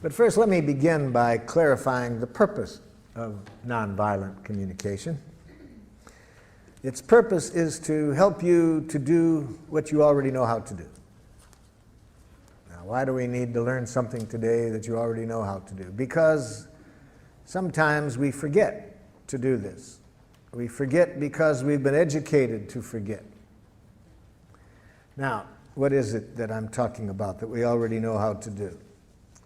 But first, let me begin by clarifying the purpose of nonviolent communication. Its purpose is to help you to do what you already know how to do. Now, why do we need to learn something today that you already know how to do? Because sometimes we forget to do this. We forget because we've been educated to forget. Now, what is it that I'm talking about that we already know how to do?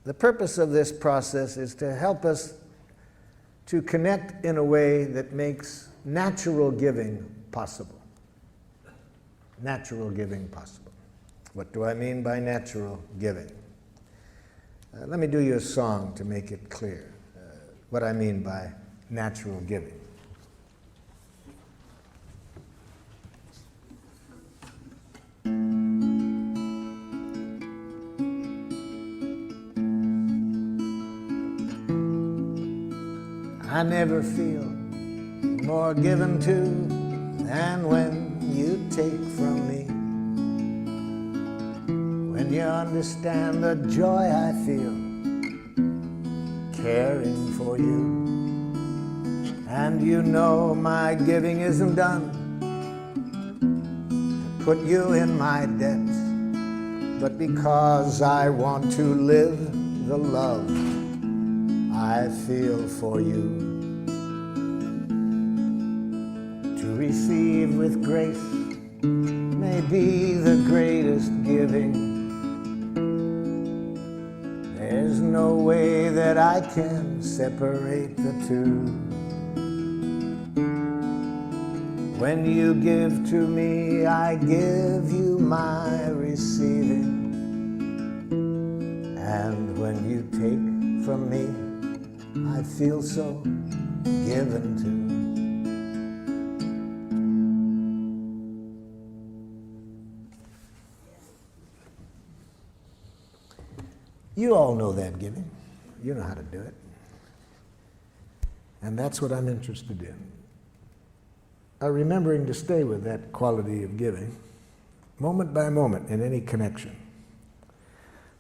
The purpose of this process is to help us to connect in a way that makes natural giving possible. Natural giving possible. What do I mean by natural giving? Let me do you a song to make it clear what I mean by natural giving. I never feel more given to than when you take from me. When you understand the joy I feel caring for you, and you know my giving isn't done to put you in my debt, but because I want to live the love I feel for you. To receive with grace may be the greatest giving. There's no way that I can separate the two. When you give to me, I give you my receiving. And when you take from me, I feel so given to. You all know that giving. You know how to do it. And that's what I'm interested in. Remembering to stay with that quality of giving, moment by moment in any connection.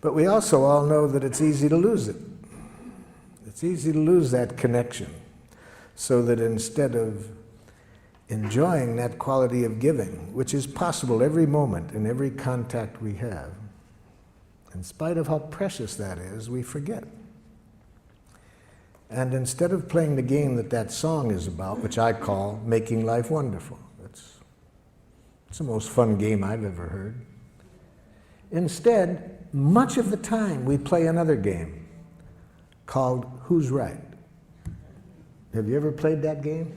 But we also all know that it's easy to lose it. It's easy to lose that connection, so that instead of enjoying that quality of giving, which is possible every moment in every contact we have, in spite of how precious that is, we forget. And instead of playing the game that that song is about, which I call Making Life Wonderful, it's the most fun game I've ever heard. Instead, much of the time we play another game called Who's Right? Have you ever played that game?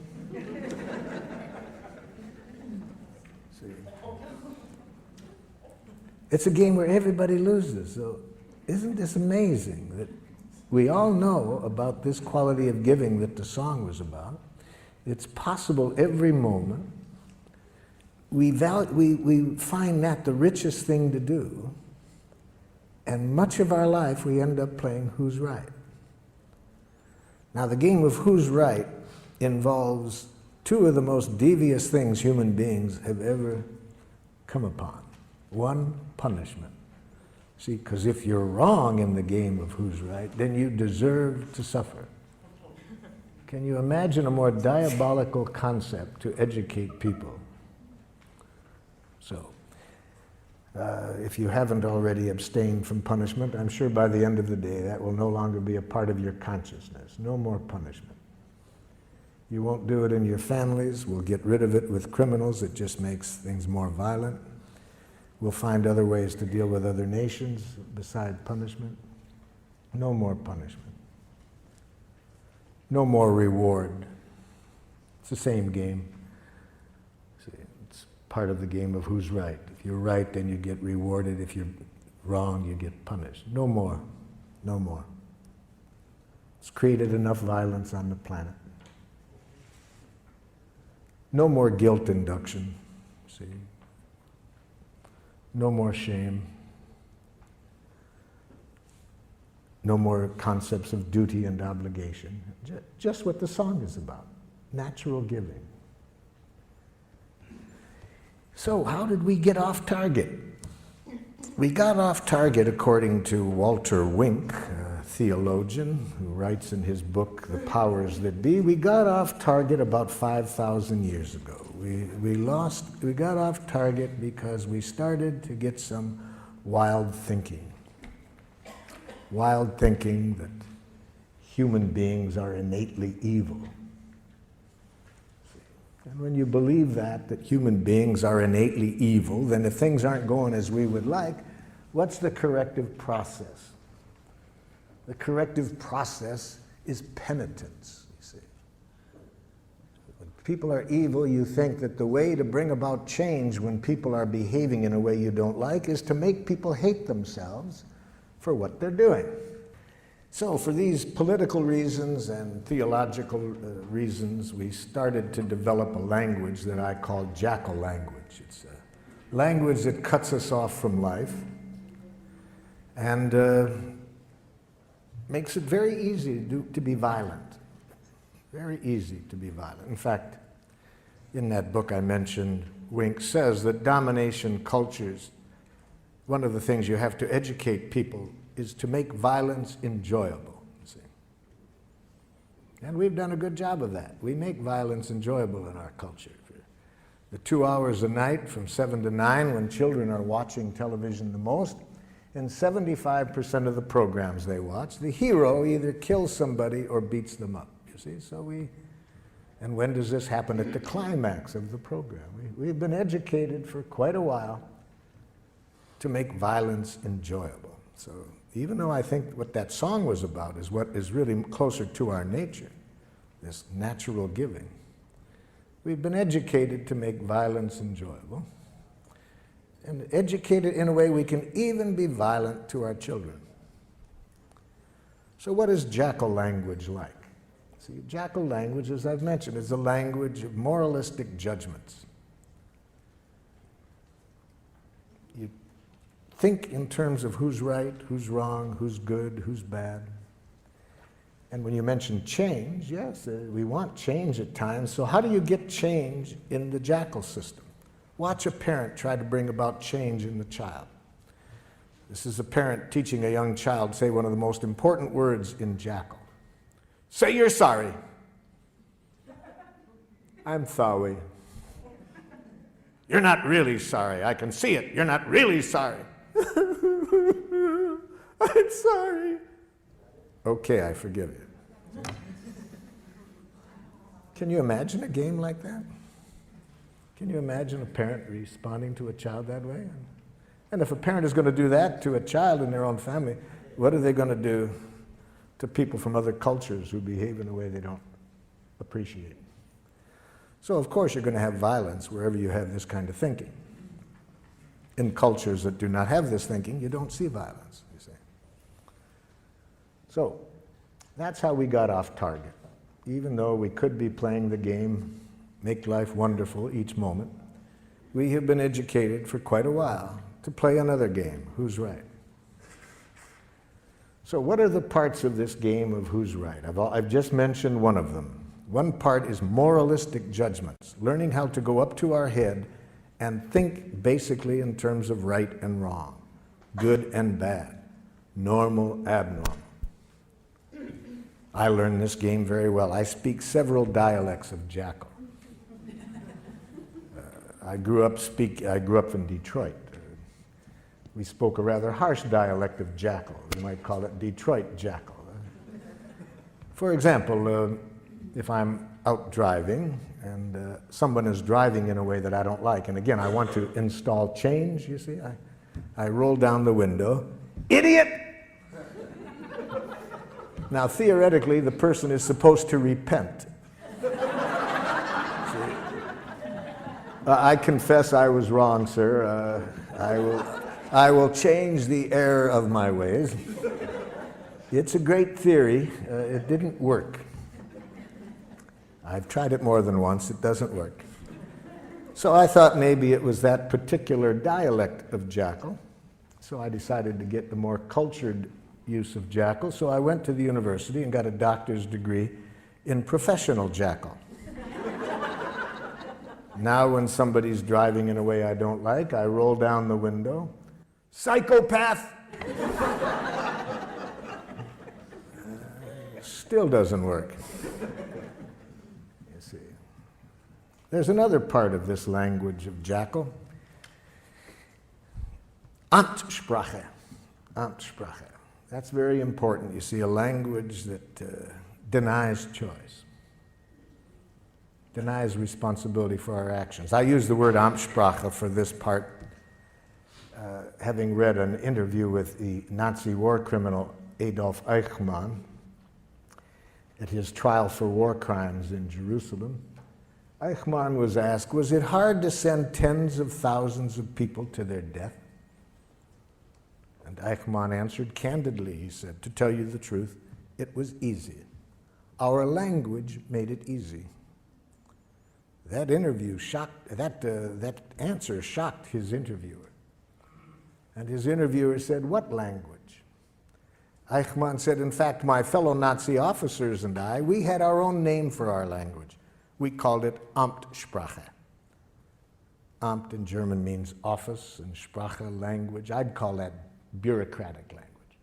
See. It's a game where everybody loses. So isn't this amazing that we all know about this quality of giving that the song was about? It's possible every moment. We find that the richest thing to do, and much of our life we end up playing Who's Right? Now, the game of Who's Right involves two of the most devious things human beings have ever come upon. One, punishment. See, because if you're wrong in the game of Who's Right, then you deserve to suffer. Can you imagine a more diabolical concept to educate people? So, if you haven't already abstained from punishment, I'm sure by the end of the day that will no longer be a part of your consciousness. No more punishment. You won't do it in your families. We'll get rid of it with criminals. It just makes things more violent. We'll find other ways to deal with other nations besides punishment. No more punishment. No more reward. It's the same game. See, it's part of the game of Who's Right. If you're right, then you get rewarded. If you're wrong, you get punished. No more. No more. It's created enough violence on the planet. No more guilt induction. See? No more shame. No more concepts of duty and obligation. Just what the song is about. Natural giving. So how did we get off target? We got off target, according to Walter Wink, a theologian who writes in his book, The Powers That Be. We got off target about 5,000 years ago. We got off target because we started to get some wild thinking. Wild thinking that human beings are innately evil. And when you believe that human beings are innately evil, then if things aren't going as we would like, what's the corrective process? The corrective process is penitence, you see. When people are evil, you think that the way to bring about change when people are behaving in a way you don't like is to make people hate themselves for what they're doing. So for these political reasons and theological reasons, we started to develop a language that I call jackal language. It's a language that cuts us off from life and makes it very easy to be violent. Very easy to be violent. In fact, in that book I mentioned, Wink says that domination cultures, one of the things you have to educate people is to make violence enjoyable, you see. And we've done a good job of that. We make violence enjoyable in our culture. For the 2 hours a night from 7 to 9 when children are watching television the most, in 75% of the programs they watch, the hero either kills somebody or beats them up, you see. And when does this happen? At the climax of the program. We've been educated for quite a while to make violence enjoyable. So even though I think what that song was about is what is really closer to our nature, this natural giving, we've been educated to make violence enjoyable, and educated in a way we can even be violent to our children. So what is jackal language like? See, jackal language, as I've mentioned, is a language of moralistic judgments. You think in terms of who's right, who's wrong, who's good, who's bad. And when you mention change, yes, we want change at times. So how do you get change in the jackal system? Watch a parent try to bring about change in the child. This is a parent teaching a young child say one of the most important words in jackal. Say you're sorry. I'm sorry. You're not really sorry. I can see it. You're not really sorry. I'm sorry. Okay, I forgive you. Can you imagine a game like that? Can you imagine a parent responding to a child that way? And if a parent is going to do that to a child in their own family, what are they going to do to people from other cultures who behave in a way they don't appreciate? So of course you're going to have violence wherever you have this kind of thinking. In cultures that do not have this thinking, you don't see violence, you see. So that's how we got off target. Even though we could be playing the game, make life wonderful each moment, we have been educated for quite a while to play another game, who's right. So what are the parts of this game of who's right? I've just mentioned one of them. One part is moralistic judgments, learning how to go up to our head and think basically in terms of right and wrong, good and bad, normal, abnormal. I learned this game very well. I speak several dialects of jackal. I grew up in Detroit. We spoke a rather harsh dialect of jackal. We might call it Detroit jackal. For example, if I'm out driving and someone is driving in a way that I don't like, and again, I want to install change, you see, I roll down the window, idiot! Now, theoretically, the person is supposed to repent. I confess I was wrong, sir. I will change the error of my ways. It's a great theory. It didn't work. I've tried it more than once. It doesn't work. So I thought maybe it was that particular dialect of jackal. So I decided to get the more cultured use of jackal. So I went to the university and got a doctor's degree in professional jackal. Now when somebody's driving in a way I don't like, I roll down the window. Psychopath! Still doesn't work. You see. There's another part of this language of Jackal. Amtssprache. Amtssprache. That's very important. You see, a language that denies choice, denies responsibility for our actions. I use the word Amtssprache for this part, having read an interview with the Nazi war criminal Adolf Eichmann at his trial for war crimes in Jerusalem. Eichmann was asked, was it hard to send tens of thousands of people to their death? And Eichmann answered candidly, he said, to tell you the truth, it was easy. Our language made it easy. That answer shocked his interviewer. And his interviewer said, what language? Eichmann said, in fact, my fellow Nazi officers and I, we had our own name for our language. We called it Amtssprache. Amt in German means office, and Sprache, language. I'd call that bureaucratic language.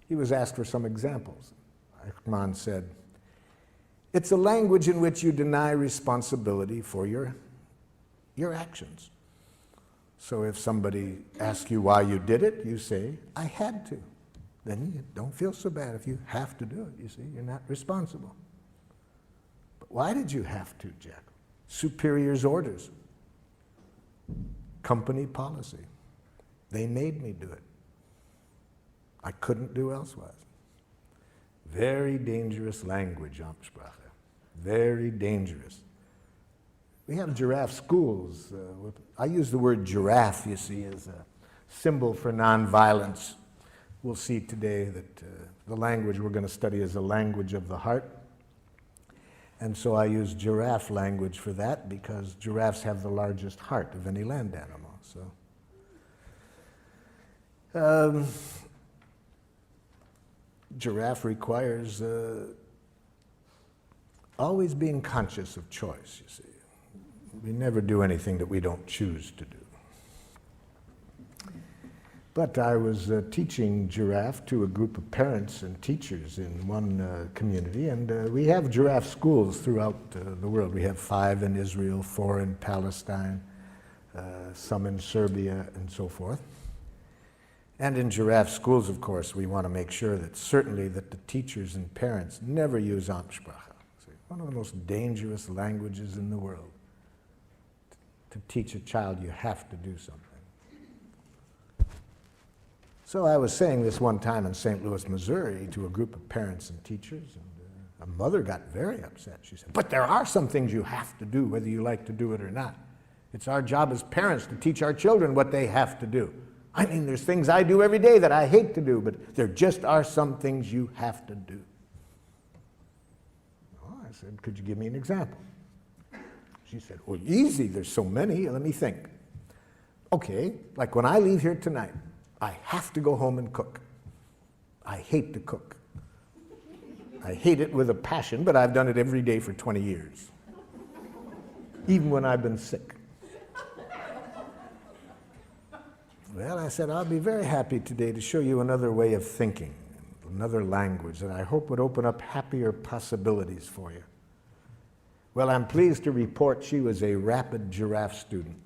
He was asked for some examples. Eichmann said, it's a language in which you deny responsibility for your actions. So if somebody asks you why you did it, you say, I had to. Then you don't feel so bad if you have to do it, you see. You're not responsible. But why did you have to, Jack? Superior's orders. Company policy. They made me do it. I couldn't do elsewise. Very dangerous language, Amtssprache. Very dangerous. We have giraffe schools. I use the word giraffe, you see, as a symbol for nonviolence. We'll see today that the language we're going to study is a language of the heart. And so I use giraffe language for that because giraffes have the largest heart of any land animal. So, giraffe requires always being conscious of choice, you see. We never do anything that we don't choose to do. But I was teaching giraffe to a group of parents and teachers in one community, and we have giraffe schools throughout the world. We have 5 in Israel, 4 in Palestine, some in Serbia, and so forth. And in giraffe schools, of course, we want to make sure that certainly that the teachers and parents never use Amtssprache. One of the most dangerous languages in the world. To teach a child you have to do something. So I was saying this one time in St. Louis, Missouri, to a group of parents and teachers, and a mother got very upset. She said, but there are some things you have to do, whether you like to do it or not. It's our job as parents to teach our children what they have to do. I mean, there's things I do every day that I hate to do, but there just are some things you have to do. Well, I said, could you give me an example? She said, well, easy, there's so many, let me think. Okay, like when I leave here tonight, I have to go home and cook. I hate to cook. I hate it with a passion, but I've done it every day for 20 years. Even when I've been sick. Well, I said, I'll be very happy today to show you another way of thinking, another language that I hope would open up happier possibilities for you. Well, I'm pleased to report she was a rapid giraffe student.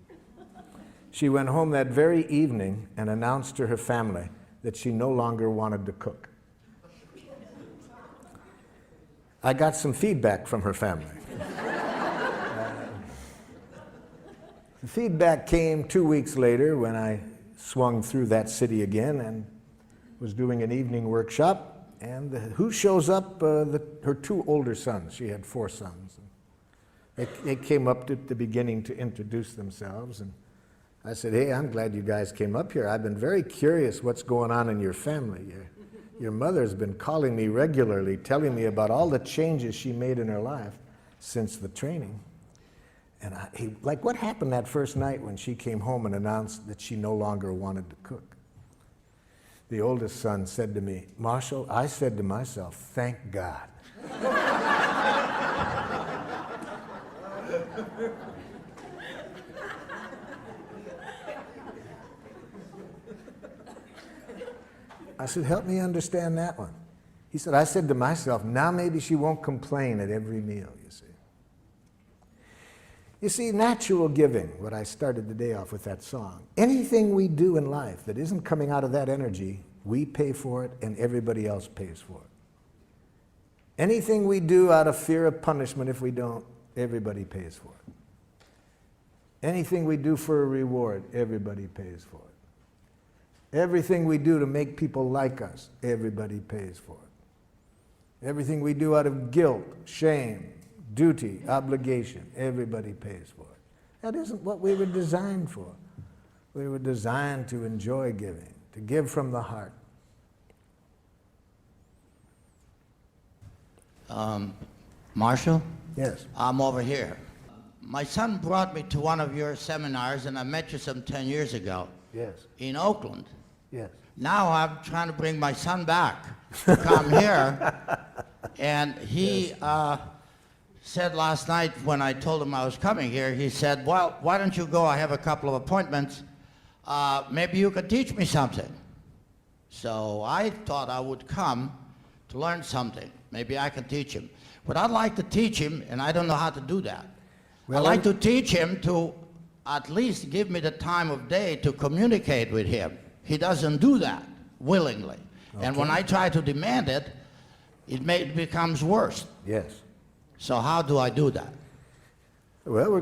She went home that very evening and announced to her family that she no longer wanted to cook. I got some feedback from her family. The feedback came 2 weeks later when I swung through that city again and was doing an evening workshop. And who shows up? Her 2 older sons. She had 4 sons. They came up at the beginning to introduce themselves. And I said, hey, I'm glad you guys came up here. I've been very curious what's going on in your family. Your mother's been calling me regularly, telling me about all the changes she made in her life since the training. And like, what happened that first night when she came home and announced that she no longer wanted to cook? The oldest son said to me, Marshall, I said to myself, thank God. I said, help me understand that one. He said, I said to myself, now maybe she won't complain at every meal, you see. You see, natural giving, what I started the day off with that song, anything we do in life that isn't coming out of that energy, we pay for it and everybody else pays for it. Anything we do out of fear of punishment, if we don't, everybody pays for it. Anything we do for a reward, everybody pays for it. Everything we do to make people like us, everybody pays for it. Everything we do out of guilt, shame, duty, obligation, everybody pays for it. That isn't what we were designed for. We were designed to enjoy giving, to give from the heart. Marshall? Yes. I'm over here. My son brought me to one of your seminars, and I met you some 10 years ago. Yes. In Oakland. Yes. Now I'm trying to bring my son back to come here, and he said last night when I told him I was coming here, he said, well, why don't you go? I have a couple of appointments. Maybe you could teach me something. So I thought I would come to learn something. Maybe I can teach him. But I'd like to teach him, and I don't know how to do that. Well, I'd like to teach him to at least give me the time of day to communicate with him. He doesn't do that willingly. Okay. And when I try to demand it, it becomes worse. Yes. So how do I do that? Well,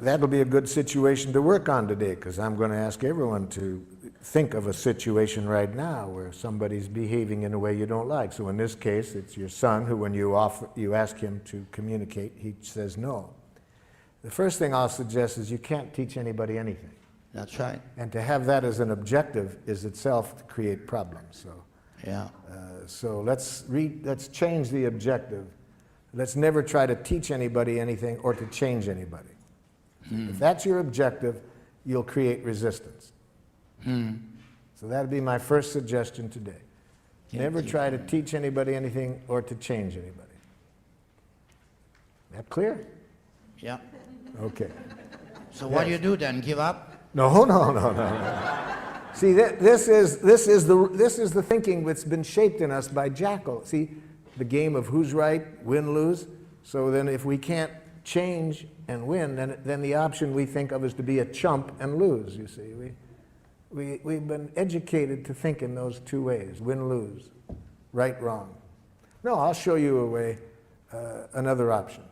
that'll be a good situation to work on today, because I'm going to ask everyone to think of a situation right now where somebody's behaving in a way you don't like. So in this case, it's your son who, when you ask him to communicate, he says no. The first thing I'll suggest is you can't teach anybody anything. That's right. And to have that as an objective is itself to create problems. So, yeah. So let's change the objective. Let's never try to teach anybody anything or to change anybody. If that's your objective, you'll create resistance. So that'd be my first suggestion today. Never try to teach anybody anything or to change anybody. That clear? Yeah. Okay. So what do you do then? Give up? No. See, this is the thinking that's been shaped in us by Jackal. See, the game of who's right, win, lose. So then if we can't change and win, then the option we think of is to be a chump and lose, you see. We've been educated to think in those two ways, win, lose, right, wrong. No, I'll show you a way, another option.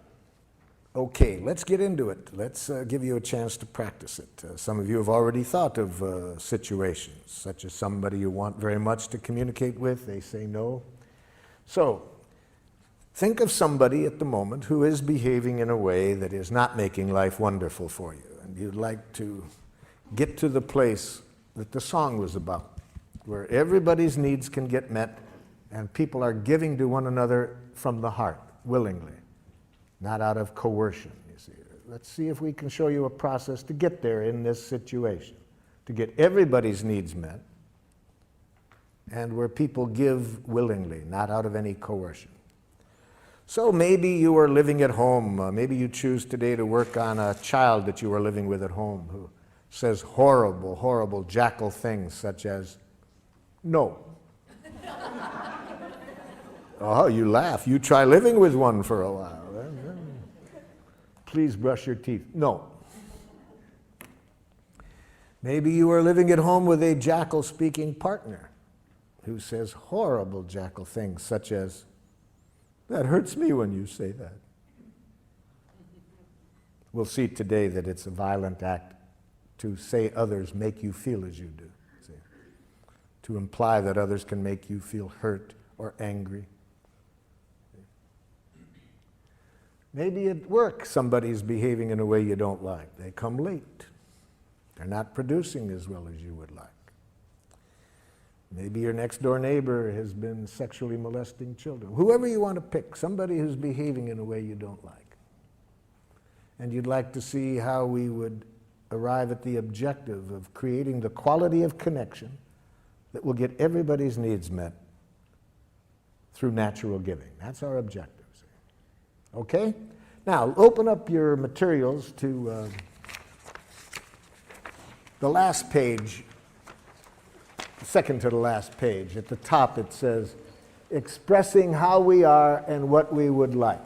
Okay, let's get into it. Let's give you a chance to practice it. Some of you have already thought of situations, such as somebody you want very much to communicate with, they say no. So, think of somebody at the moment who is behaving in a way that is not making life wonderful for you, and you'd like to get to the place that the song was about, where everybody's needs can get met and people are giving to one another from the heart, willingly, not out of coercion, you see. Let's see if we can show you a process to get there in this situation, to get everybody's needs met, and where people give willingly, not out of any coercion. So maybe you are living at home. Maybe you choose today to work on a child that you are living with at home who says horrible, horrible jackal things such as, no. Oh, you laugh. You try living with one for a while. Please brush your teeth. No. Maybe you are living at home with a jackal-speaking partner who says horrible jackal things such as, that hurts me when you say that. We'll see today that it's a violent act to say others make you feel as you do. See? To imply that others can make you feel hurt or angry. Maybe at work somebody's behaving in a way you don't like. They come late. They're not producing as well as you would like. Maybe your next door neighbor has been sexually molesting children. Whoever you want to pick, somebody who's behaving in a way you don't like. And you'd like to see how we would arrive at the objective of creating the quality of connection that will get everybody's needs met through natural giving. That's our objective. Okay? Now, open up your materials to the last page, second to the last page. At the top it says, expressing how we are and what we would like.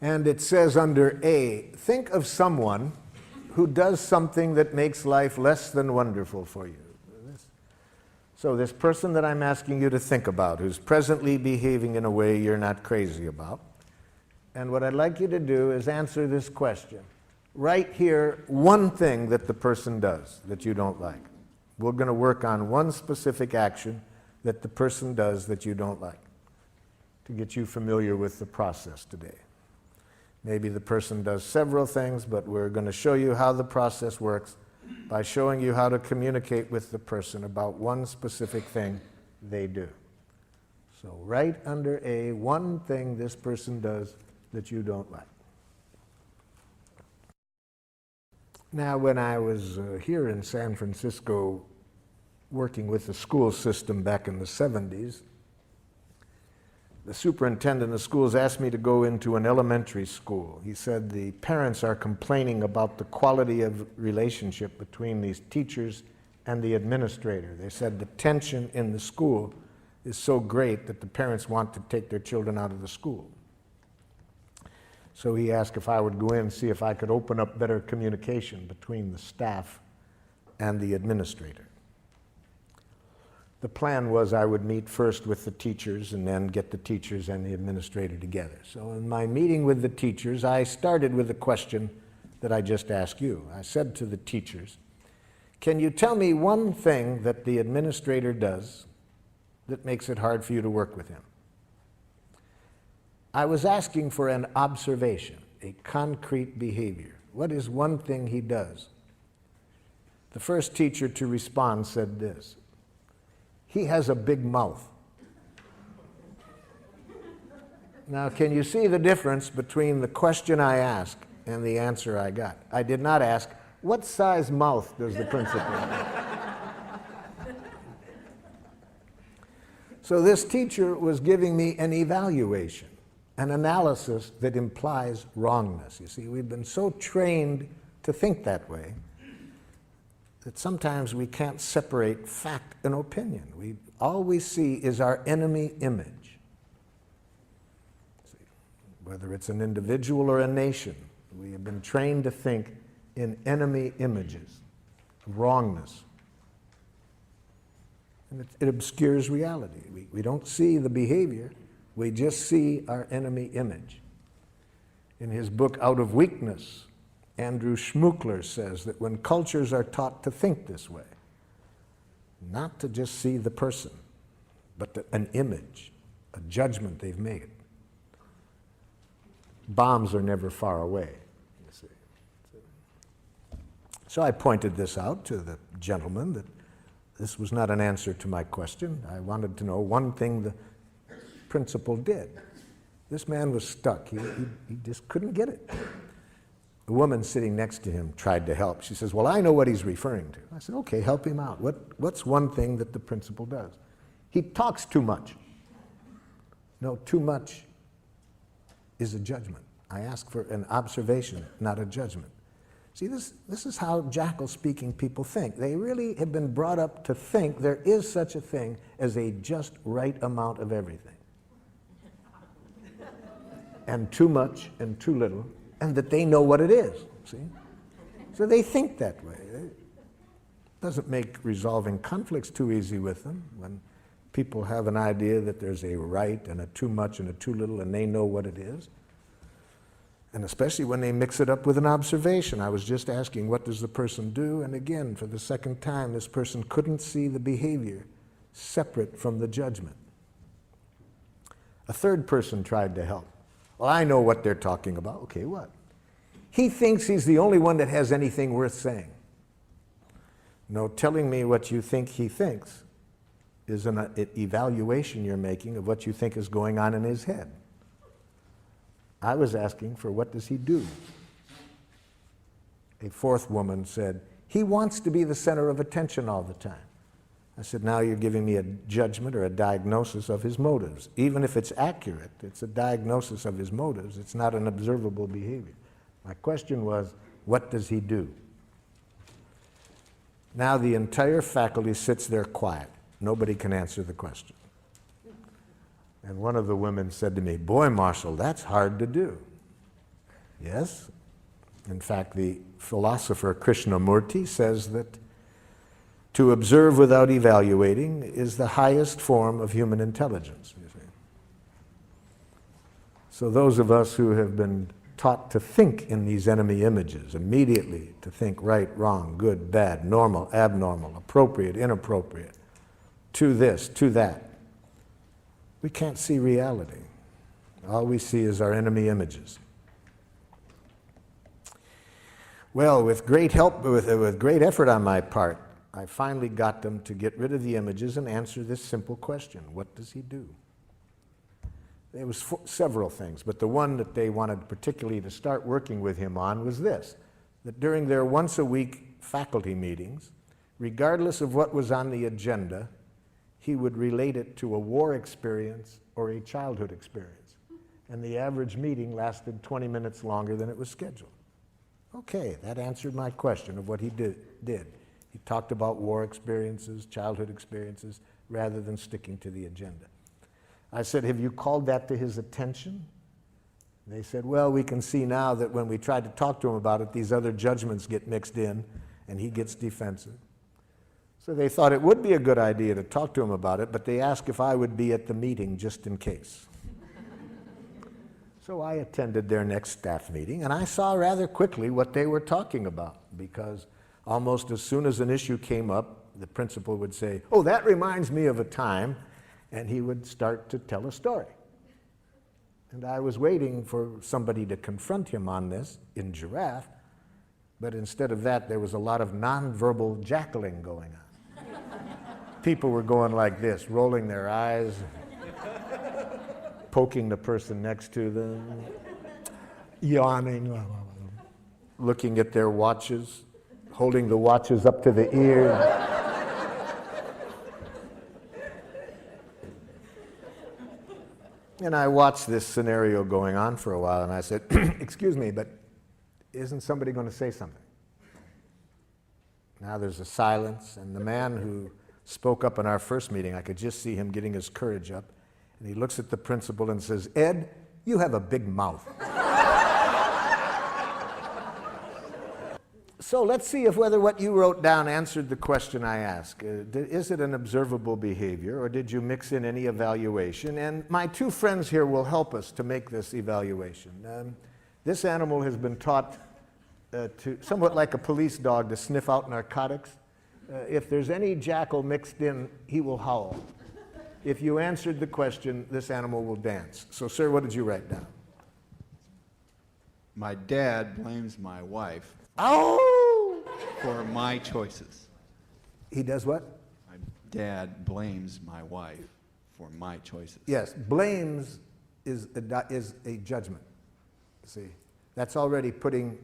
And it says under A, think of someone who does something that makes life less than wonderful for you. So this person that I'm asking you to think about, who's presently behaving in a way you're not crazy about, and what I'd like you to do is answer this question. Write here one thing that the person does that you don't like. We're going to work on one specific action that the person does that you don't like to get you familiar with the process today. Maybe the person does several things, but we're going to show you how the process works by showing you how to communicate with the person about one specific thing they do. So write under A, one thing this person does that you don't like. Now, when I was here in San Francisco working with the school system back in the 70s, the superintendent of schools asked me to go into an elementary school. He said the parents are complaining about the quality of relationship between these teachers and the administrator. They said the tension in the school is so great that the parents want to take their children out of the school. So he asked if I would go in and see if I could open up better communication between the staff and the administrator. The plan was I would meet first with the teachers and then get the teachers and the administrator together. So in my meeting with the teachers, I started with the question that I just asked you. I said to the teachers, can you tell me one thing that the administrator does that makes it hard for you to work with him? I was asking for an observation, a concrete behavior. What is one thing he does? The first teacher to respond said this: he has a big mouth. Now, can you see the difference between the question I asked and the answer I got? I did not ask, what size mouth does the principal have? So this teacher was giving me an evaluation, an analysis that implies wrongness. You see, we've been so trained to think that way that sometimes we can't separate fact and opinion. All we see is our enemy image. See, whether it's an individual or a nation, we have been trained to think in enemy images, wrongness. And it obscures reality. We don't see the behavior, we just see our enemy image. In his book, Out of Weakness, Andrew Schmuckler says that when cultures are taught to think this way, not to just see the person, but an image, a judgment they've made, bombs are never far away, you see. So I pointed this out to the gentleman, that this was not an answer to my question. I wanted to know one thing the principal did. This man was stuck. He just couldn't get it. The woman sitting next to him tried to help. She says, well, I know what he's referring to. I said, okay, help him out. What's one thing that the principal does? He talks too much. No, too much is a judgment. I ask for an observation, not a judgment. See, this is how jackal-speaking people think. They really have been brought up to think there is such a thing as a just right amount of everything. And too much and too little, and that they know what it is, see? So they think that way. It doesn't make resolving conflicts too easy with them when people have an idea that there's a right and a too much and a too little, and they know what it is. And especially when they mix it up with an observation. I was just asking, what does the person do? And again, for the second time, this person couldn't see the behavior separate from the judgment. A third person tried to help. Well, I know what they're talking about. Okay, what? He thinks he's the only one that has anything worth saying. No, telling me what you think he thinks is an evaluation you're making of what you think is going on in his head. I was asking for what does he do? A fourth woman said, he wants to be the center of attention all the time. I said, now you're giving me a judgment or a diagnosis of his motives. Even if it's accurate, it's a diagnosis of his motives. It's not an observable behavior. My question was, what does he do? Now the entire faculty sits there quiet. Nobody can answer the question. And one of the women said to me, boy, Marshall, that's hard to do. Yes. In fact, the philosopher Krishnamurti says that to observe without evaluating is the highest form of human intelligence, you see. So those of us who have been taught to think in these enemy images, immediately to think right, wrong, good, bad, normal, abnormal, appropriate, inappropriate, to this, to that, we can't see reality. All we see is our enemy images. Well, with great help, with great effort on my part, I finally got them to get rid of the images and answer this simple question: what does he do? There was several things, but the one that they wanted particularly to start working with him on was this: that during their once-a-week faculty meetings, regardless of what was on the agenda, he would relate it to a war experience or a childhood experience. And the average meeting lasted 20 minutes longer than it was scheduled. Okay, that answered my question of what he did. He talked about war experiences, childhood experiences, rather than sticking to the agenda. I said, have you called that to his attention? They said, well, we can see now that when we tried to talk to him about it, these other judgments get mixed in, and he gets defensive. So they thought it would be a good idea to talk to him about it, but they asked if I would be at the meeting just in case. So I attended their next staff meeting, and I saw rather quickly what they were talking about, because almost as soon as an issue came up, the principal would say, oh, that reminds me of a time, and he would start to tell a story. And I was waiting for somebody to confront him on this in Giraffe, but instead of that, there was a lot of nonverbal jackling going on. People were going like this, rolling their eyes, poking the person next to them, yawning, looking at their watches, holding the watches up to the ears. And I watched this scenario going on for a while, and I said, excuse me, but isn't somebody going to say something? Now there's a silence, and the man who spoke up in our first meeting, I could just see him getting his courage up, and he looks at the principal and says, Ed, you have a big mouth. So let's see if whether what you wrote down answered the question I asked. Is it an observable behavior, or did you mix in any evaluation? And my two friends here will help us to make this evaluation. This animal has been taught to, somewhat like a police dog, to sniff out narcotics. If there's any jackal mixed in, he will howl. If you answered the question, this animal will dance. So, sir, what did you write down? My dad blames my wife for my choices. He does what? My dad blames my wife for my choices. Yes, blames is a judgment. See, that's already putting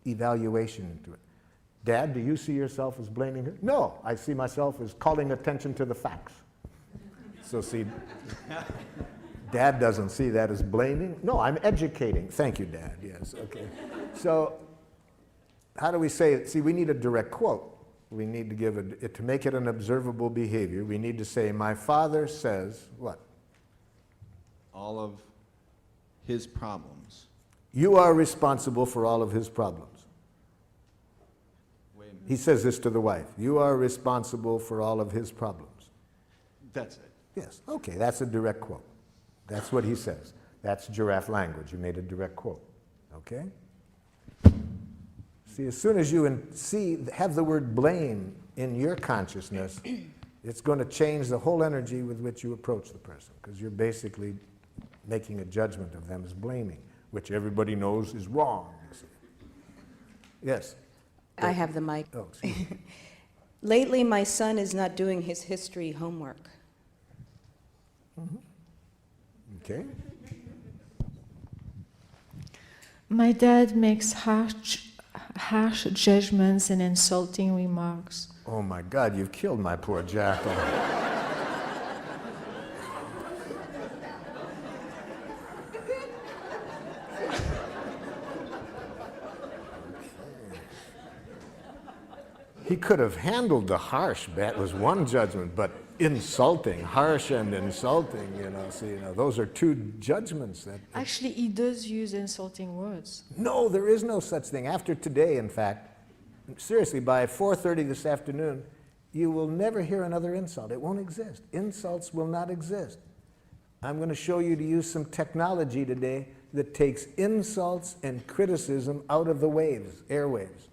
evaluation into it. Dad, do you see yourself as blaming her? No, I see myself as calling attention to the facts. So see, Dad doesn't see that as blaming. No, I'm educating. Thank you, Dad. Yes, okay. So how do we say it? See, we need a direct quote. We need to give it, to make it an observable behavior, we need to say, my father says, what? All of his problems. You are responsible for all of his problems. Wait a minute. He says this to the wife. You are responsible for all of his problems. That's it. Yes, okay, that's a direct quote. That's what he says. That's giraffe language. You made a direct quote, okay? See, as soon as you have the word blame in your consciousness, it's going to change the whole energy with which you approach the person, because you're basically making a judgment of them as blaming, which everybody knows is wrong. You see. Yes? I have the mic. Oh, excuse me. Lately, my son is not doing his history homework. Okay. My dad makes harsh judgments and insulting remarks. Oh my God, you've killed my poor jackal. He could have handled the harsh, that was one judgment, but insulting, harsh and insulting, see, those are two judgments that... Actually, he does use insulting words. No, there is no such thing. After today, in fact, seriously, by 4:30 this afternoon, you will never hear another insult. It won't exist. Insults will not exist. I'm going to show you to use some technology today that takes insults and criticism out of the waves, airwaves.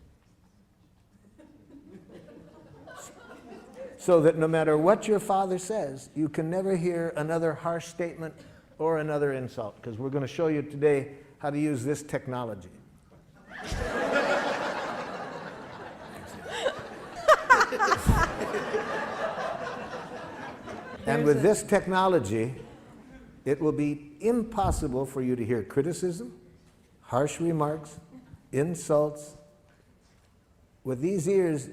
So that no matter what your father says, you can never hear another harsh statement or another insult, because we're going to show you today how to use this technology. And with this technology, it will be impossible for you to hear criticism, harsh remarks, insults. With these ears,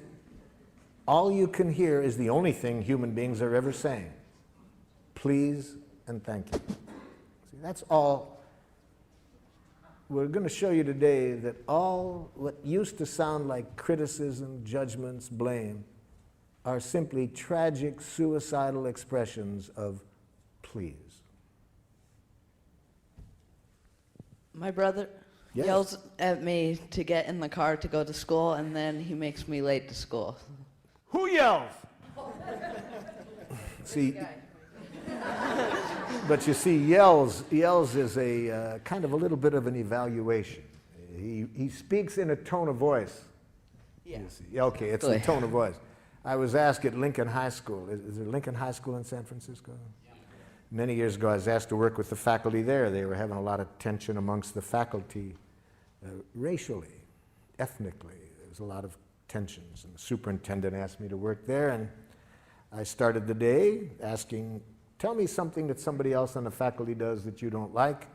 all you can hear is the only thing human beings are ever saying. Please and thank you. See, that's all. We're going to show you today that all what used to sound like criticism, judgments, blame, are simply tragic, suicidal expressions of please. My brother Yes. yells at me to get in the car to go to school, and then he makes me late to school. Who yells? See, but you see, yells is a kind of a little bit of an evaluation. He speaks in a tone of voice. Yeah. You see. Okay, it's a tone of voice. I was asked at Lincoln High School. Is there Lincoln High School in San Francisco? Yeah. Many years ago, I was asked to work with the faculty there. They were having a lot of tension amongst the faculty, racially, ethnically. There was a lot of tensions, and the superintendent asked me to work there, and I started the day asking, tell me something that somebody else on the faculty does that you don't like.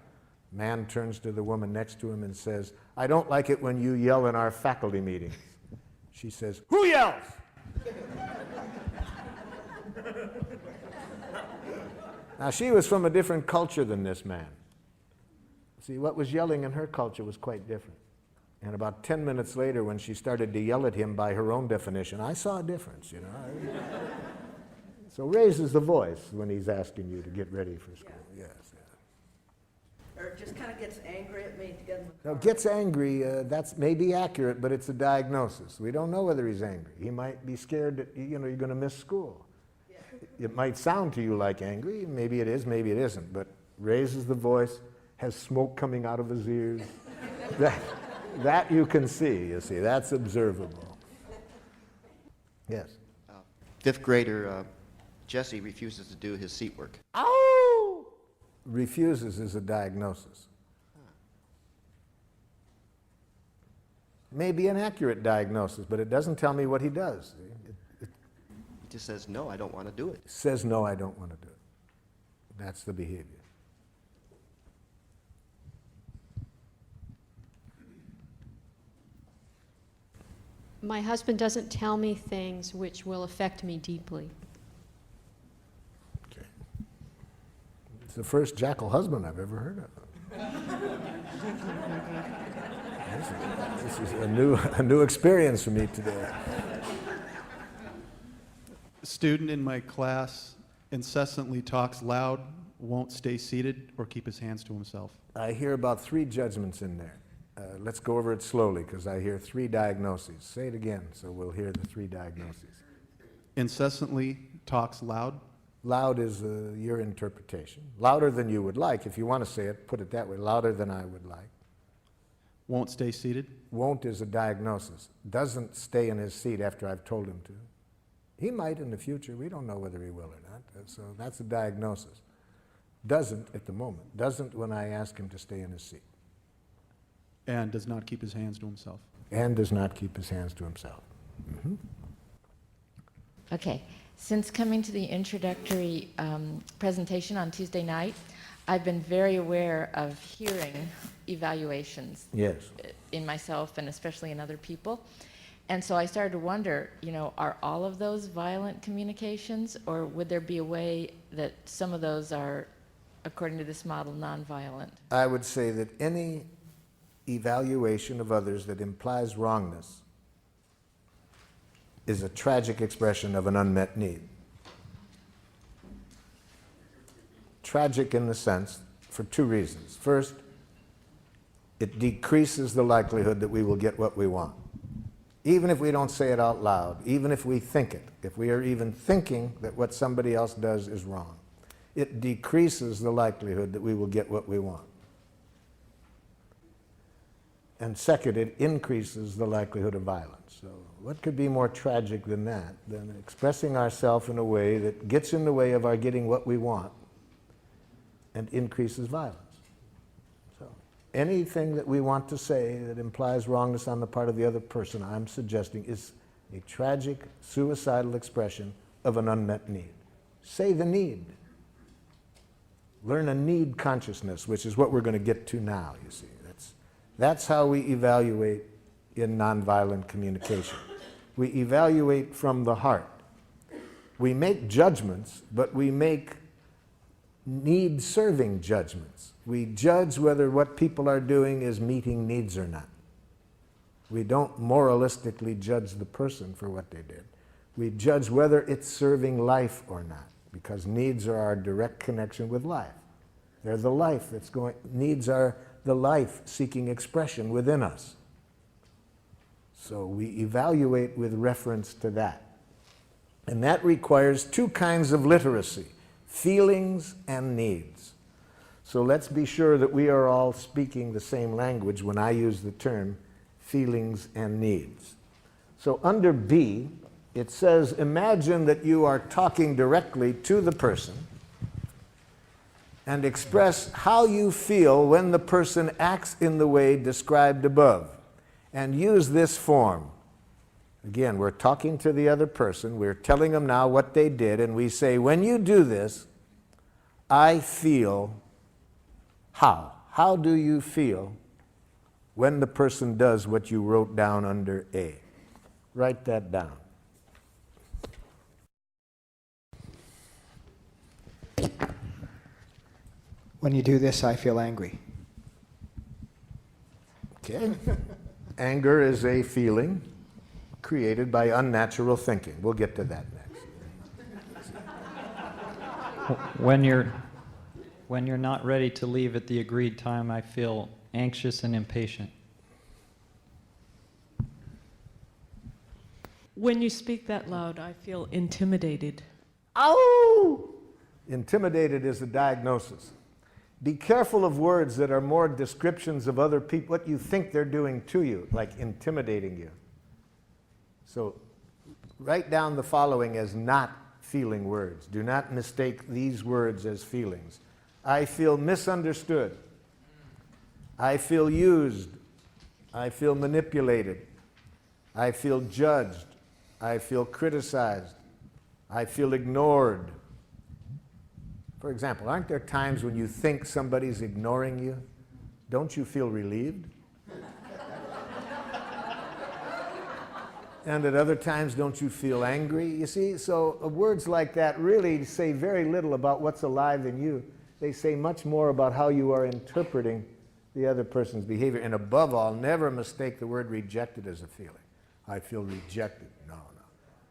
Man turns to the woman next to him and says, I don't like it when you yell in our faculty meetings. She says, who yells? Now, she was from a different culture than this man. See, what was yelling in her culture was quite different. And about 10 minutes later, when she started to yell at him by her own definition, I saw a difference, So raises the voice when he's asking you to get ready for school. Yes. Or just kind of gets angry at me to get in the Now, car. gets angry, that's maybe accurate, but it's a diagnosis. We don't know whether he's angry. He might be scared that, you're going to miss school. It might sound to you like angry. Maybe it is, maybe it isn't. But raises the voice, has smoke coming out of his ears. That you can see, you see. That's observable. Yes? Fifth grader Jesse refuses to do his seat work. Ow! Refuses is a diagnosis. Maybe an accurate diagnosis, but it doesn't tell me what he does. He just says, no, I don't want to do it. Says, no, I don't want to do it. That's the behavior. My husband doesn't tell me things which will affect me deeply. Okay. It's the first jackal husband I've ever heard of. This is a new experience for me today. A student in my class incessantly talks loud, won't stay seated, or keep his hands to himself. I hear about 3 judgments in there. Let's go over it slowly, because I hear 3 diagnoses. Say it again, so we'll hear the 3 diagnoses. Incessantly talks loud. Loud is your interpretation. Louder than you would like. If you want to say it, put it that way. Louder than I would like. Won't stay seated. Won't is a diagnosis. Doesn't stay in his seat after I've told him to. He might in the future. We don't know whether he will or not. So that's a diagnosis. Doesn't at the moment. Doesn't when I ask him to stay in his seat. And does not keep his hands to himself. And does not keep his hands to himself. Mm-hmm. Okay. Since coming to the introductory presentation on Tuesday night, I've been very aware of hearing evaluations Yes. in myself and especially in other people. And so I started to wonder, are all of those violent communications, or would there be a way that some of those are, according to this model, nonviolent? I would say that any evaluation of others that implies wrongness is a tragic expression of an unmet need. Tragic in the sense, for two reasons. First, it decreases the likelihood that we will get what we want. Even if we don't say it out loud, even if we think it, if we are even thinking that what somebody else does is wrong, it decreases the likelihood that we will get what we want. And second, it increases the likelihood of violence. So what could be more tragic than that, than expressing ourselves in a way that gets in the way of our getting what we want and increases violence? So anything that we want to say that implies wrongness on the part of the other person, I'm suggesting, is a tragic, suicidal expression of an unmet need. Say the need. Learn a need consciousness, which is what we're going to get to now, you see. That's how we evaluate in nonviolent communication. We evaluate from the heart. We make judgments, but we make need-serving judgments. We judge whether what people are doing is meeting needs or not. We don't moralistically judge the person for what they did. We judge whether it's serving life or not, because needs are our direct connection with life. They're the life that's going, needs are the life-seeking expression within us. So we evaluate with reference to that. And that requires two kinds of literacy, feelings and needs. So let's be sure that we are all speaking the same language when I use the term feelings and needs. So under B, it says, imagine that you are talking directly to the person and express how you feel when the person acts in the way described above. And use this form. Again, we're talking to the other person, we're telling them now what they did, and we say, when you do this, I feel how? How do you feel when the person does what you wrote down under A? Write that down. When you do this, I feel angry. Okay. Anger is a feeling created by unnatural thinking. We'll get to that next. When you're not ready to leave at the agreed time, I feel anxious and impatient. When you speak that loud, I feel intimidated. Ow! Intimidated is a diagnosis. Be careful of words that are more descriptions of other people, what you think they're doing to you, like intimidating you. So write down the following as not feeling words. Do not mistake these words as feelings. I feel misunderstood. I feel used. I feel manipulated. I feel judged. I feel criticized. I feel ignored. For example, aren't there times when you think somebody's ignoring you? Don't you feel relieved? And at other times, don't you feel angry? You see, so words like that really say very little about what's alive in you. They say much more about how you are interpreting the other person's behavior. And above all, never mistake the word rejected as a feeling. I feel rejected. No.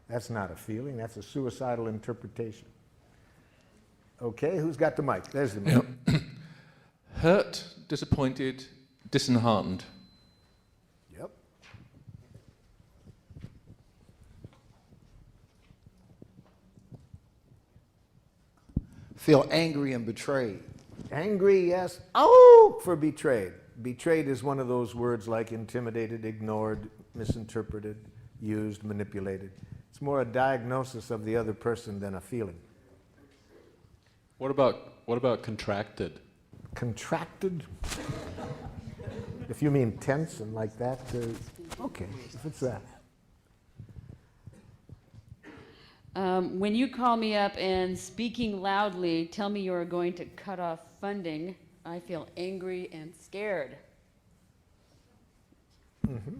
That's not a feeling. That's a suicidal interpretation. Okay, who's got the mic? There's the mic. Yep. Hurt, disappointed, disheartened. Yep. Feel angry and betrayed. Angry, yes. Oh, for betrayed. Betrayed is one of those words like intimidated, ignored, misinterpreted, used, manipulated. It's more a diagnosis of the other person than a feeling. What about contracted? Contracted? If you mean tense and like that, okay, if it's that. When you call me up and speaking loudly tell me you're going to cut off funding, I feel angry and scared. Mm-hmm.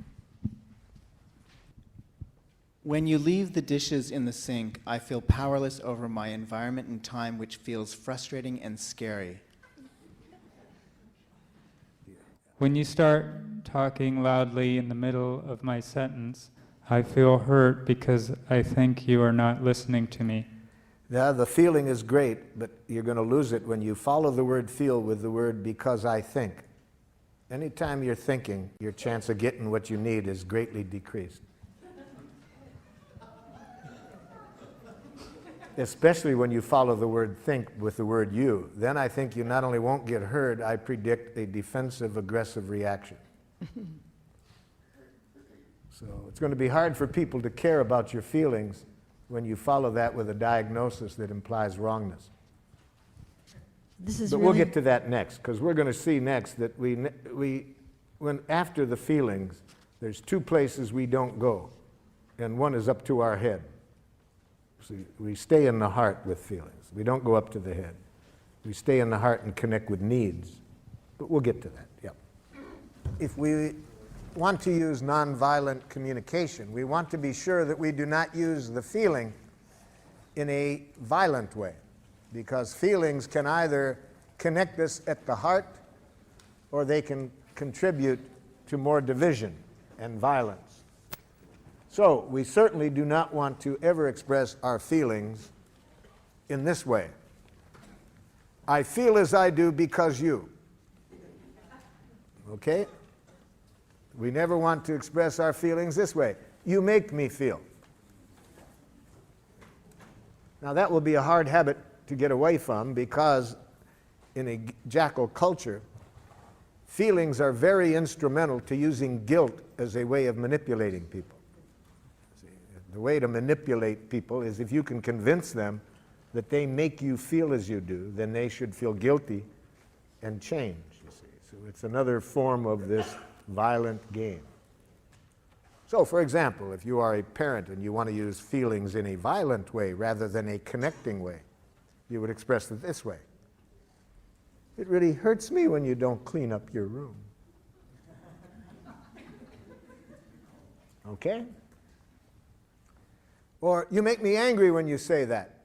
When you leave the dishes in the sink, I feel powerless over my environment and time, which feels frustrating and scary. When you start talking loudly in the middle of my sentence, I feel hurt because I think you are not listening to me. Yeah, the feeling is great, but you're going to lose it when you follow the word feel with the word because I think. Anytime you're thinking, your chance of getting what you need is greatly decreased. Especially when you follow the word think with the word you. Then I think you not only won't get heard, I predict a defensive, aggressive reaction. So it's going to be hard for people to care about your feelings when you follow that with a diagnosis that implies wrongness. But we'll get to that next, because we're going to see next that when after the feelings, there's two places we don't go, and one is up to our head. See, we stay in the heart with feelings. We don't go up to the head. We stay in the heart and connect with needs. But we'll get to that, yeah. If we want to use nonviolent communication, we want to be sure that we do not use the feeling in a violent way, because feelings can either connect us at the heart or they can contribute to more division and violence. So we certainly do not want to ever express our feelings in this way. I feel as I do because you. Okay? We never want to express our feelings this way. You make me feel. Now that will be a hard habit to get away from, because in a jackal culture, feelings are very instrumental to using guilt as a way of manipulating people. The way to manipulate people is if you can convince them that they make you feel as you do, then they should feel guilty and change, you see. So it's another form of this violent game. So, for example, if you are a parent and you want to use feelings in a violent way rather than a connecting way, you would express it this way. It really hurts me when you don't clean up your room. Okay? Or, you make me angry when you say that.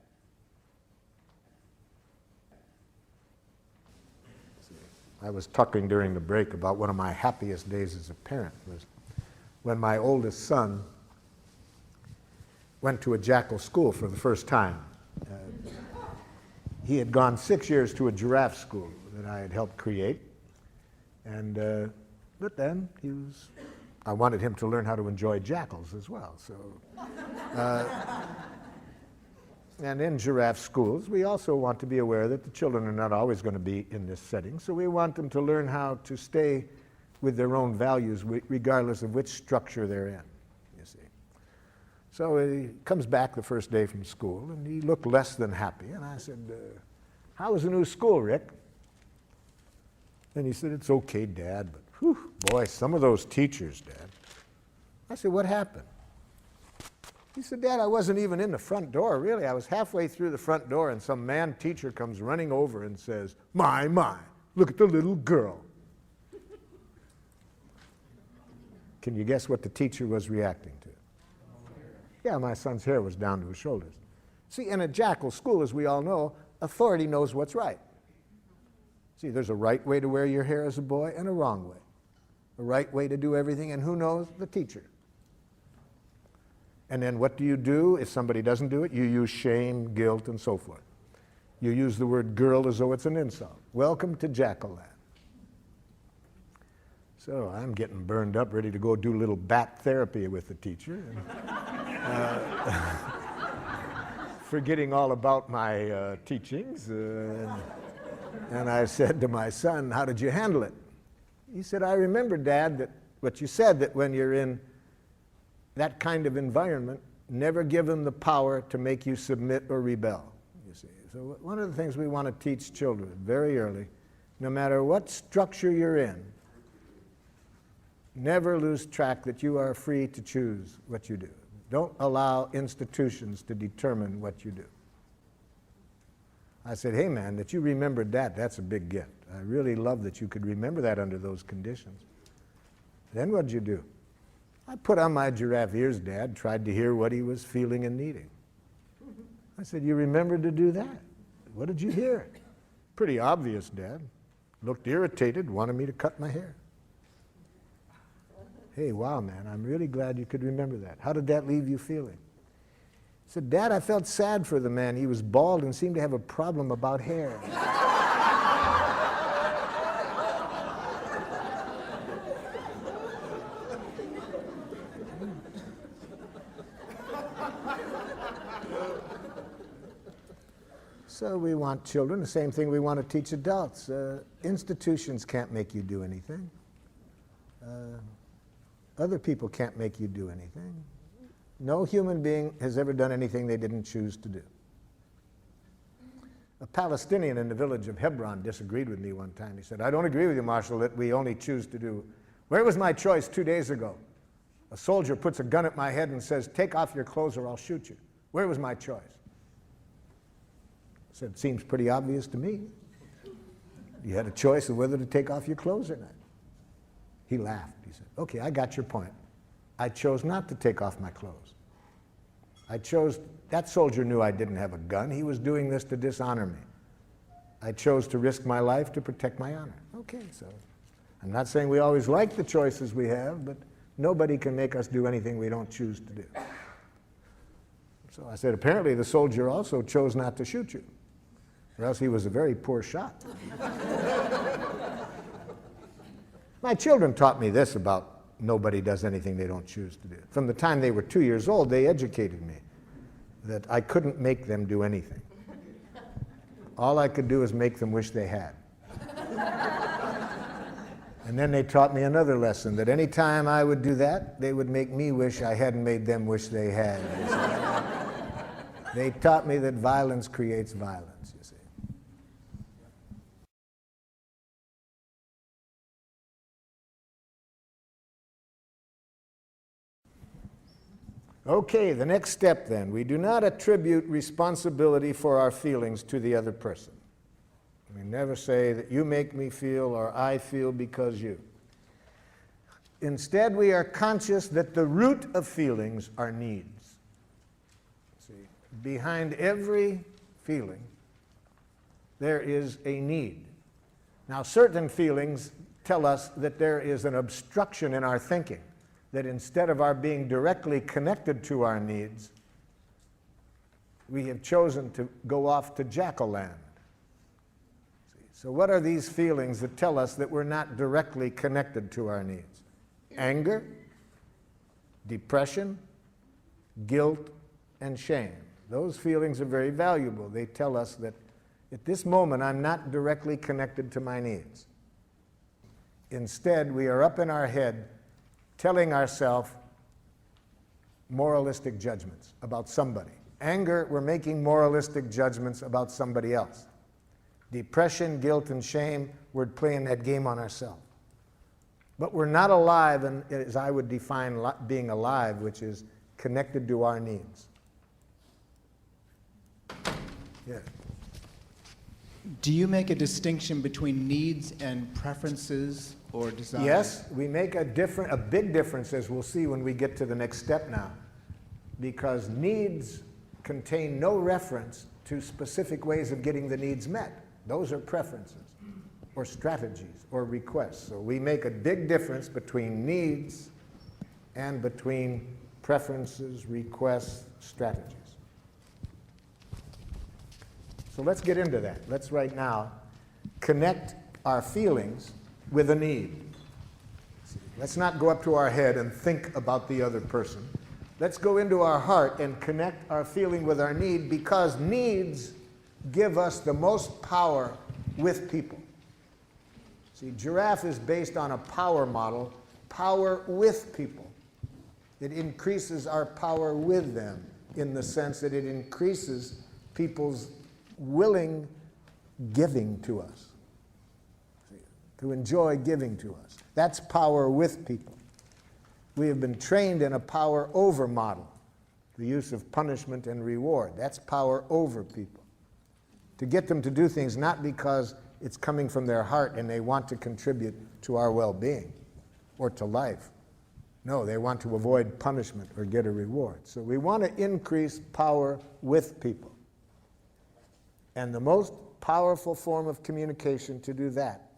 I was talking during the break about one of my happiest days as a parent was when my oldest son went to a jackal school for the first time. He had gone 6 years to a giraffe school that I had helped create, and but then I wanted him to learn how to enjoy jackals as well. So, and in giraffe schools, we also want to be aware that the children are not always going to be in this setting, so we want them to learn how to stay with their own values regardless of which structure they're in, you see. So he comes back the first day from school, and he looked less than happy, and I said, how was the new school, Rick? And he said, it's okay, Dad, but whew, boy, some of those teachers, Dad. I said, what happened? He said, Dad, I wasn't even in the front door, really. I was halfway through the front door, and some man teacher comes running over and says, my, look at the little girl. Can you guess what the teacher was reacting to? Yeah, my son's hair was down to his shoulders. See, in a jackal school, as we all know, authority knows what's right. See, there's a right way to wear your hair as a boy and a wrong way. A right way to do everything, and who knows? The teacher. And then what do you do if somebody doesn't do it? You use shame, guilt, and so forth. You use the word girl as though it's an insult. Welcome to Jackal Land. So I'm getting burned up, ready to go do a little bat therapy with the teacher. And, forgetting all about my teachings. And I said to my son, how did you handle it? He said, I remember, Dad, that what you said, that when you're in that kind of environment, never give them the power to make you submit or rebel, you see. So one of the things we want to teach children very early, no matter what structure you're in, never lose track that you are free to choose what you do. Don't allow institutions to determine what you do. I said, hey man, that you remembered that, that's a big gift. I really love that you could remember that under those conditions. Then what'd you do? I put on my giraffe ears, Dad, tried to hear what he was feeling and needing. I said, you remembered to do that? What did you hear? Pretty obvious, Dad. Looked irritated, wanted me to cut my hair. Hey, wow, man, I'm really glad you could remember that. How did that leave you feeling? I said, Dad, I felt sad for the man. He was bald and seemed to have a problem about hair. So we want children, the same thing we want to teach adults. Institutions can't make you do anything. Other people can't make you do anything. No human being has ever done anything they didn't choose to do. A Palestinian in the village of Hebron disagreed with me one time. He said, I don't agree with you, Marshal, that we only choose to do. Where was my choice 2 days ago? A soldier puts a gun at my head and says, take off your clothes or I'll shoot you. Where was my choice? I said, seems pretty obvious to me. You had a choice of whether to take off your clothes or not. He laughed. He said, okay, I got your point. I chose not to take off my clothes. That soldier knew I didn't have a gun. He was doing this to dishonor me. I chose to risk my life to protect my honor. Okay, so I'm not saying we always like the choices we have, but nobody can make us do anything we don't choose to do. So I said, apparently the soldier also chose not to shoot you, or else he was a very poor shot. My children taught me this about nobody does anything they don't choose to do. From the time they were 2 years old, they educated me that I couldn't make them do anything. All I could do is make them wish they had. And then they taught me another lesson, that any time I would do that, they would make me wish I hadn't made them wish they had. They taught me that violence creates violence, you see. Okay, the next step then. We do not attribute responsibility for our feelings to the other person. We never say that you make me feel or I feel because you. Instead, we are conscious that the root of feelings are needs. See, behind every feeling, there is a need. Now, certain feelings tell us that there is an obstruction in our thinking, that instead of our being directly connected to our needs, we have chosen to go off to jackal-land. So what are these feelings that tell us that we're not directly connected to our needs? Anger, depression, guilt, and shame. Those feelings are very valuable. They tell us that at this moment I'm not directly connected to my needs. Instead, we are up in our head telling ourselves moralistic judgments about somebody. Anger, we're making moralistic judgments about somebody else. Depression, guilt, and shame, we're playing that game on ourselves. But we're not alive, and as I would define being alive, which is connected to our needs. Yeah. Do you make a distinction between needs and preferences or desires? Yes, we make a big difference, as we'll see when we get to the next step now, because needs contain no reference to specific ways of getting the needs met. Those are preferences or strategies or requests. So we make a big difference between needs and between preferences, requests, strategies. So let's get into that. Let's right now connect our feelings with a need. Let's not go up to our head and think about the other person. Let's go into our heart and connect our feeling with our need, because needs give us the most power with people. See, giraffe is based on a power model, power with people. It increases our power with them in the sense that it increases people's willing giving to us, to enjoy giving to us. That's power with people. We have been trained in a power over model, the use of punishment and reward. That's power over people. To get them to do things not because it's coming from their heart and they want to contribute to our well-being or to life, No, they want to avoid punishment or get a reward. So we want to increase power with people. And the most powerful form of communication to do that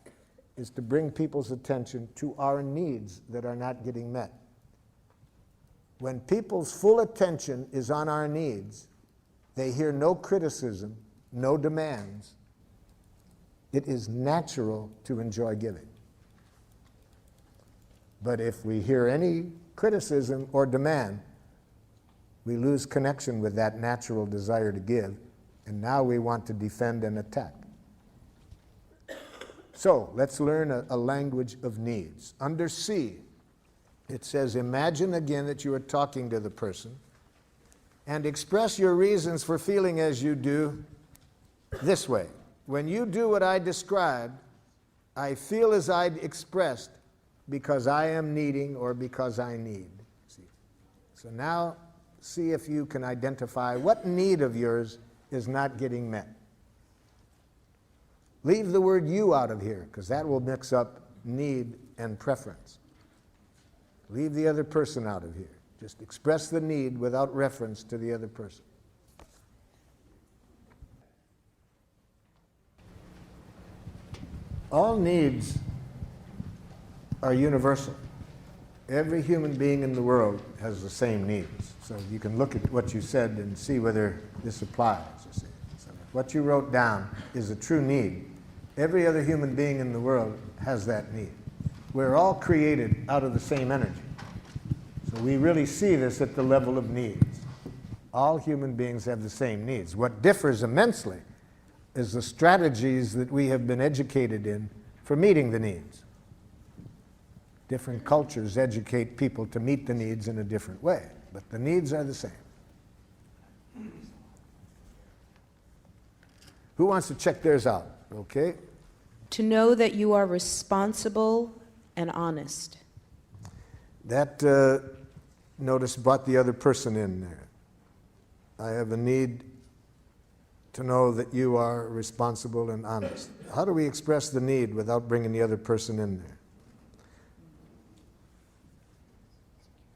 is to bring people's attention to our needs that are not getting met. When people's full attention is on our needs, they hear no criticism, no demands. It is natural to enjoy giving. But if we hear any criticism or demand, we lose connection with that natural desire to give, and now we want to defend and attack. So let's learn a language of needs. Under C, it says, imagine again that you are talking to the person and express your reasons for feeling as you do this way. When you do what I described, I feel as I expressed because I am needing or because I need. See? So now see if you can identify what need of yours is not getting met. Leave the word you out of here, because that will mix up need and preference. Leave the other person out of here. Just express the need without reference to the other person. All needs are universal. Every human being in the world has the same needs. So you can look at what you said and see whether this applies. You see. So what you wrote down is a true need. Every other human being in the world has that need. We're all created out of the same energy. So we really see this at the level of needs. All human beings have the same needs. What differs immensely is the strategies that we have been educated in for meeting the needs. Different cultures educate people to meet the needs in a different way, but the needs are the same. Who wants to check theirs out? Okay. To know that you are responsible and honest. That, notice, brought the other person in there. I have a need to know that you are responsible and honest. How do we express the need without bringing the other person in there?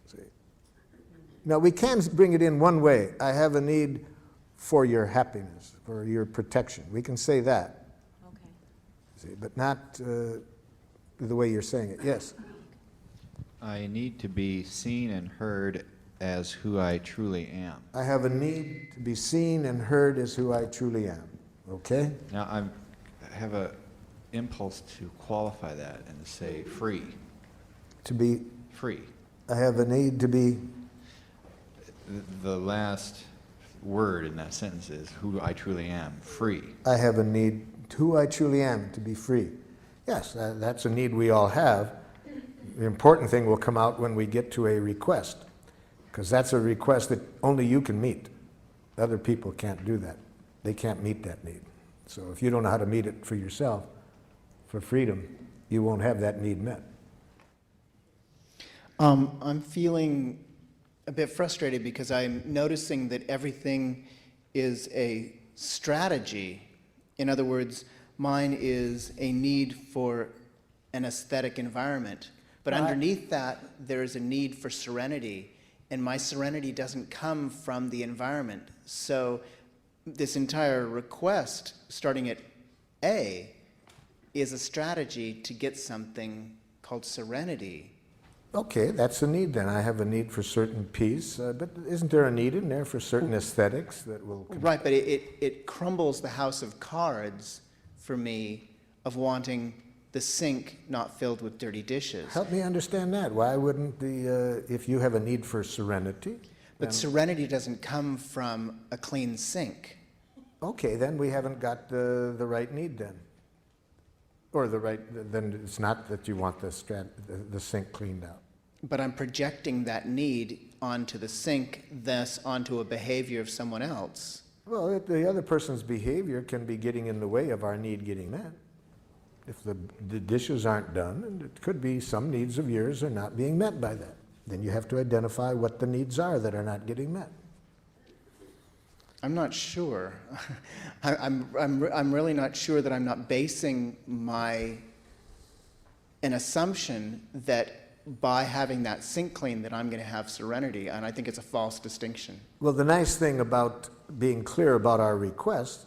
See. Now, we can bring it in one way. I have a need for your happiness, for your protection. We can say that. See, but not the way you're saying it. Yes? I need to be seen and heard as who I truly am. I have a need to be seen and heard as who I truly am. Okay? Now, I have an impulse to qualify that and to say free. To be free. I have a need to be. The last word in that sentence is who I truly am, free. I have a need, who I truly am, to be free. Yes, that's a need we all have. The important thing will come out when we get to a request, because that's a request that only you can meet. Other people can't do that. They can't meet that need. So if you don't know how to meet it for yourself, for freedom, you won't have that need met. I'm feeling a bit frustrated because I'm noticing that everything is a strategy. In other words, mine is a need for an aesthetic environment. But underneath that, there is a need for serenity. And my serenity doesn't come from the environment. So this entire request, starting at A, is a strategy to get something called serenity. Okay, that's a need then. I have a need for certain peace, but isn't there a need in there for certain aesthetics that will... Right, but it crumbles the house of cards for me of wanting the sink not filled with dirty dishes. Help me understand that. Why wouldn't if you have a need for serenity... But serenity doesn't come from a clean sink. Okay, then we haven't got the right need then. Or then it's not that you want the sink cleaned out. But I'm projecting that need onto the sink, thus onto a behavior of someone else. Well, the other person's behavior can be getting in the way of our need getting met. If the dishes aren't done, and it could be some needs of yours are not being met by that. Then you have to identify what the needs are that are not getting met. I'm not sure. I'm really not sure that I'm not basing an assumption that by having that sink clean that I'm going to have serenity, and I think it's a false distinction. Well, the nice thing about being clear about our request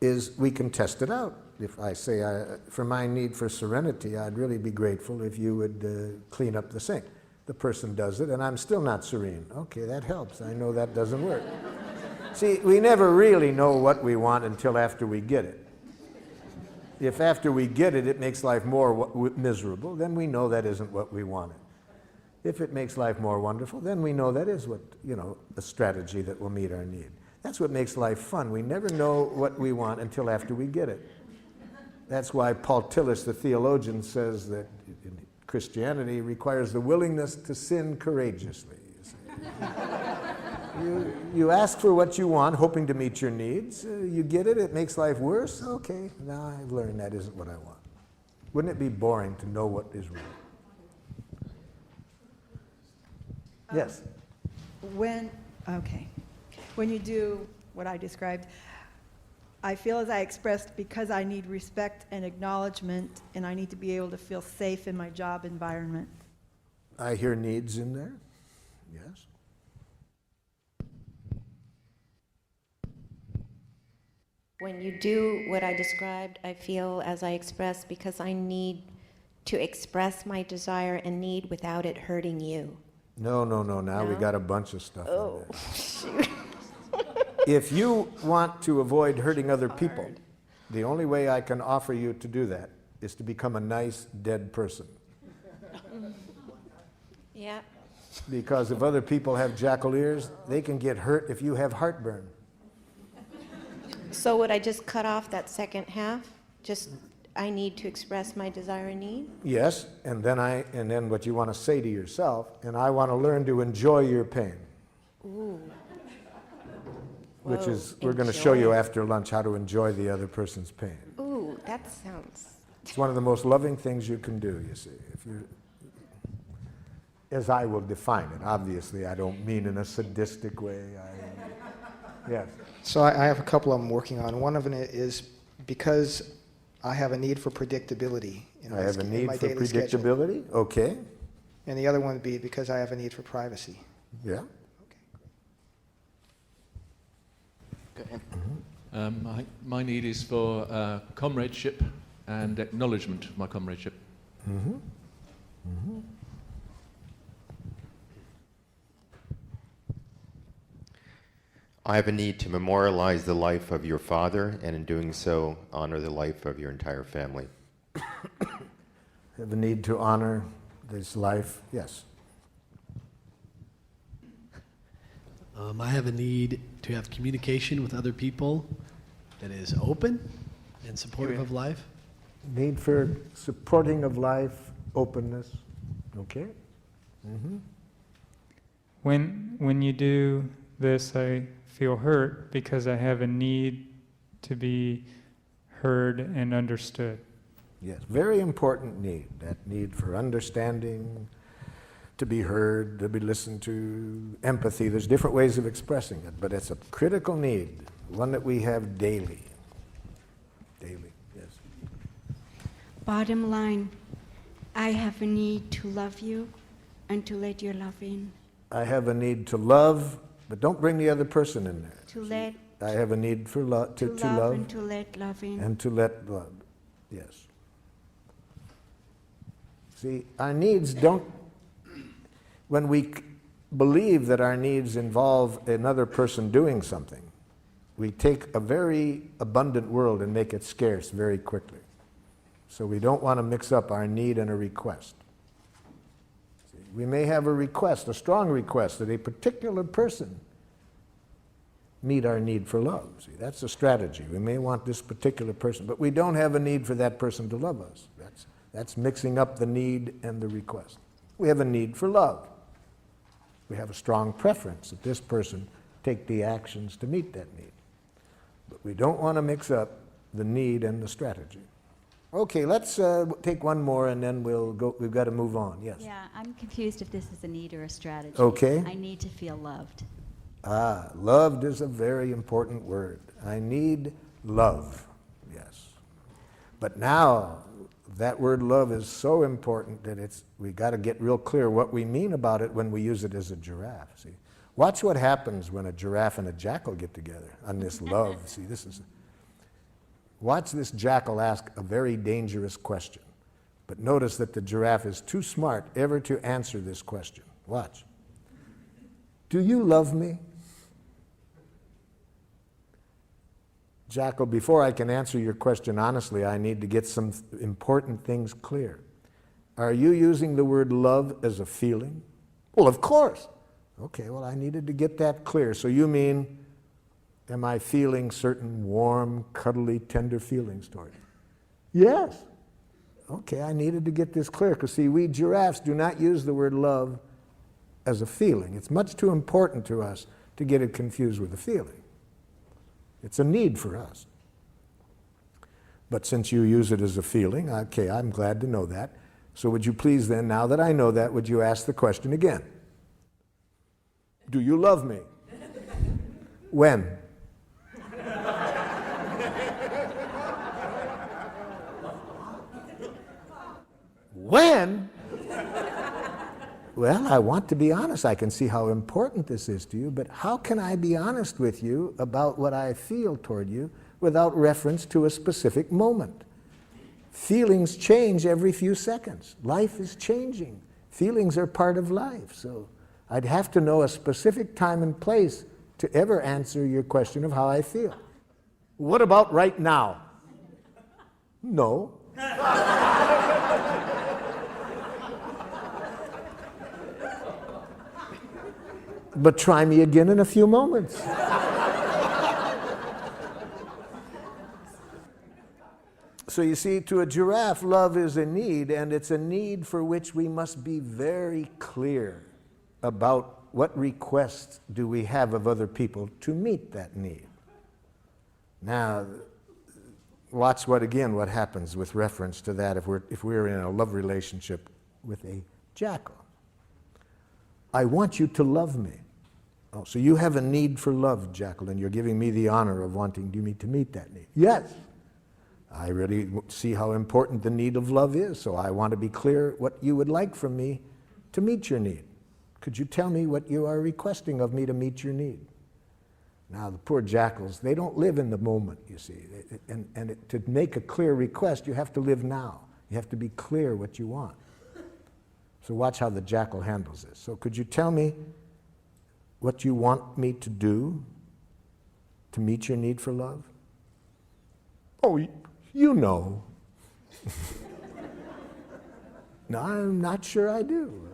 is we can test it out. If I say, for my need for serenity, I'd really be grateful if you would clean up the sink. The person does it, and I'm still not serene. Okay, that helps. I know that doesn't work. See, we never really know what we want until after we get it. If after we get it, it makes life more miserable, then we know that isn't what we wanted. If it makes life more wonderful, then we know that is what, a strategy that will meet our need. That's what makes life fun. We never know what we want until after we get it. That's why Paul Tillich, the theologian, says that Christianity requires the willingness to sin courageously. You ask for what you want, hoping to meet your needs. You get it, it makes life worse. Okay, now I've learned that isn't what I want. Wouldn't it be boring to know what is wrong? Yes? When you do what I described, I feel as I expressed because I need respect and acknowledgement, and I need to be able to feel safe in my job environment. I hear needs in there. Yes. When you do what I described, I feel as I expressed because I need to express my desire and need without it hurting you. No. Now we No? got a bunch of stuff Oh, in there. shoot. If you want to avoid hurting other people, the only way I can offer you to do that is to become a nice, dead person. Yeah. Because if other people have jackal ears, they can get hurt if you have heartburn. So would I just cut off that second half? Just, I need to express my desire and need? Yes, and then what you want to say to yourself, and I want to learn to enjoy your pain. Ooh. Which Whoa, is, we're going to show you enjoy. after lunch how to enjoy the other person's pain. Ooh, that sounds... It's one of the most loving things you can do, you see. If you, as I will define it, obviously I don't mean in a sadistic way. Yes. So I have a couple I'm working on. One of them is because I have a need for predictability in I have a in need my for daily schedule. predictability, okay. And the other one would be because I have a need for privacy. Yeah. My need is for comradeship and acknowledgement of my comradeship. Mm-hmm. Mm-hmm. I have a need to memorialize the life of your father, and in doing so, honor the life of your entire family. Have a need to honor this life, yes. I have a need to have communication with other people that is open and supportive of life. Need for supporting of life, openness, okay? Mm-hmm. When you do this, I feel hurt because I have a need to be heard and understood. Yes, very important need, that need for understanding, to be heard, to be listened to, empathy. There's different ways of expressing it, but it's a critical need, one that we have daily. Daily, yes. Bottom line, I have a need to love you and to let your love in. I have a need to love, but don't bring the other person in there. To let I have a need for love, to love and to let love in. and to let love, yes. See, our needs don't, when we believe that our needs involve another person doing something, we take a very abundant world and make it scarce very quickly. So we don't want to mix up our need and a request. See, we may have a request, a strong request, that a particular person meet our need for love. See, that's a strategy. We may want this particular person, but we don't have a need for that person to love us. That's mixing up the need and the request. We have a need for love. We have a strong preference that this person take the actions to meet that need. But we don't want to mix up the need and the strategy. Okay, let's take one more and then we'll go. We've got to move on. Yes. Yeah, I'm confused if this is a need or a strategy. Okay. I need to feel loved. Ah, loved is a very important word. I need love, yes. But now, That word love is so important that we got to get real clear what we mean about it when we use it as a giraffe. See, watch what happens when a giraffe and a jackal get together on this love. See, watch this jackal ask a very dangerous question. But notice that the giraffe is too smart ever to answer this question. Watch. Do you love me? Jackal, before I can answer your question honestly, I need to get some important things clear. Are you using the word love as a feeling? Well, of course. Okay, well, I needed to get that clear. So you mean, am I feeling certain warm, cuddly, tender feelings toward you? Yes. Okay, I needed to get this clear, because see, we giraffes do not use the word love as a feeling. It's much too important to us to get it confused with a feeling. It's a need for us. But since you use it as a feeling, okay, I'm glad to know that. So would you please then, now that I know that, would you ask the question again? Do you love me? When? When? Well, I want to be honest. I can see how important this is to you, but how can I be honest with you about what I feel toward you without reference to a specific moment? Feelings change every few seconds. Life is changing. Feelings are part of life. So I'd have to know a specific time and place to ever answer your question of how I feel. What about right now? No. But try me again in a few moments. So you see, to a giraffe, love is a need, and it's a need for which we must be very clear about what requests do we have of other people to meet that need. Now, watch what happens with reference to that if we're in a love relationship with a jackal. I want you to love me. Oh, so you have a need for love, jackal, and you're giving me the honor of wanting me to meet that need. Yes. I really see how important the need of love is, so I want to be clear what you would like from me to meet your need. Could you tell me what you are requesting of me to meet your need? Now, the poor jackals, they don't live in the moment, you see. To make a clear request, you have to live now. You have to be clear what you want. So watch how the jackal handles this. So could you tell me what you want me to do to meet your need for love? Oh, you know. No, I'm not sure I do.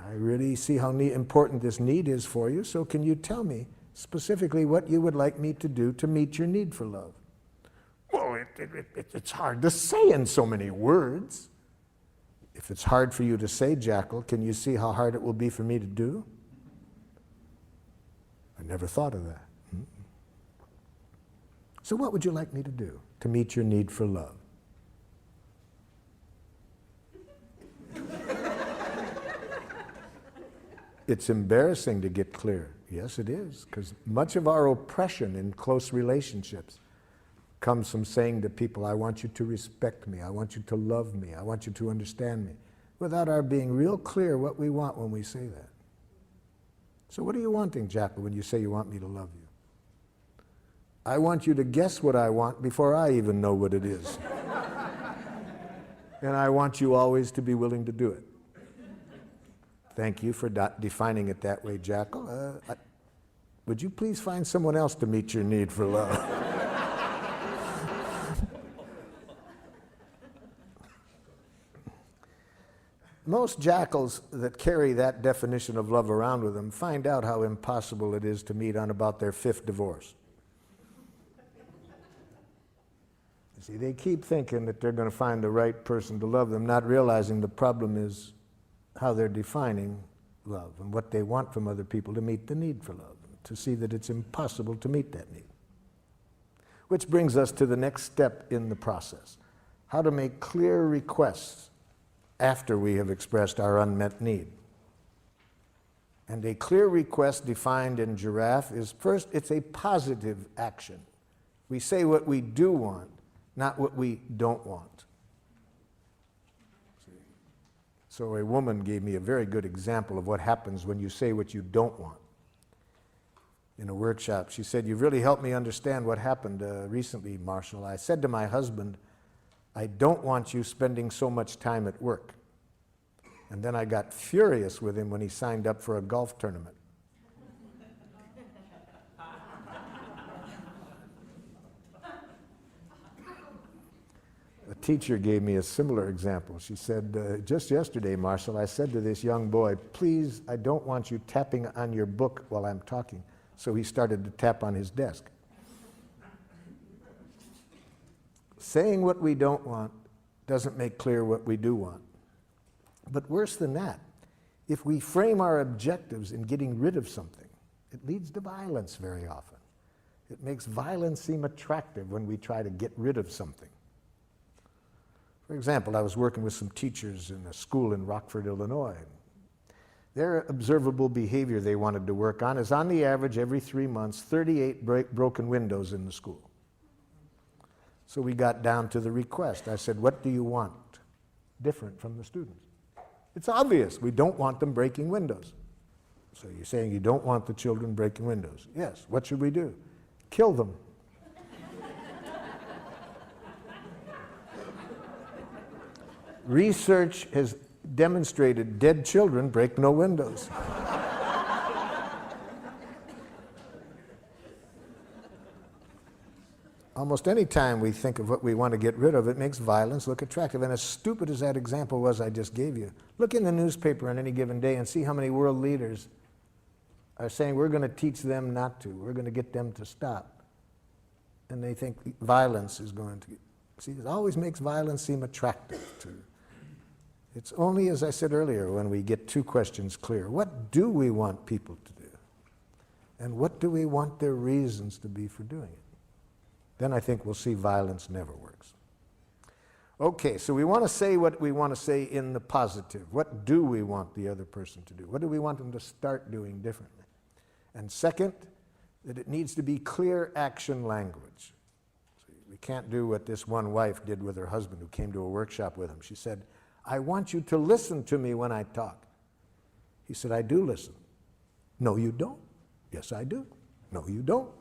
I really see how important this need is for you, so can you tell me specifically what you would like me to do to meet your need for love? Well, it's hard to say in so many words. If it's hard for you to say, jackal, can you see how hard it will be for me to do? I never thought of that. So what would you like me to do to meet your need for love? It's embarrassing to get clear. Yes, it is, because much of our oppression in close relationships comes from saying to people, I want you to respect me, I want you to love me, I want you to understand me, without our being real clear what we want when we say that. So what are you wanting, jackal, when you say you want me to love you? I want you to guess what I want before I even know what it is. And I want you always to be willing to do it. Thank you for defining it that way, jackal. Would you please find someone else to meet your need for love? Most jackals that carry that definition of love around with them find out how impossible it is to meet on about their 5th divorce. You see, they keep thinking that they're going to find the right person to love them, not realizing the problem is how they're defining love and what they want from other people to meet the need for love, to see that it's impossible to meet that need. Which brings us to the next step in the process, how to make clear requests after we have expressed our unmet need. And a clear request defined in giraffe is, first, it's a positive action. We say what we do want, not what we don't want. So a woman gave me a very good example of what happens when you say what you don't want. In a workshop, she said, "You've really helped me understand what happened recently, Marshall. I said to my husband, I don't want you spending so much time at work. And then I got furious with him when he signed up for a golf tournament." A teacher gave me a similar example. She said, "Just yesterday, Marshall, I said to this young boy, please, I don't want you tapping on your book while I'm talking." So he started to tap on his desk. Saying what we don't want doesn't make clear what we do want. But worse than that, if we frame our objectives in getting rid of something, it leads to violence very often. It makes violence seem attractive when we try to get rid of something. For example, I was working with some teachers in a school in Rockford, Illinois. Their observable behavior they wanted to work on is, on the average, every 3 months, 38 broken windows in the school. So we got down to the request. I said, "What do you want different from the students?" It's obvious, we don't want them breaking windows. So you're saying you don't want the children breaking windows? Yes. What should we do? Kill them. Research has demonstrated dead children break no windows. Almost any time we think of what we want to get rid of, it makes violence look attractive. And as stupid as that example was I just gave you, look in the newspaper on any given day and see how many world leaders are saying we're going to teach them not to, we're going to get them to stop. And they think violence is going to... See, it always makes violence seem attractive to... It's only, as I said earlier, when we get two questions clear. What do we want people to do? And what do we want their reasons to be for doing it? Then I think we'll see violence never works. Okay, so we want to say what we want to say in the positive. What do we want the other person to do? What do we want them to start doing differently? And second, that it needs to be clear action language. We can't do what this one wife did with her husband who came to a workshop with him. She said, "I want you to listen to me when I talk." He said, "I do listen." "No, you don't." "Yes, I do." "No, you don't."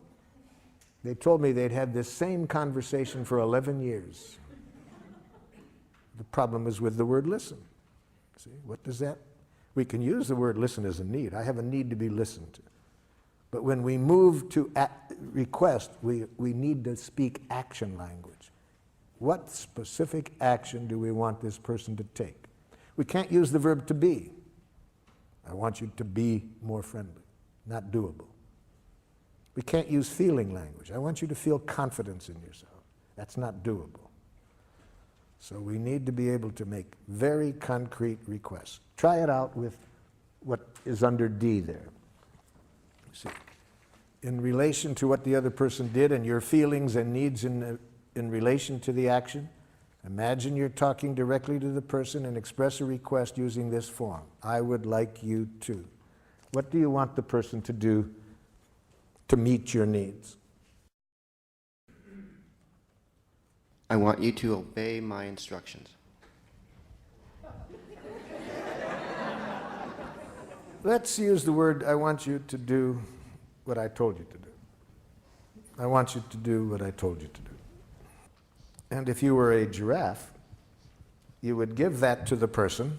They told me they'd had this same conversation for 11 years. The problem is with the word listen. See, what does that? We can use the word listen as a need. I have a need to be listened to. But when we move to request, we need to speak action language. What specific action do we want this person to take? We can't use the verb to be. I want you to be more friendly. Not doable. We can't use feeling language. I want you to feel confidence in yourself. That's not doable. So we need to be able to make very concrete requests. Try it out with what is under D there. See, in relation to what the other person did and your feelings and needs in relation to the action, imagine you're talking directly to the person and express a request using this form. I would like you to. What do you want the person to do to meet your needs? I want you to obey my instructions. Let's use the word, I want you to do what I told you to do. I want you to do what I told you to do. And if you were a giraffe, you would give that to the person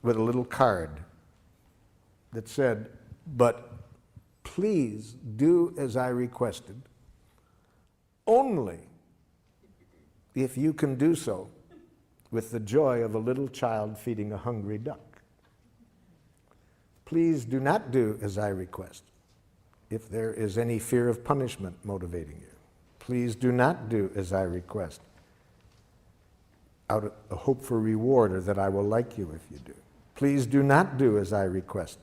with a little card that said, "But please do as I requested, only if you can do so with the joy of a little child feeding a hungry duck. Please do not do as I request if there is any fear of punishment motivating you. Please do not do as I request out of a hope for reward or that I will like you if you do. Please do not do as I request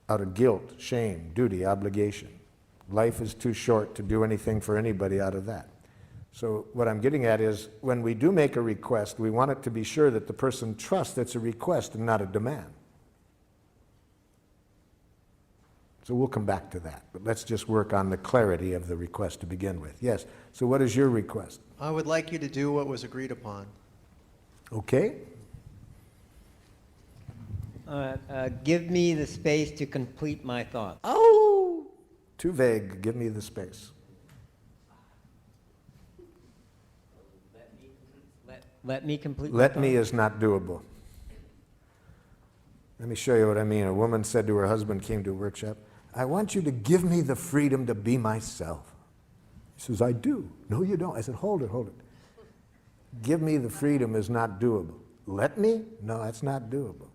out of guilt, shame, duty, obligation. Life is too short to do anything for anybody out of that." So what I'm getting at is when we do make a request, we want it to be sure that the person trusts it's a request and not a demand. So we'll come back to that, but let's just work on the clarity of the request to begin with. Yes, so what is your request? I would like you to do what was agreed upon. Okay. Give me the space to complete my thoughts. Oh! Too vague. Give me the space. Let me complete my Let thoughts. me is not doable. Let me show you what I mean. A woman said to her husband, came to a workshop, I want you to give me the freedom to be myself. He says, I do. No, you don't. I said, hold it, hold it. Give me the freedom is not doable. Let me? No, that's not doable.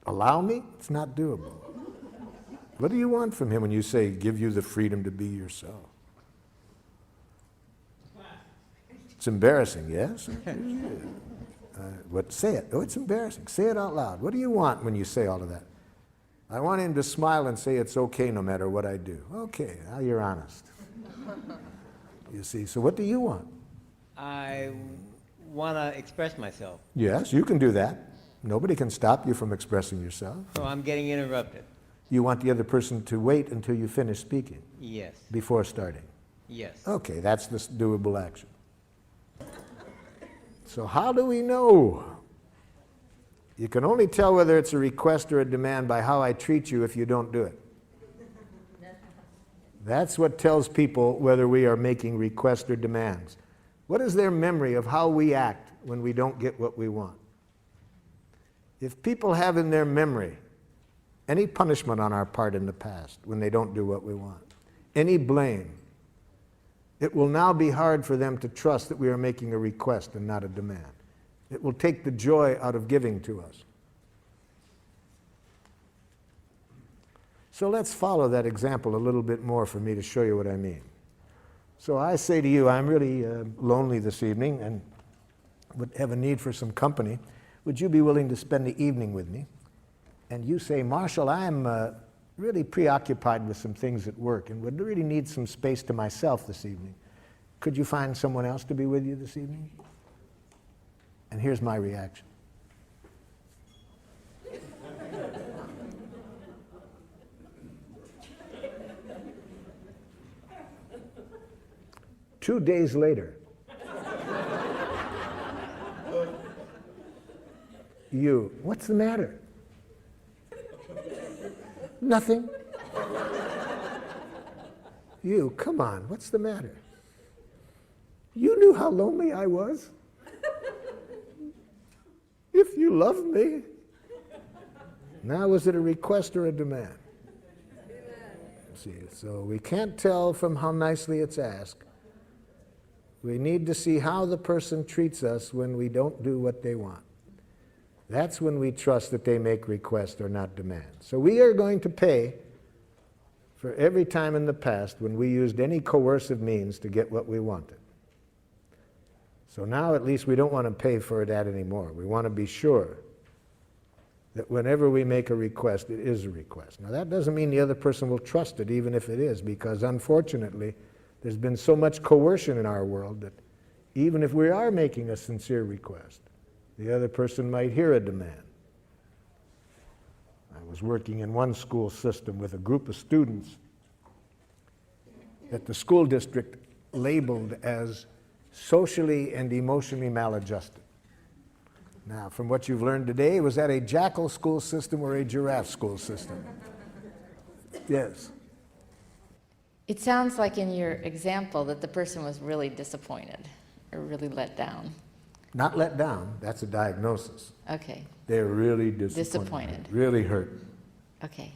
Allow me? It's not doable. What do you want from him when you say, give you the freedom to be yourself? It's embarrassing, yes? What? Say it. Oh, it's embarrassing. Say it out loud. What do you want when you say all of that? I want him to smile and say it's okay no matter what I do. Okay, now you're honest. You see, so what do you want? I want to express myself. Yes, you can do that. Nobody can stop you from expressing yourself. So I'm getting interrupted. You want the other person to wait until you finish speaking? Yes. Before starting? Yes. Okay, that's the doable action. So how do we know? You can only tell whether it's a request or a demand by how I treat you if you don't do it. That's what tells people whether we are making requests or demands. What is their memory of how we act when we don't get what we want? If people have in their memory any punishment on our part in the past when they don't do what we want, any blame, it will now be hard for them to trust that we are making a request and not a demand. It will take the joy out of giving to us. So let's follow that example a little bit more for me to show you what I mean. So I say to you, I'm really lonely this evening and would have a need for some company. Would you be willing to spend the evening with me? And you say, Marshall, I'm really preoccupied with some things at work and would really need some space to myself this evening. Could you find someone else to be with you this evening? And here's my reaction. Two days later, you, what's the matter? Nothing. You, come on, what's the matter? You knew how lonely I was. If you loved me. Now, was it a request or a demand? See, so we can't tell from how nicely it's asked. We need to see how the person treats us when we don't do what they want. That's when we trust that they make requests or not demands. So we are going to pay for every time in the past when we used any coercive means to get what we wanted. So now at least we don't want to pay for that anymore. We want to be sure that whenever we make a request, it is a request. Now that doesn't mean the other person will trust it, even if it is, because unfortunately, there's been so much coercion in our world that even if we are making a sincere request, the other person might hear a demand. I was working in one school system with a group of students that the school district labeled as socially and emotionally maladjusted. Now, from what you've learned today, was that a jackal school system or a giraffe school system? Yes. It sounds like in your example that the person was really disappointed or really let down. Not let down, that's a diagnosis. Okay. They're really Disappointed. Really hurt. Okay.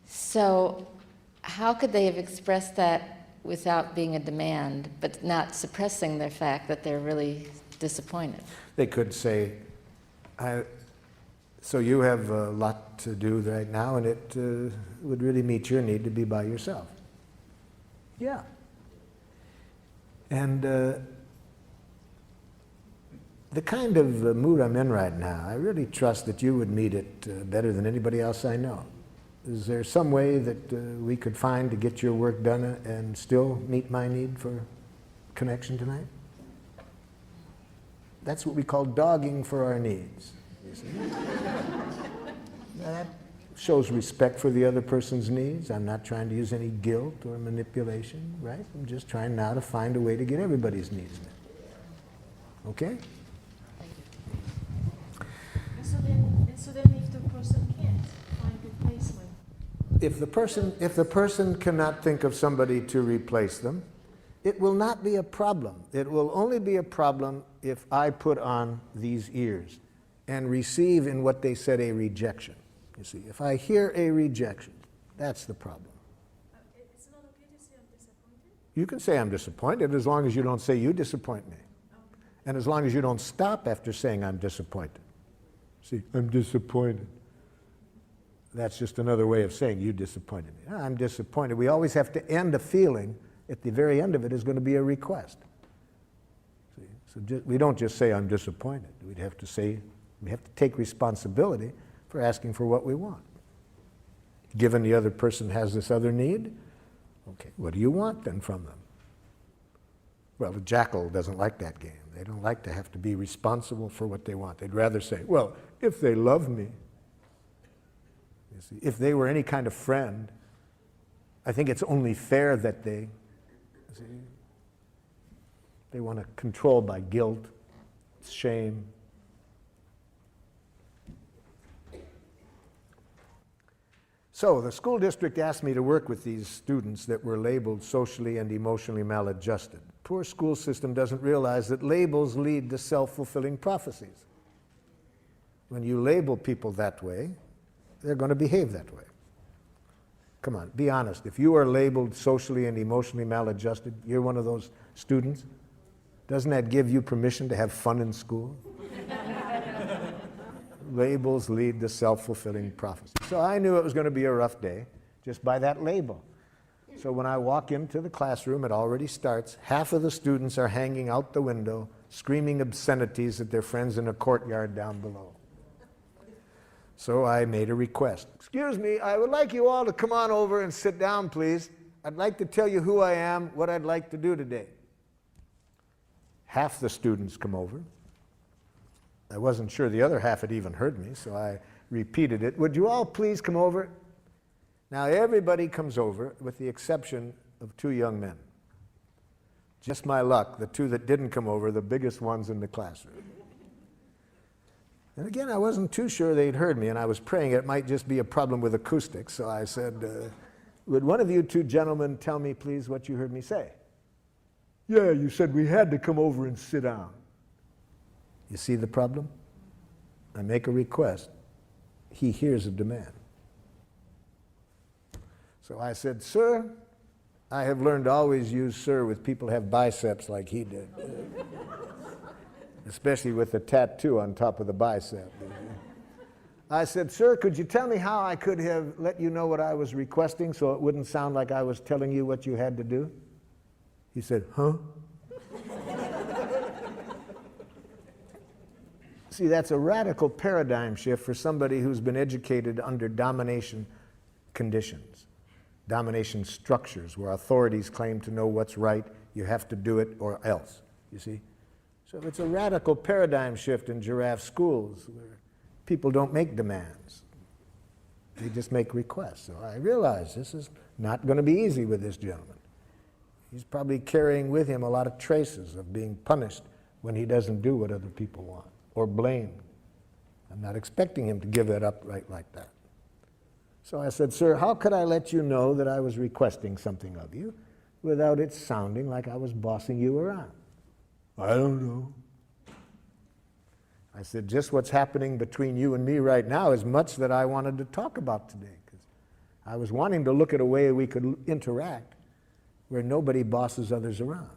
So how could they have expressed that without being a demand, but not suppressing the fact that they're really disappointed? They could say, so you have a lot to do right now, and it would really meet your need to be by yourself. Yeah. And the kind of mood I'm in right now, I really trust that you would meet it better than anybody else I know. Is there some way that we could find to get your work done and still meet my need for connection tonight? That's what we call dogging for our needs. You see? That shows respect for the other person's needs. I'm not trying to use any guilt or manipulation, right? I'm just trying now to find a way to get everybody's needs met. Okay? So then so then if the person can't find replacement? If the person cannot think of somebody to replace them, it will not be a problem. It will only be a problem if I put on these ears and receive in what they said a rejection. You see, if I hear a rejection, that's the problem. It's not okay to say I'm disappointed? You can say I'm disappointed as long as you don't say you disappoint me. And as long as you don't stop after saying I'm disappointed. See, I'm disappointed. That's just another way of saying you disappointed me. I'm disappointed. We always have to end a feeling. At the very end of it is going to be a request. See? So we don't just say I'm disappointed. We have to take responsibility for asking for what we want. Given the other person has this other need, okay, what do you want then from them? Well, the jackal doesn't like that game. They don't like to have to be responsible for what they want. They'd rather say, well, if they love me, you see, if they were any kind of friend, I think it's only fair that they want to control by guilt, shame. So the school district asked me to work with these students that were labeled socially and emotionally maladjusted. Poor school system doesn't realize that labels lead to self-fulfilling prophecies. When you label people that way, they're going to behave that way. Come on, be honest. If you are labeled socially and emotionally maladjusted, you're one of those students, doesn't that give you permission to have fun in school? Labels lead to self-fulfilling prophecy. So I knew it was going to be a rough day just by that label. So when I walk into the classroom, it already starts. Half of the students are hanging out the window, screaming obscenities at their friends in a courtyard down below. So I made a request. Excuse me, I would like you all to come on over and sit down, please. I'd like to tell you who I am, what I'd like to do today. Half the students come over. I wasn't sure the other half had even heard me, so I repeated it. Would you all please come over? Now everybody comes over with the exception of two young men. Just my luck, the two that didn't come over, the biggest ones in the classroom. And again, I wasn't too sure they'd heard me, and I was praying it might just be a problem with acoustics, so I said, would one of you two gentlemen tell me, please, what you heard me say? Yeah, you said we had to come over and sit down. You see the problem? I make a request. He hears a demand. So I said, sir, I have learned to always use sir with people who have biceps like he did. Especially with the tattoo on top of the bicep. I said, sir, could you tell me how I could have let you know what I was requesting so it wouldn't sound like I was telling you what you had to do? He said, huh? See, that's a radical paradigm shift for somebody who's been educated under domination conditions, domination structures where authorities claim to know what's right, you have to do it or else, you see? So it's a radical paradigm shift in giraffe schools where people don't make demands. They just make requests. So I realize this is not going to be easy with this gentleman. He's probably carrying with him a lot of traces of being punished when he doesn't do what other people want. Or blamed. I'm not expecting him to give it up right like that. So I said, sir, how could I let you know that I was requesting something of you without it sounding like I was bossing you around? I don't know. I said, just what's happening between you and me right now is much that I wanted to talk about today, because I was wanting to look at a way we could interact where nobody bosses others around.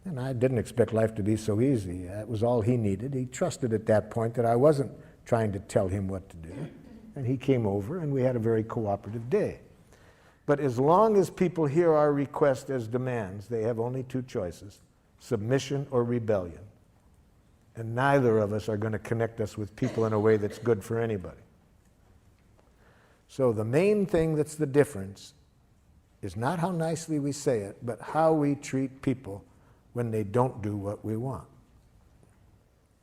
And I didn't expect life to be so easy. That was all he needed. He trusted at that point that I wasn't trying to tell him what to do. And he came over, and we had a very cooperative day. But as long as people hear our request as demands, they have only two choices, submission or rebellion. And neither of us are going to connect us with people in a way that's good for anybody. So the main thing that's the difference is not how nicely we say it, but how we treat people when they don't do what we want.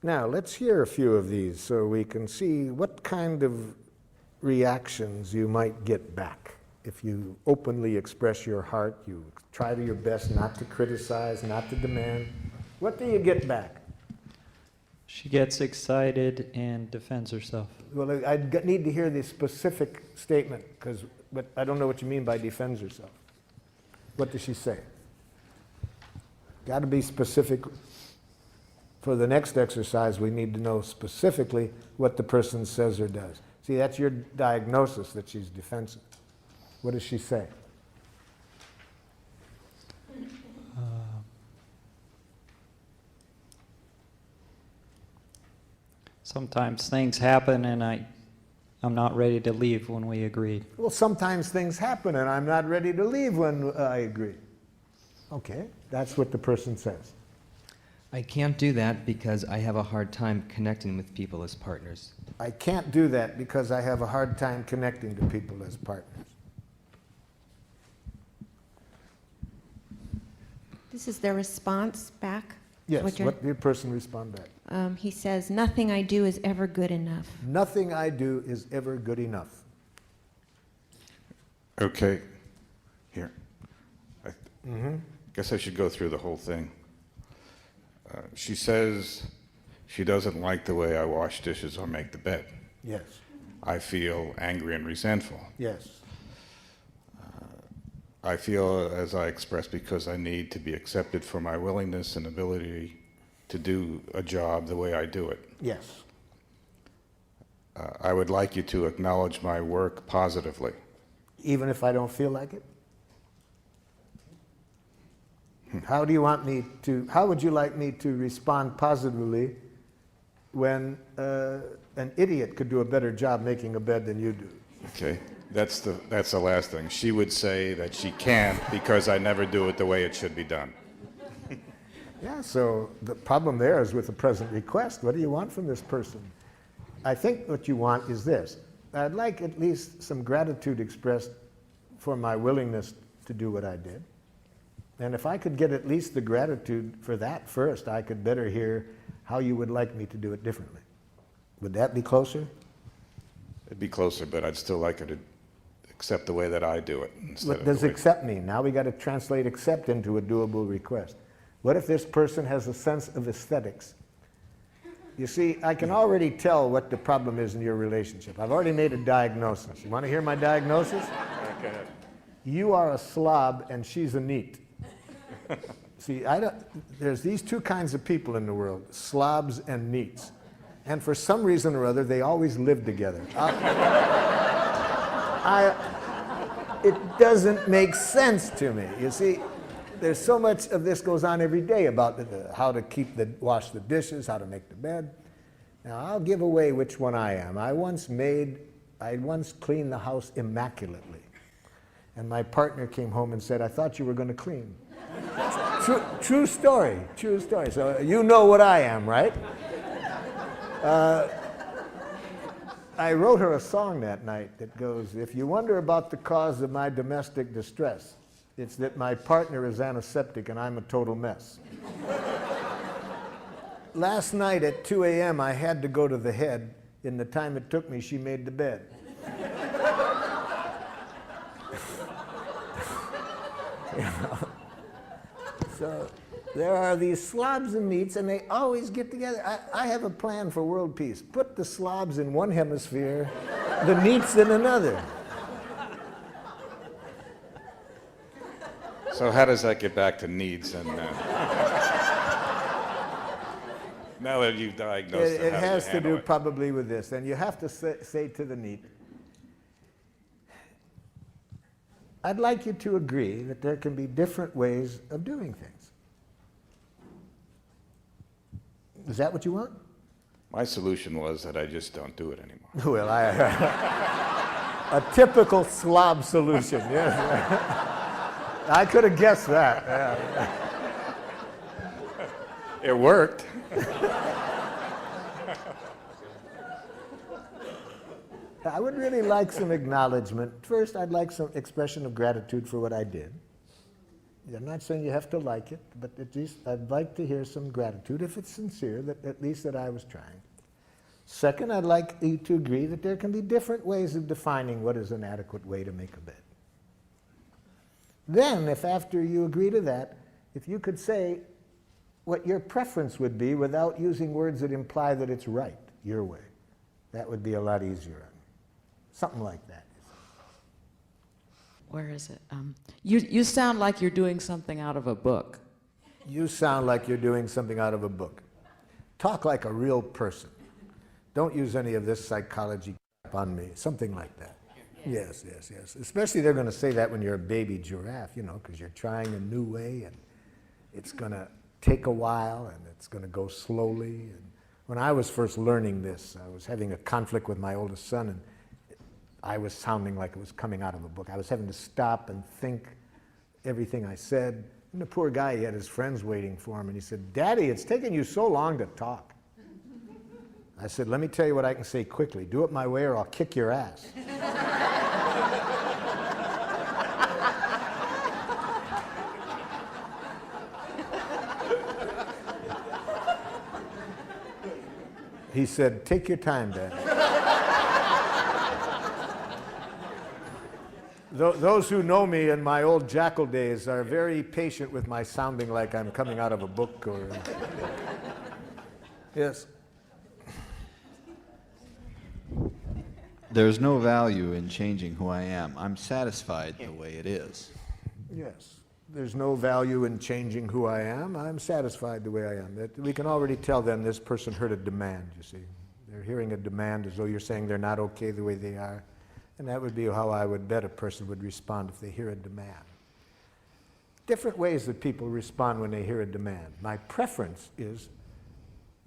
Now, let's hear a few of these so we can see what kind of reactions you might get back. If you openly express your heart, you try to your best not to criticize, not to demand, what do you get back? She gets excited and defends herself. Well, I need to hear the specific statement, but I don't know what you mean by defends herself. What does she say? Got to be specific. For the next exercise, we need to know specifically what the person says or does. See, that's your diagnosis that she's defensive. What does she say? Sometimes things happen and I'm not ready to leave when we agreed. Well, sometimes things happen and I'm not ready to leave when I agree. Okay, that's what the person says. I can't do that because I have a hard time connecting with people as partners. I can't do that because I have a hard time connecting to people as partners. This is their response back? Yes, What what did the person respond back? he says, nothing I do is ever good enough. Nothing I do is ever good enough. Okay, here. I Mm-hmm. guess I should go through the whole thing. She says she doesn't like the way I wash dishes or make the bed. Yes. I feel angry and resentful. Yes. I feel, as I expressed, because I need to be accepted for my willingness and ability to do a job the way I do it. Yes. I would like you to acknowledge my work positively. Even if I don't feel like it? How do you want me to, how would you like me to respond positively when an idiot could do a better job making a bed than you do? Okay, that's the last thing. She would say that she can't because I never do it the way it should be done. Yeah, so the problem there is with the present request. What do you want from this person? I think what you want is this. I'd like at least some gratitude expressed for my willingness to do what I did. And if I could get at least the gratitude for that first, I could better hear how you would like me to do it differently. Would that be closer? It'd be closer, but I'd still like her to accept the way that I do it. What does accept mean? Now we got to translate accept into a doable request. What if this person has a sense of aesthetics? You see, I can already tell what the problem is in your relationship. I've already made a diagnosis. You want to hear my diagnosis? Okay. You are a slob and she's a neat. See, there's these two kinds of people in the world, slobs and neats. And for some reason or other, they always live together. It doesn't make sense to me. You see, there's so much of this goes on every day about how to wash the dishes, how to make the bed. Now, I'll give away which one I am. I once cleaned the house immaculately. And my partner came home and said, I thought you were going to clean. True story, true story. So you know what I am, right? I wrote her a song that night that goes, if you wonder about the cause of my domestic distress, it's that my partner is antiseptic and I'm a total mess. Last night at 2 a.m. I had to go to the head. In the time it took me, she made the bed. You know? So there are these slobs and neats, and they always get together. I have a plan for world peace. Put the slobs in one hemisphere, the neats in another. So how does that get back to needs? And now that you've diagnosed It has to do probably with this. And you have to say to the neat, I'd like you to agree that there can be different ways of doing things. Is that what you want? My solution was that I just don't do it anymore. Well, a typical slob solution, yes. I could have guessed that. Yeah. It worked. I would really like some acknowledgement. First, I'd like some expression of gratitude for what I did. I'm not saying you have to like it, but at least I'd like to hear some gratitude, if it's sincere, that at least that I was trying. Second, I'd like you to agree that there can be different ways of defining what is an adequate way to make a bed. Then, if after you agree to that, if you could say, what your preference would be without using words that imply that it's right, your way. That would be a lot easier. Something like that. Where is it? You sound like you're doing something out of a book. You sound like you're doing something out of a book. Talk like a real person. Don't use any of this psychology crap on me. Something like that. Yes, yes, yes. Especially they're going to say that when you're a baby giraffe, you know, because you're trying a new way and it's going to take a while and it's going to go slowly. And when I was first learning this, I was having a conflict with my oldest son, and I was sounding like it was coming out of a book. I was having to stop and think everything I said. And the poor guy, he had his friends waiting for him, and he said, "Daddy, it's taking you so long to talk." I said, "Let me tell you what I can say quickly. Do it my way or I'll kick your ass." He said, "Take your time, Dad." Those who know me in my old jackal days are very patient with my sounding like I'm coming out of a book or... Yes. There's no value in changing who I am. I'm satisfied the way it is. Yes. There's no value in changing who I am. I'm satisfied the way I am. That we can already tell then this person heard a demand, you see. They're hearing a demand as though you're saying they're not okay the way they are. And that would be how I would bet a person would respond if they hear a demand. Different ways that people respond when they hear a demand. My preference is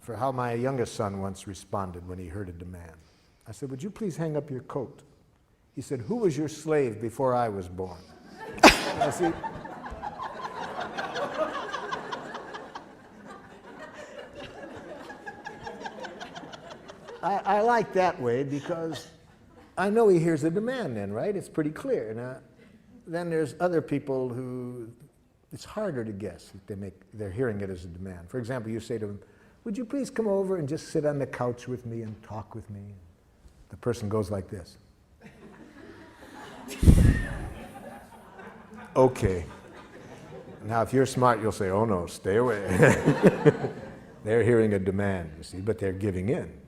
for how my youngest son once responded when he heard a demand. I said, "Would you please hang up your coat?" He said, "Who was your slave before I was born?" I see. I like that way because I know he hears a demand then, right? It's pretty clear. Now, then there's other people who it's harder to guess if they're hearing it as a demand. For example, you say to them, "Would you please come over and just sit on the couch with me and talk with me?" The person goes like this. Okay. Now, if you're smart, you'll say, "Oh no, stay away." They're hearing a demand, you see, but they're giving in.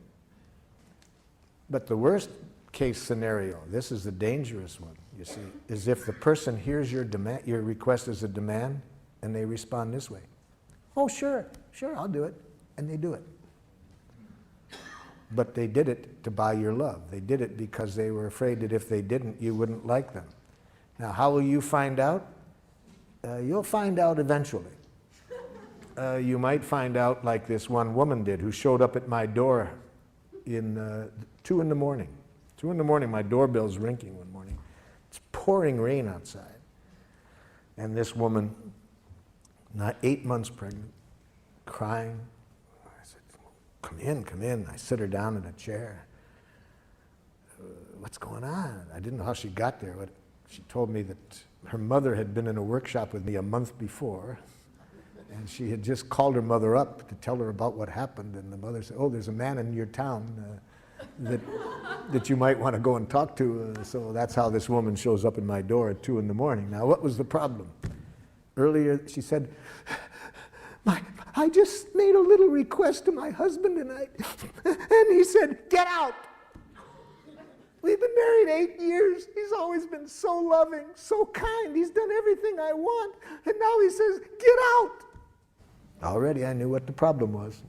But the worst case scenario, this is the dangerous one, you see, is if the person hears your demand, your request as a demand, and they respond this way. "Oh, sure, I'll do it." And they do it. But they did it to buy your love. They did it because they were afraid that if they didn't, you wouldn't like them. Now, how will you find out? You'll find out eventually. You might find out like this one woman did who showed up at my door in 2 in the morning. 2 in the morning, my doorbell's ringing one morning. It's pouring rain outside. And this woman, not 8 months pregnant, crying. I said, come in. I sit her down in a chair. What's going on? I didn't know how she got there, but she told me that her mother had been in a workshop with me a month before, and she had just called her mother up to tell her about what happened, and the mother said, "Oh, there's a man in your town that you might want to go and talk to." So that's how this woman shows up in my door at 2 in the morning. Now, what was the problem? Earlier, she said, I just made a little request to my husband tonight, and he said, "Get out." We've been married 8 years. He's always been so loving, so kind. He's done everything I want, and now he says, "Get out." Already I knew what the problem was.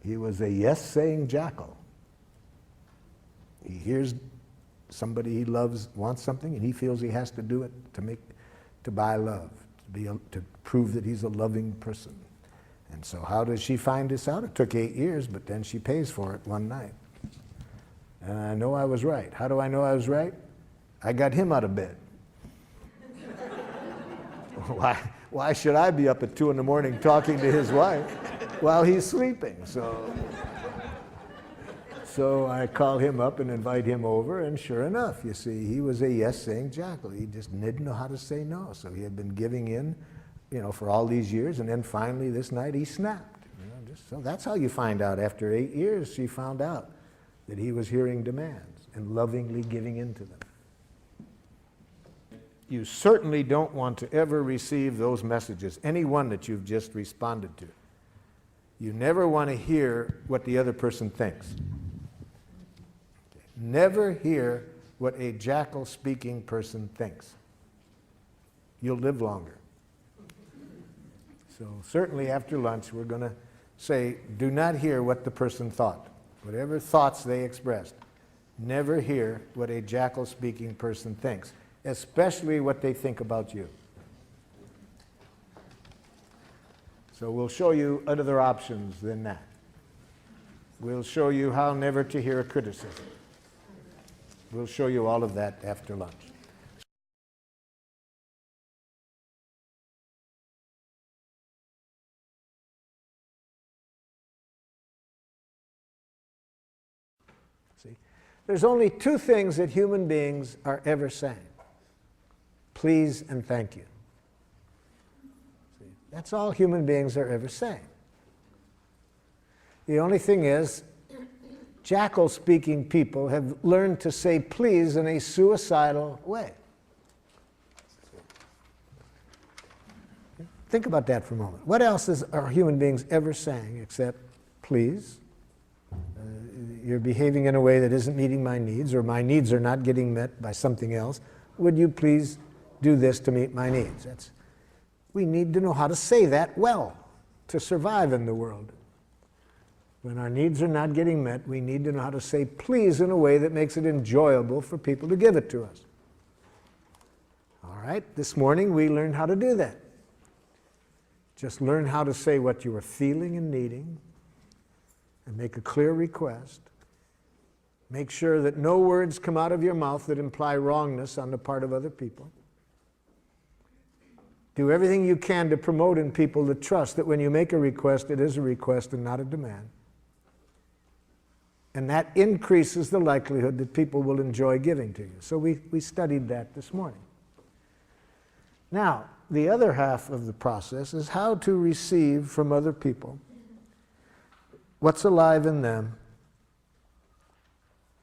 He was a yes-saying jackal. He hears somebody he loves wants something, and he feels he has to do it to buy love, to prove that he's a loving person. And so how does she find this out? It took 8 years, but then she pays for it one night. And I know I was right. How do I know I was right? I got him out of bed. Why should I be up at 2 in the morning talking to his wife while he's sleeping? So I call him up and invite him over, and sure enough, you see, he was a yes-saying jackal. He just didn't know how to say no. So he had been giving in, for all these years, and then finally this night he snapped. So that's how you find out. After 8 years, she found out that he was hearing demands and lovingly giving in to them. You certainly don't want to ever receive those messages, any one that you've just responded to. You never want to hear what the other person thinks. Never hear what a jackal-speaking person thinks. You'll live longer. So certainly after lunch, we're going to say, do not hear what the person thought. Whatever thoughts they expressed, never hear what a jackal-speaking person thinks, especially what they think about you. So we'll show you other options than that. We'll show you how never to hear a criticism. We'll show you all of that after lunch. See, there's only two things that human beings are ever saying: please and thank you. See, that's all human beings are ever saying. The only thing is, jackal-speaking people have learned to say please in a suicidal way. Think about that for a moment. What else are human beings ever saying except please? You're behaving in a way that isn't meeting my needs, or my needs are not getting met by something else. Would you please do this to meet my needs? We need to know how to say that well to survive in the world. When our needs are not getting met, we need to know how to say please in a way that makes it enjoyable for people to give it to us. All right, this morning we learned how to do that. Just learn how to say what you are feeling and needing, and make a clear request. Make sure that no words come out of your mouth that imply wrongness on the part of other people. Do everything you can to promote in people the trust that when you make a request, it is a request and not a demand. And that increases the likelihood that people will enjoy giving to you. So we studied that this morning. Now, the other half of the process is how to receive from other people what's alive in them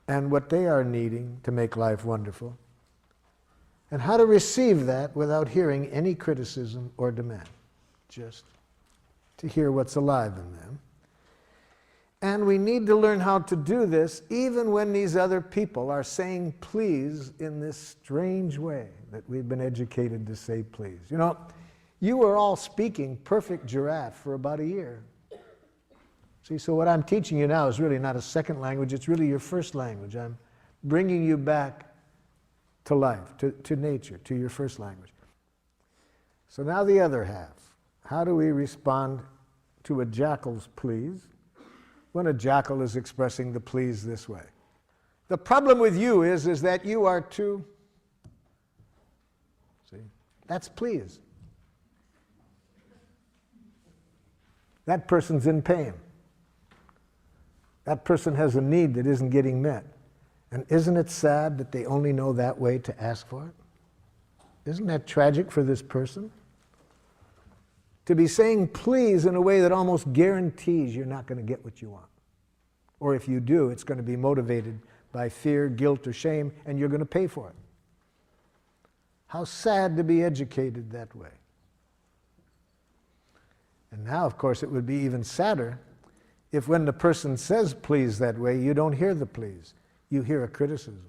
and what they are needing to make life wonderful, and how to receive that without hearing any criticism or demand, just to hear what's alive in them. And we need to learn how to do this even when these other people are saying please in this strange way that we've been educated to say please. You know, you were all speaking perfect giraffe for about a year. See, so what I'm teaching you now is really not a second language, it's really your first language. I'm bringing you back to life, to nature, to your first language. So now the other half. How do we respond to a jackal's please when a jackal is expressing the please this way? The problem with you is that you are too, see, that's please. That person's in pain. That person has a need that isn't getting met. And isn't it sad that they only know that way to ask for it? Isn't that tragic for this person? To be saying please in a way that almost guarantees you're not going to get what you want. Or if you do, it's going to be motivated by fear, guilt, or shame, and you're going to pay for it. How sad to be educated that way. And now, of course, it would be even sadder if when the person says please that way, you don't hear the please. You hear a criticism.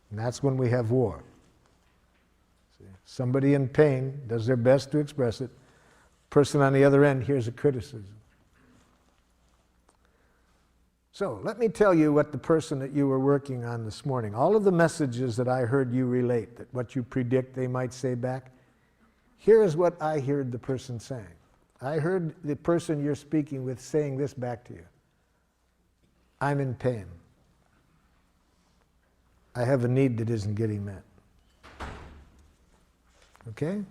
And that's when we have war. See, somebody in pain does their best to express it. Person on the other end hears a criticism. So let me tell you what the person that you were working on this morning, all of the messages that I heard you relate, that what you predict they might say back, here is what I heard the person saying. I heard the person you're speaking with saying this back to you. I'm in pain. I have a need that isn't getting met. Okay?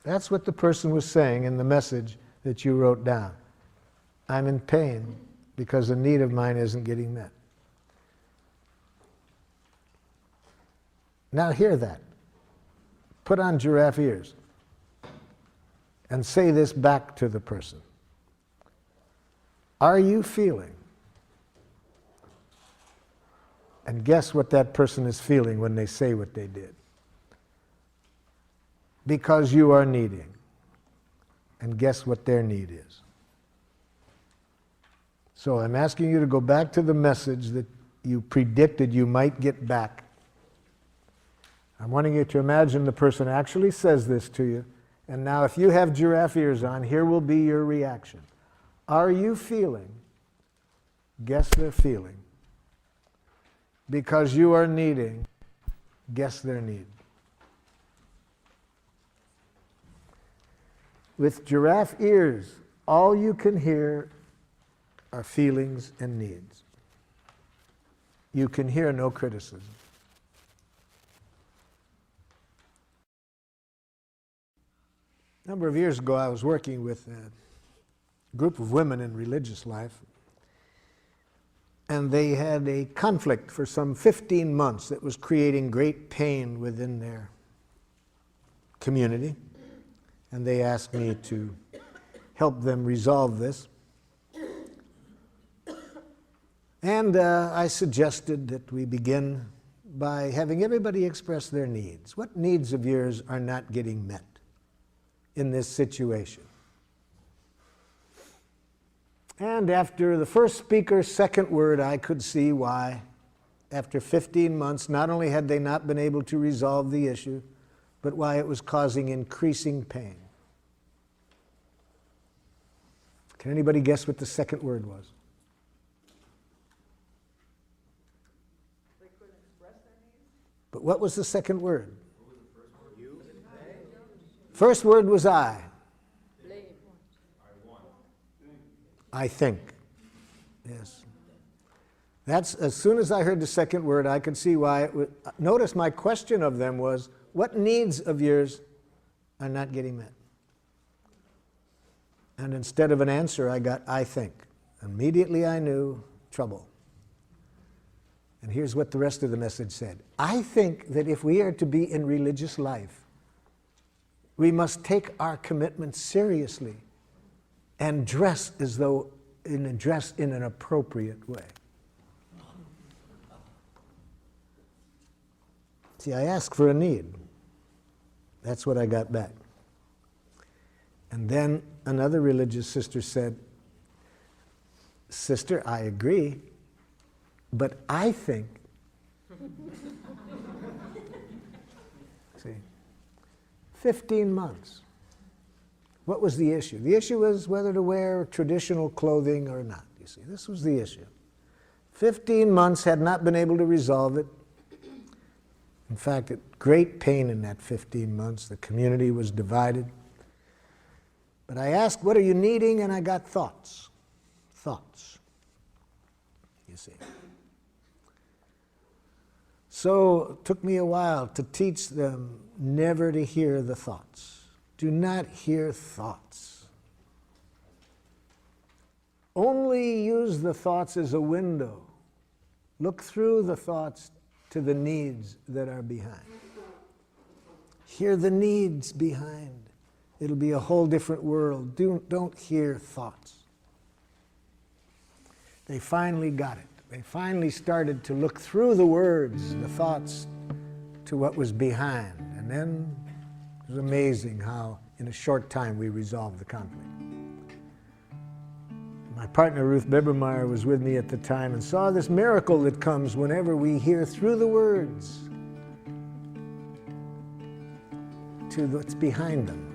That's what the person was saying in the message that you wrote down. I'm in pain because a need of mine isn't getting met. Now hear that. Put on giraffe ears and say this back to the person. Are you feeling? And guess what that person is feeling when they say what they did. Because you are needing. and guess what their need is. So I'm asking you to go back to the message that you predicted you might get back. I'm wanting you to imagine the person actually says this to you, and now if you have giraffe ears on, here will be your reaction. Are you feeling? Guess they're feeling. Because you are needing, guess their need. With giraffe ears, all you can hear are feelings and needs. You can hear no criticism. A number of years ago, I was working with a group of women in religious life, and they had a conflict for some 15 months that was creating great pain within their community, and they asked me to help them resolve this. And I suggested that we begin by having everybody express their needs. What needs of yours are not getting met in this situation? And after the first speaker's second word, I could see why, after 15 months, not only had they not been able to resolve the issue, but why it was causing increasing pain. Can anybody guess what the second word was? But what was the second word? First word was I. I think. Yes. That's, as soon as I heard the second word, I could see why it would. Notice my question of them was, what needs of yours are not getting met? And instead of an answer, I got, I think. Immediately I knew trouble. And here's what the rest of the message said. I think that if we are to be in religious life, we must take our commitment seriously and dress as though, dress in an appropriate way. See, I asked for a need. That's what I got back. And then another religious sister said, Sister, I agree, but I think. See, 15 months. What was the issue? The issue was whether to wear traditional clothing or not, you see. This was the issue. 15 months, had not been able to resolve it. In fact, great pain in that 15 months. The community was divided. But I asked, what are you needing? And I got thoughts. Thoughts. You see. So it took me a while to teach them never to hear the thoughts. Do not hear thoughts. Only use the thoughts as a window. Look through the thoughts to the needs that are behind. Hear the needs behind. It'll be a whole different world. Don't hear thoughts. They finally got it. They finally started to look through the words, the thoughts, to what was behind. And then it was amazing how in a short time we resolved the conflict. My partner Ruth Bibermeyer was with me at the time and saw this miracle that comes whenever we hear through the words to what's behind them.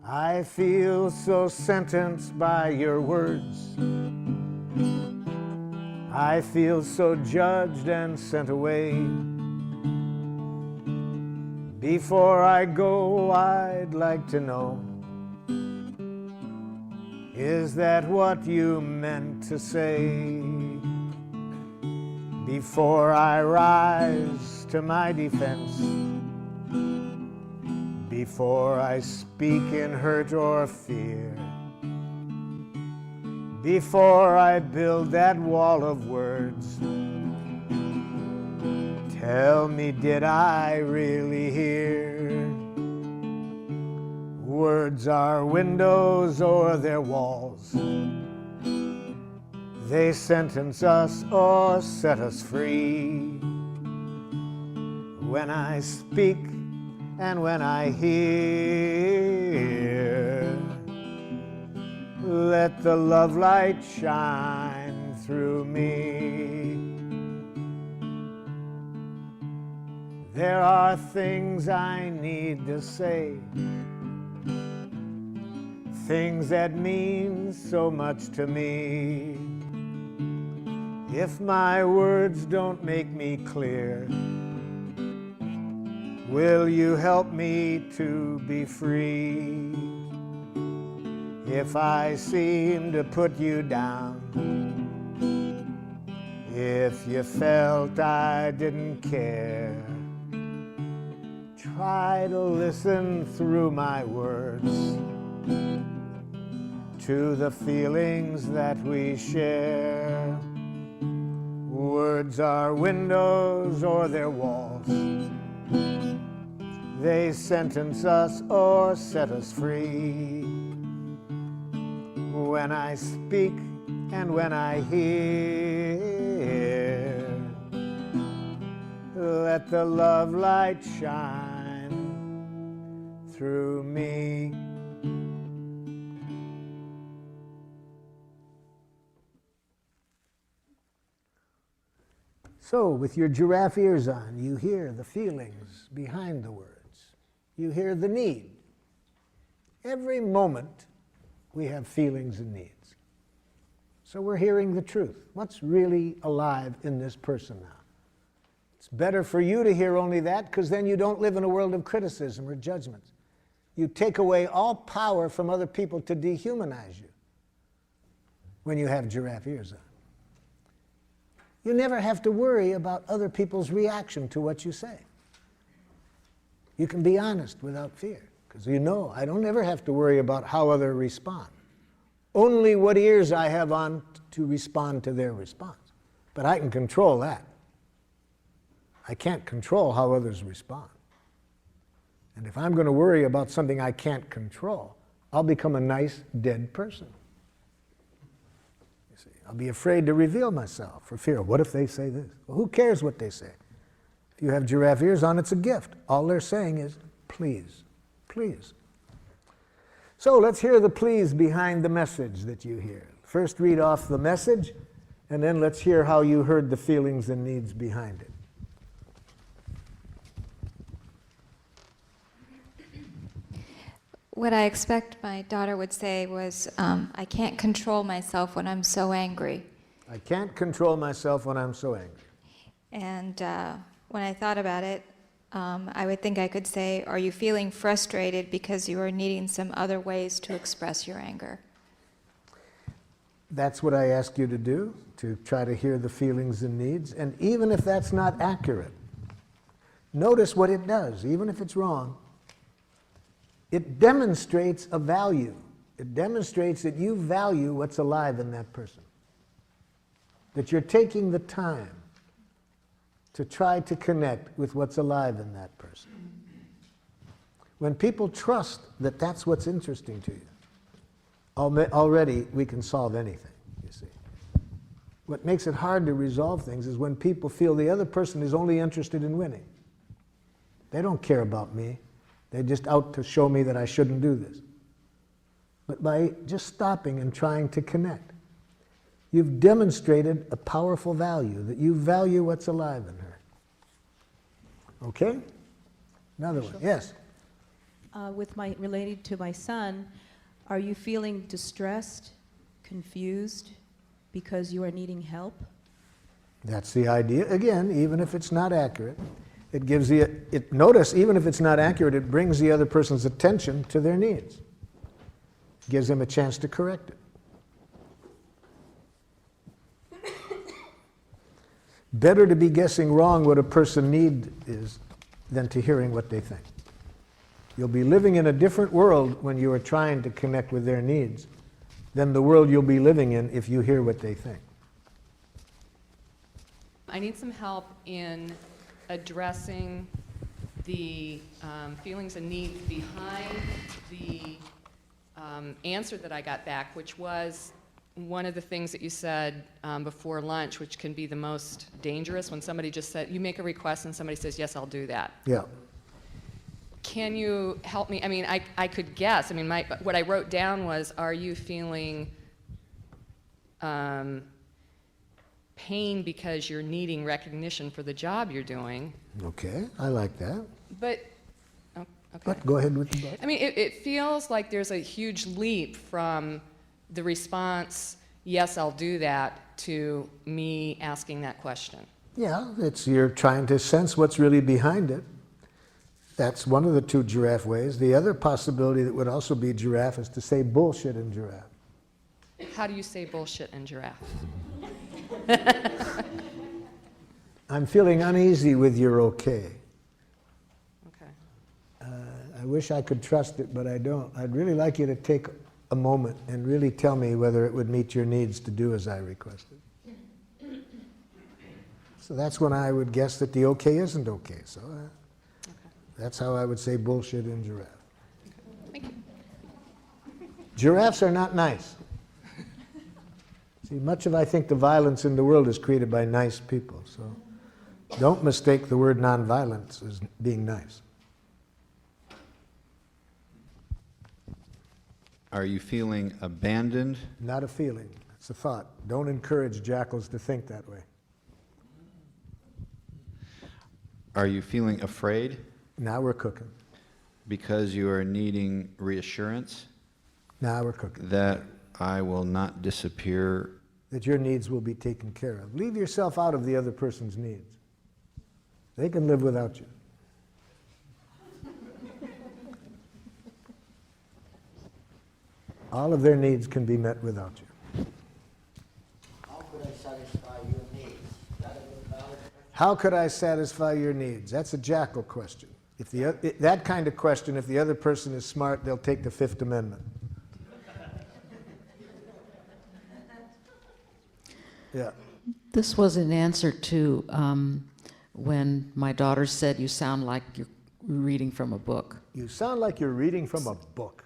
I feel so sentenced by your words. I feel so judged and sent away. Before I go, I'd like to know, is that what you meant to say? Before I rise to my defense, before I speak in hurt or fear, before I build that wall of words, tell me, did I really hear? Words are windows or they're walls. They sentence us or set us free. When I speak, and when I hear, let the love light shine through me. There are things I need to say, things that mean so much to me. If my words don't make me clear, will you help me to be free? If I seem to put you down, if you felt I didn't care, try to listen through my words to the feelings that we share. Words are windows or they're walls. They sentence us or set us free. When I speak and when I hear, let the love light shine through me. So, with your giraffe ears on, you hear the feelings behind the words. You hear the need. Every moment, we have feelings and needs. So we're hearing the truth. What's really alive in this person now? It's better for you to hear only that, because then you don't live in a world of criticism or judgments. You take away all power from other people to dehumanize you when you have giraffe ears on. You never have to worry about other people's reaction to what you say. You can be honest without fear, because you know I don't ever have to worry about how others respond. Only what ears I have on to respond to their response. But I can control that. I can't control how others respond. And if I'm going to worry about something I can't control, I'll become a nice, dead person. You see, I'll be afraid to reveal myself for fear. What if they say this? Well, who cares what they say? If you have giraffe ears on, it's a gift. All they're saying is, please, please. So let's hear the please behind the message that you hear. First read off the message, and then let's hear how you heard the feelings and needs behind it. What I expect my daughter would say was, I can't control myself when I'm so angry. I can't control myself when I'm so angry. And when I thought about it, I would think I could say, are you feeling frustrated because you are needing some other ways to express your anger? That's what I ask you to do, to try to hear the feelings and needs. And even if that's not accurate, notice what it does, even if it's wrong. It demonstrates a value. It demonstrates that you value what's alive in that person. That you're taking the time to try to connect with what's alive in that person. When people trust that that's what's interesting to you, already we can solve anything, you see. What makes it hard to resolve things is when people feel the other person is only interested in winning. They don't care about me. They're just out to show me that I shouldn't do this. But by just stopping and trying to connect, you've demonstrated a powerful value, that you value what's alive in her. Okay? Another one. Yes? Related to my son, are you feeling distressed, confused, because you are needing help? That's the idea. Again, even if it's not accurate, it gives notice, even if it's not accurate, it brings the other person's attention to their needs. Gives them a chance to correct it. Better to be guessing wrong what a person needs is than to hearing what they think. You'll be living in a different world when you are trying to connect with their needs than the world you'll be living in if you hear what they think. I need some help in addressing the feelings and needs behind the answer that I got back, which was one of the things that you said before lunch, which can be the most dangerous, when somebody just said, you make a request and somebody says, yes, I'll do that. Yeah. can you help me? I mean, I could guess. I mean, what I wrote down was, are you feeling pain because you're needing recognition for the job you're doing? Okay, I like that. But, okay. But go ahead with the but. I mean, it feels like there's a huge leap from the response, yes, I'll do that, to me asking that question. Yeah, you're trying to sense what's really behind it. That's one of the two giraffe ways. The other possibility that would also be giraffe is to say bullshit in giraffe. How do you say bullshit in giraffe? I'm feeling uneasy with your okay. Okay. I wish I could trust it, but I don't. I'd really like you to take a moment and really tell me whether it would meet your needs to do as I requested. So that's when I would guess that the okay isn't okay. So that's how I would say bullshit in giraffe. Thank you. Giraffes are not nice. See, much of, I think, the violence in the world is created by nice people. So don't mistake the word nonviolence as being nice. Are you feeling abandoned? Not a feeling. It's a thought. Don't encourage jackals to think that way. Are you feeling afraid? Now we're cooking. Because you are needing reassurance? Now we're cooking. That I will not disappear? That your needs will be taken care of. Leave yourself out of the other person's needs. They can live without you. All of their needs can be met without you. How could I satisfy your needs? How could I satisfy your needs? That's a jackal question. That kind of question, if the other person is smart, they'll take the Fifth Amendment. Yeah. This was an answer to when my daughter said, "You sound like you're reading from a book." You sound like you're reading from a book.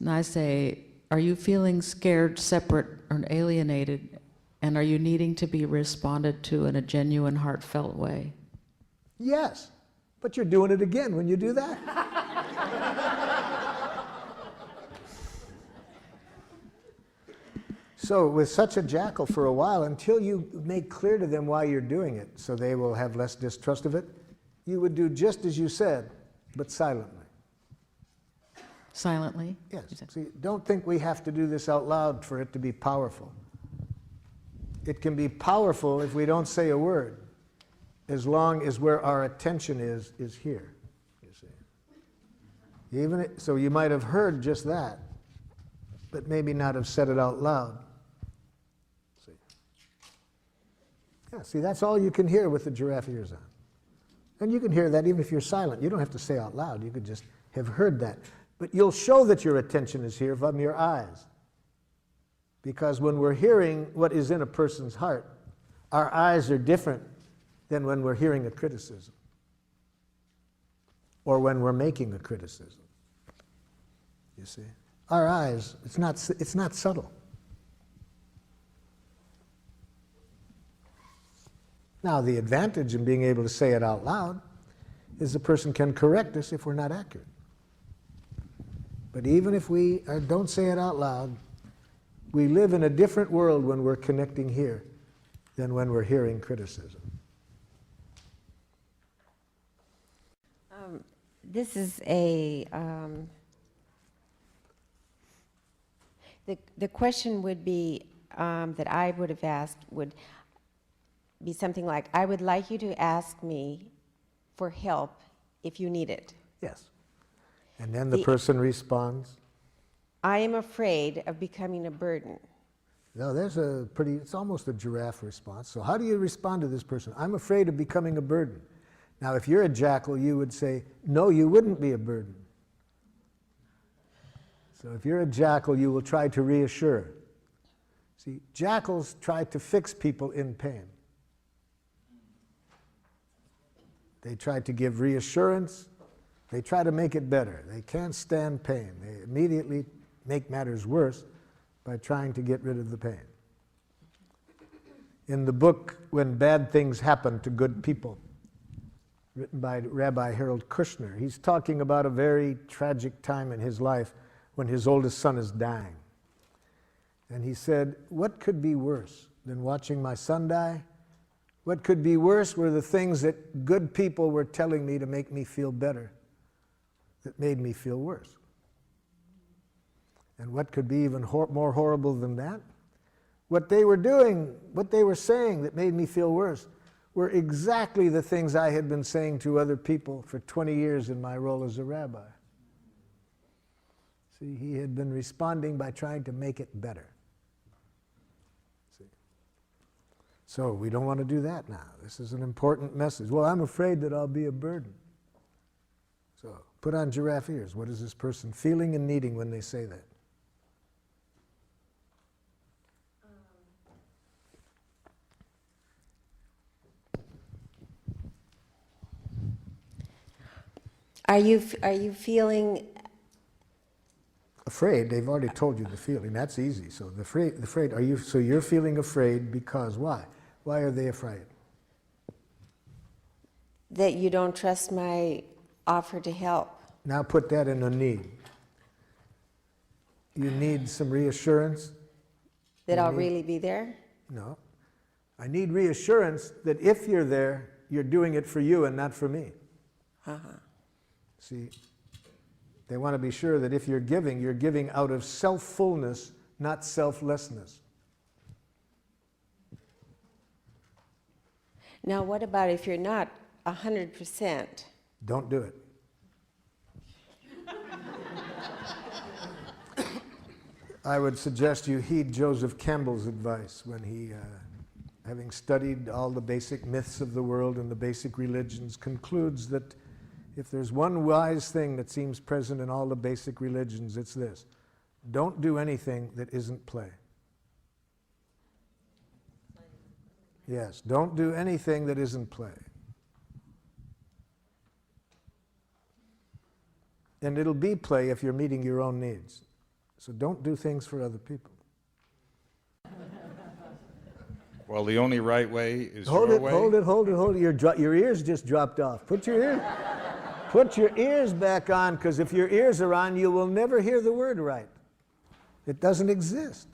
And I say, "Are you feeling scared, separate, or alienated? And are you needing to be responded to in a genuine, heartfelt way?" Yes, but you're doing it again when you do that. So with such a jackal for a while, until you make clear to them why you're doing it, so they will have less distrust of it, you would do just as you said, but silently. Silently? Yes. See, don't think we have to do this out loud for it to be powerful. It can be powerful if we don't say a word, as long as where our attention is here, you see. So you might have heard just that, but maybe not have said it out loud. See? Yeah, see, that's all you can hear with the giraffe ears on. And you can hear that even if you're silent. You don't have to say out loud. You could just have heard that. But you'll show that your attention is here from your eyes. Because when we're hearing what is in a person's heart, our eyes are different than when we're hearing a criticism or when we're making a criticism. You see? Our eyes, it's not subtle. Now, the advantage in being able to say it out loud is the person can correct us if we're not accurate. But even if we don't say it out loud, we live in a different world when we're connecting here than when we're hearing criticism. This is a, the question would be, that I would have asked would be something like, I would like you to ask me for help if you need it. Yes. And then the person responds, I am afraid of becoming a burden. No, it's almost a giraffe response. So how do you respond to this person? I'm afraid of becoming a burden. Now, if you're a jackal, you would say, no, you wouldn't be a burden. So if you're a jackal, you will try to reassure. See, jackals try to fix people in pain. They try to give reassurance. They try to make it better. They can't stand pain. They immediately make matters worse by trying to get rid of the pain. In the book, When Bad Things Happen to Good People, written by Rabbi Harold Kushner. He's talking about a very tragic time in his life when his oldest son is dying. And he said, what could be worse than watching my son die? What could be worse were the things that good people were telling me to make me feel better that made me feel worse. And what could be even more horrible than that? What they were doing, what they were saying that made me feel worse were exactly the things I had been saying to other people for 20 years in my role as a rabbi. See, he had been responding by trying to make it better. See? So we don't want to do that now. This is an important message. Well, I'm afraid that I'll be a burden. So put on giraffe ears. What is this person feeling and needing when they say that? Are you feeling Afraid? They've already told you the feeling. That's easy. So the afraid. Are you? So you're feeling afraid because why? Why are they afraid? that you don't trust my offer to help? Now put that in a need. You need some reassurance. That I'll really be there? No. I need reassurance that if you're there, you're doing it for you and not for me. See, they want to be sure that if you're giving out of self-fullness, not selflessness. Now, what about if you're not 100%? Don't do it. I would suggest you heed Joseph Campbell's advice when he, having studied all the basic myths of the world and the basic religions, concludes that if there's one wise thing that seems present in all the basic religions, it's this: don't do anything that isn't play. Yes, don't do anything that isn't play. And it'll be play if you're meeting your own needs. So don't do things for other people. Well, the only right way is Hold your it, way. hold it, hold it, hold it. Your ears just dropped off. Put your ears back on, because if your ears are on, you will never hear the word right. It doesn't exist.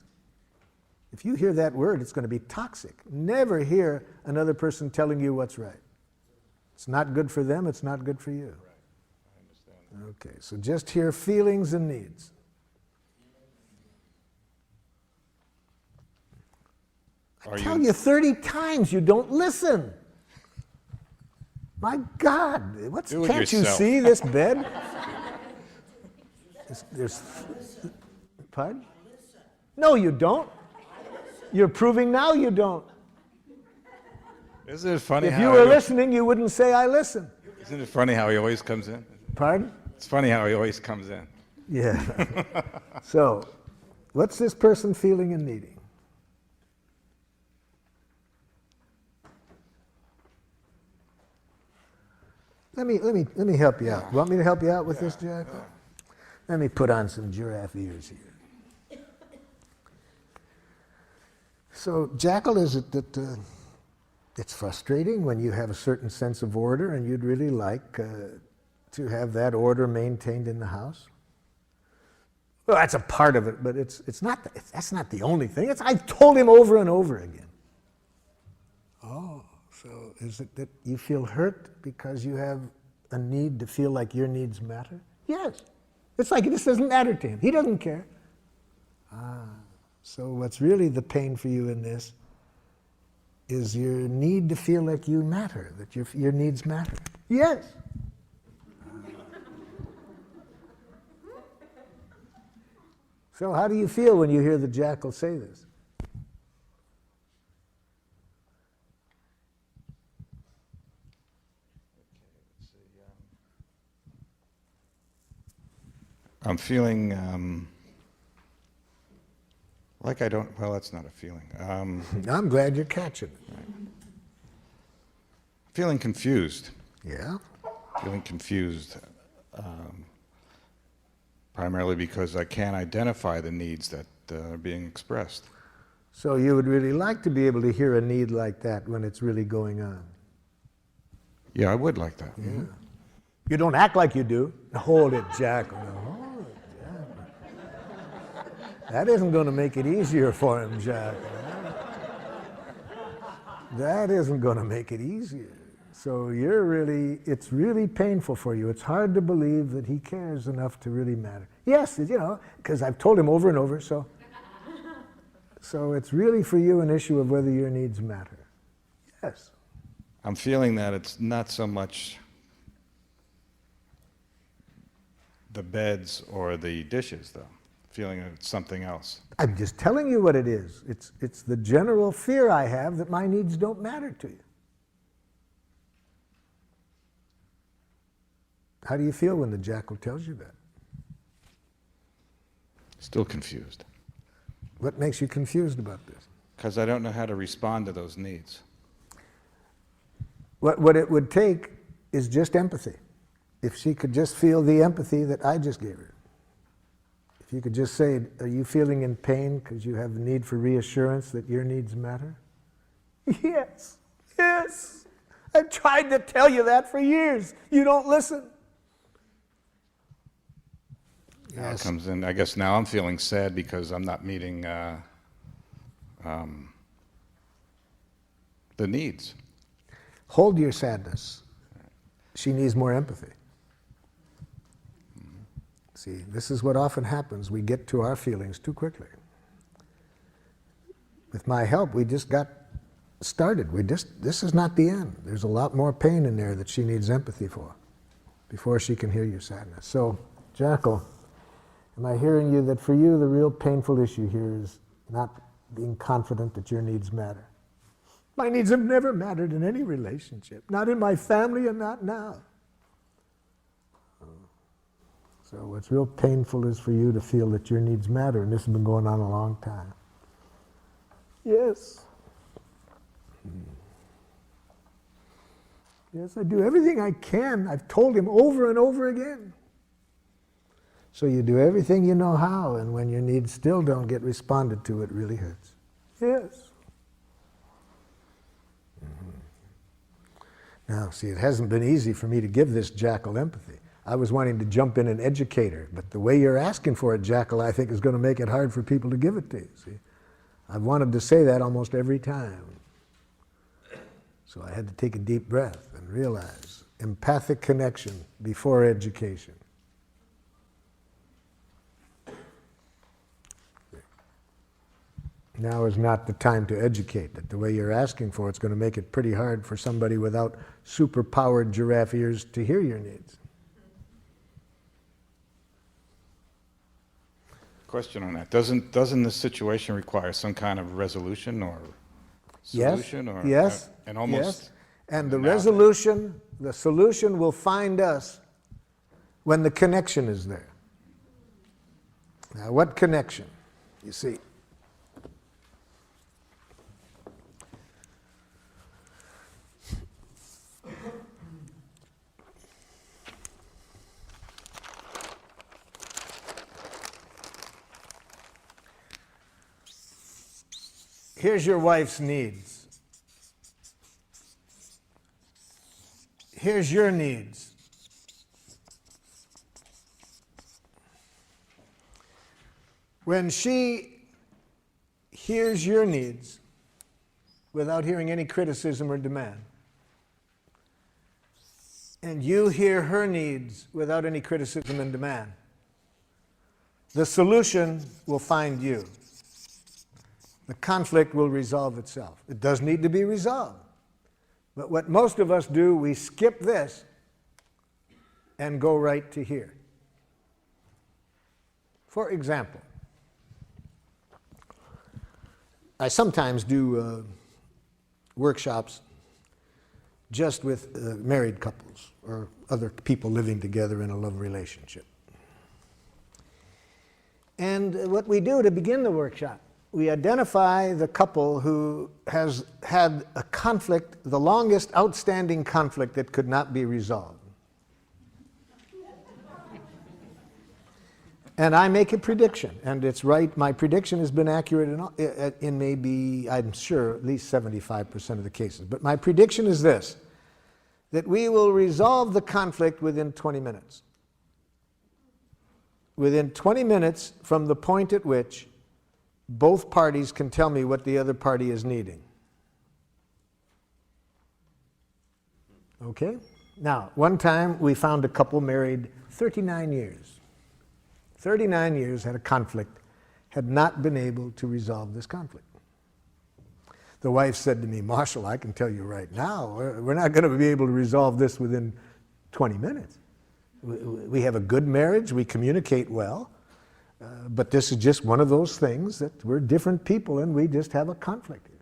If you hear that word, it's going to be toxic. Never hear another person telling you what's right. It's not good for them, it's not good for you. Okay, so just hear feelings and needs. I tell you 30 times, you don't listen. My God, can't you see this bed? Pardon? No, you don't. You're proving now you don't. Isn't it funny If how you were listening, you wouldn't say, I listen. Isn't it funny how he always comes in? Pardon? It's funny how he always comes in. Yeah. So, what's this person feeling and needing? Let me help you out. You want me to help you out with this, Jack? Let me put on some giraffe ears here. So, Jackal, is it that it's frustrating when you have a certain sense of order and you'd really like to have that order maintained in the house? Well, that's a part of it, but that's not the only thing. I've told him over and over again. Oh, so is it that you feel hurt because you have a need to feel like your needs matter? Yes. It's like this doesn't matter to him. He doesn't care. So what's really the pain for you in this is your need to feel like you matter, that your needs matter. Yes. So how do you feel when you hear the jackal say this? I'm feeling like I don't, well, that's not a feeling. I'm glad you're catching it. Feeling confused. Yeah? Feeling confused, primarily because I can't identify the needs that are being expressed. So you would really like to be able to hear a need like that when it's really going on? Yeah, I would like that. Yeah. You don't act like you do. Hold it, Jack. Hold it, Jack. That isn't going to make it easier for him, Jack. That isn't going to make it easier. So it's really painful for you. It's hard to believe that he cares enough to really matter. Yes, because I've told him over and over, so it's really for you an issue of whether your needs matter. Yes. I'm feeling that it's not so much the beds or the dishes, though. Feeling it's something else. I'm just telling you what it is. It's the general fear I have that my needs don't matter to you. How do you feel when the jackal tells you that? Still confused. What makes you confused about this? Because I don't know how to respond to those needs. What it would take is just empathy. If she could just feel the empathy that I just gave her. If you could just say, are you feeling in pain because you have the need for reassurance that your needs matter? Yes, yes. I've tried to tell you that for years. You don't listen. Now it comes in. I guess now I'm feeling sad because I'm not meeting the needs. Hold your sadness. She needs more empathy. See, this is what often happens. We get to our feelings too quickly. With my help, we just got started. This is not the end. There's a lot more pain in there that she needs empathy for before she can hear your sadness. So, Jackal, am I hearing you that for you the real painful issue here is not being confident that your needs matter? My needs have never mattered in any relationship, not in my family and not now. So what's real painful is for you to feel that your needs matter, and this has been going on a long time. Yes. Yes, I do everything I can. I've told him over and over again. So you do everything you know how, and when your needs still don't get responded to, it really hurts. Yes. Now, see, it hasn't been easy for me to give this jackal empathy. I was wanting to jump in and educate her, but the way you're asking for it, Jackal, I think is going to make it hard for people to give it to you, see? I've wanted to say that almost every time. So I had to take a deep breath and realize empathic connection before education. Now is not the time to educate. That the way you're asking for it's going to make it pretty hard for somebody without super-powered giraffe ears to hear your needs. Question on that. Doesn't this situation require some kind of resolution or solution? Yes, or yes, and almost yes. And the resolution, the solution will find us when the connection is there. Now, what connection? You see, here's your wife's needs. Here's your needs. When she hears your needs without hearing any criticism or demand, and you hear her needs without any criticism and demand, the solution will find you. The conflict will resolve itself. It does need to be resolved. But what most of us do, we skip this and go right to here. For example, I sometimes do workshops just with married couples or other people living together in a love relationship. And what we do to begin the workshop, we identify the couple who has had a conflict, the longest outstanding conflict that could not be resolved. And I make a prediction, and it's right. My prediction has been accurate in maybe, I'm sure, at least 75% of the cases. But my prediction is this, that we will resolve the conflict within 20 minutes. Within 20 minutes from the point at which both parties can tell me what the other party is needing. Okay? Now, one time we found a couple married 39 years. 39 years had a conflict, had not been able to resolve this conflict. The wife said to me, Marshall, I can tell you right now, we're not going to be able to resolve this within 20 minutes. We have a good marriage, we communicate well, but this is just one of those things that we're different people and we just have a conflict here.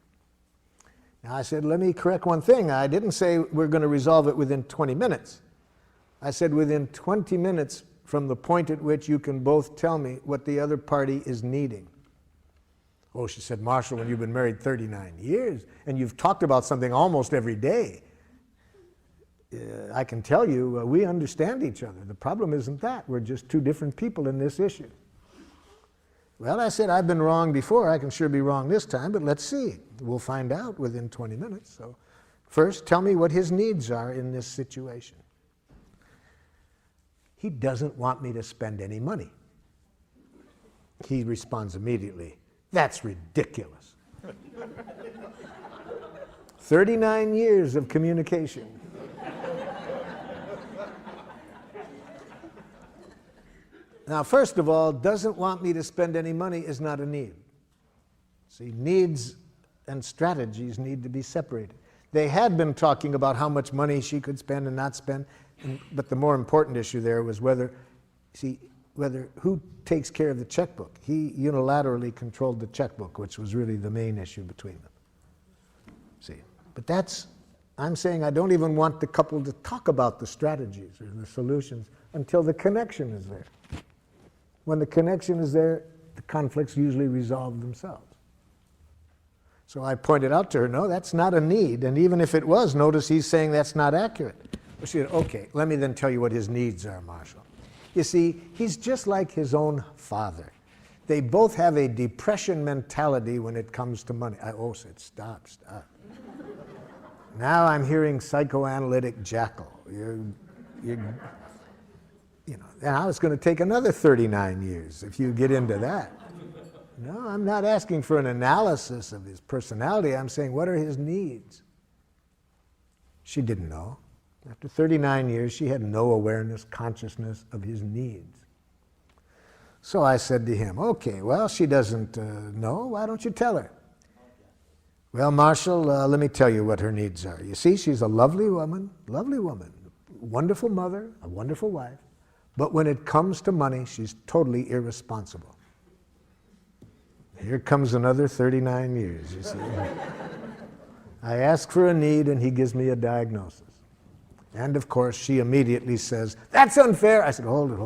Now I said, let me correct one thing. I didn't say we're going to resolve it within 20 minutes. I said within 20 minutes from the point at which you can both tell me what the other party is needing. Oh, she said, Marshall, when you've been married 39 years and you've talked about something almost every day, I can tell you we understand each other. The problem isn't that. We're just two different people in this issue. Well, I said, I've been wrong before. I can sure be wrong this time, but let's see. We'll find out within 20 minutes. So first, tell me what his needs are in this situation. He doesn't want me to spend any money. He responds immediately, that's ridiculous. 39 years of communication. Now, first of all, doesn't want me to spend any money is not a need. See, needs and strategies need to be separated. They had been talking about how much money she could spend and not spend, but the more important issue there was whether who takes care of the checkbook. He unilaterally controlled the checkbook, which was really the main issue between them. See, but I'm saying I don't even want the couple to talk about the strategies or the solutions until the connection is there. When the connection is there, the conflicts usually resolve themselves. So I pointed out to her, no, that's not a need. And even if it was, notice he's saying that's not accurate. Well, she said, okay, let me then tell you what his needs are, Marshall. You see, he's just like his own father. They both have a depression mentality when it comes to money. I said, stop. Now I'm hearing psychoanalytic jackal. Now it's going to take another 39 years if you get into that. No, I'm not asking for an analysis of his personality. I'm saying, what are his needs? She didn't know. After 39 years, she had no awareness, consciousness of his needs. So I said to him, okay, well, she doesn't know. Why don't you tell her? Well, Marshall, let me tell you what her needs are. You see, she's a lovely woman, wonderful mother, a wonderful wife. But when it comes to money, she's totally irresponsible. Here comes another 39 years, you see. I ask for a need, and he gives me a diagnosis. And, of course, she immediately says, that's unfair. I said, hold it.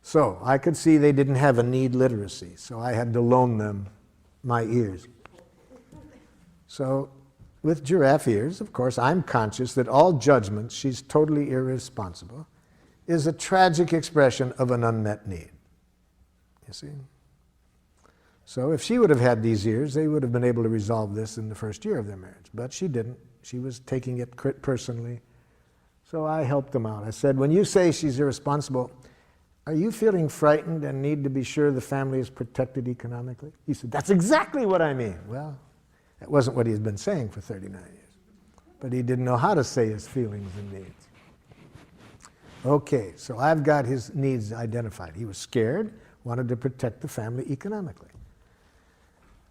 So I could see they didn't have a need literacy, so I had to loan them my ears. So with giraffe ears, of course, I'm conscious that all judgment, she's totally irresponsible, is a tragic expression of an unmet need. You see? So if she would have had these ears, they would have been able to resolve this in the first year of their marriage. But she didn't. She was taking it personally. So I helped them out. I said, when you say she's irresponsible, are you feeling frightened and need to be sure the family is protected economically? He said, that's exactly what I mean. Well, that wasn't what he had been saying for 39 years. But he didn't know how to say his feelings and needs. Okay, so I've got his needs identified. He was scared, wanted to protect the family economically.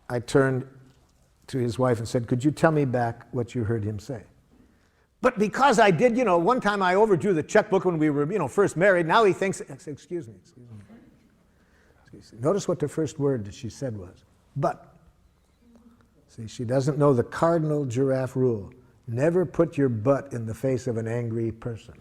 I turned to his wife and said, could you tell me back what you heard him say? But because I did, one time I overdrew the checkbook when we were, first married, now he thinks, I said, excuse me. Notice what the first word that she said was, but. See, she doesn't know the cardinal giraffe rule. Never put your butt in the face of an angry person.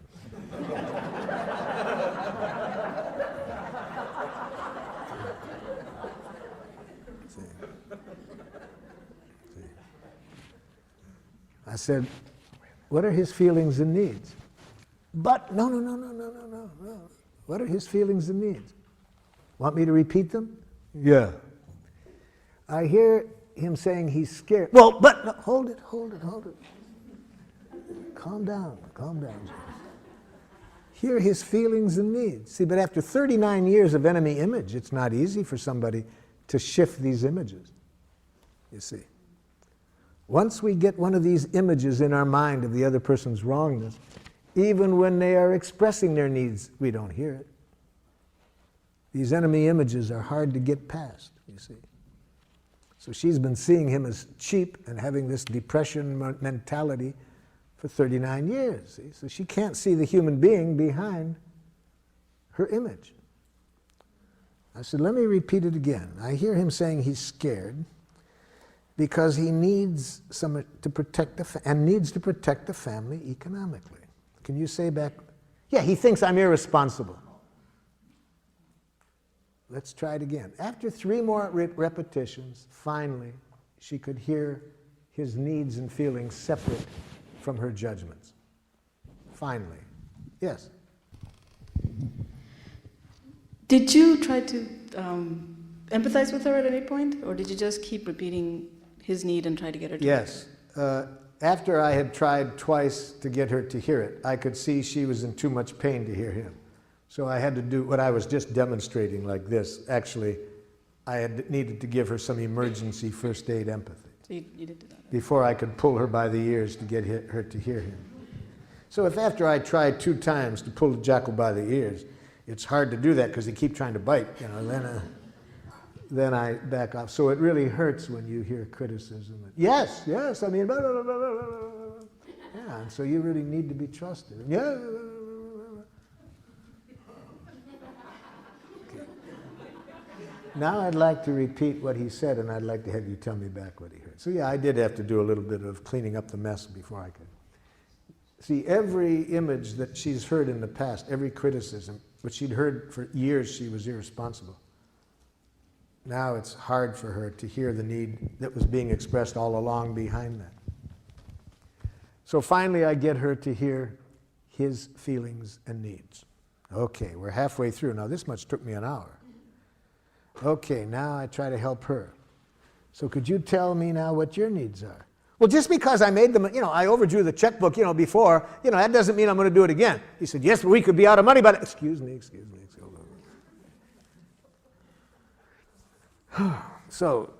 I said, what are his feelings and needs? But, no. What are his feelings and needs? Want me to repeat them? Yeah. I hear him saying he's scared. Well, but, no, hold it. Calm down, calm down. Hear his feelings and needs. See, but after 39 years of enemy image, it's not easy for somebody to shift these images, you see. Once we get one of these images in our mind of the other person's wrongness, even when they are expressing their needs, we don't hear it. These enemy images are hard to get past, you see. So she's been seeing him as cheap and having this depression mentality for 39 years. See? So she can't see the human being behind her image. I said, let me repeat it again. I hear him saying he's scared because he needs to protect needs to protect the family economically. Can you say back? Yeah, he thinks I'm irresponsible. Let's try it again. After 3 more repetitions, finally, she could hear his needs and feelings separate from her judgments. Finally. Yes? Did you try to empathize with her at any point, or did you just keep repeating his need and try to get her to Yes. After I had tried twice to get her to hear it, I could see she was in too much pain to hear him. So I had to do what I was just demonstrating like this. Actually, I had needed to give her some emergency first aid empathy. So you did do that. Before I could pull her by the ears to get her to hear him. So if after I tried 2 times to pull the jackal by the ears, it's hard to do that because they keep trying to bite, you know, then I back off. So it really hurts when you hear criticism. Yes, yes, I mean, blah, blah, blah, blah, blah, blah. Yeah, and so you really need to be trusted. Yeah. Okay. Now I'd like to repeat what he said, and I'd like to have you tell me back what he heard. So yeah, I did have to do a little bit of cleaning up the mess before I could. See, every image that she's heard in the past, every criticism, which she'd heard for years she was irresponsible. Now it's hard for her to hear the need that was being expressed all along behind that. So finally I get her to hear his feelings and needs. Okay, we're halfway through. Now this much took me an hour. Okay, now I try to help her. So could you tell me now what your needs are? Well, just because I made them, I overdrew the checkbook, before, that doesn't mean I'm going to do it again. He said, yes, but we could be out of money by that. Excuse me. So,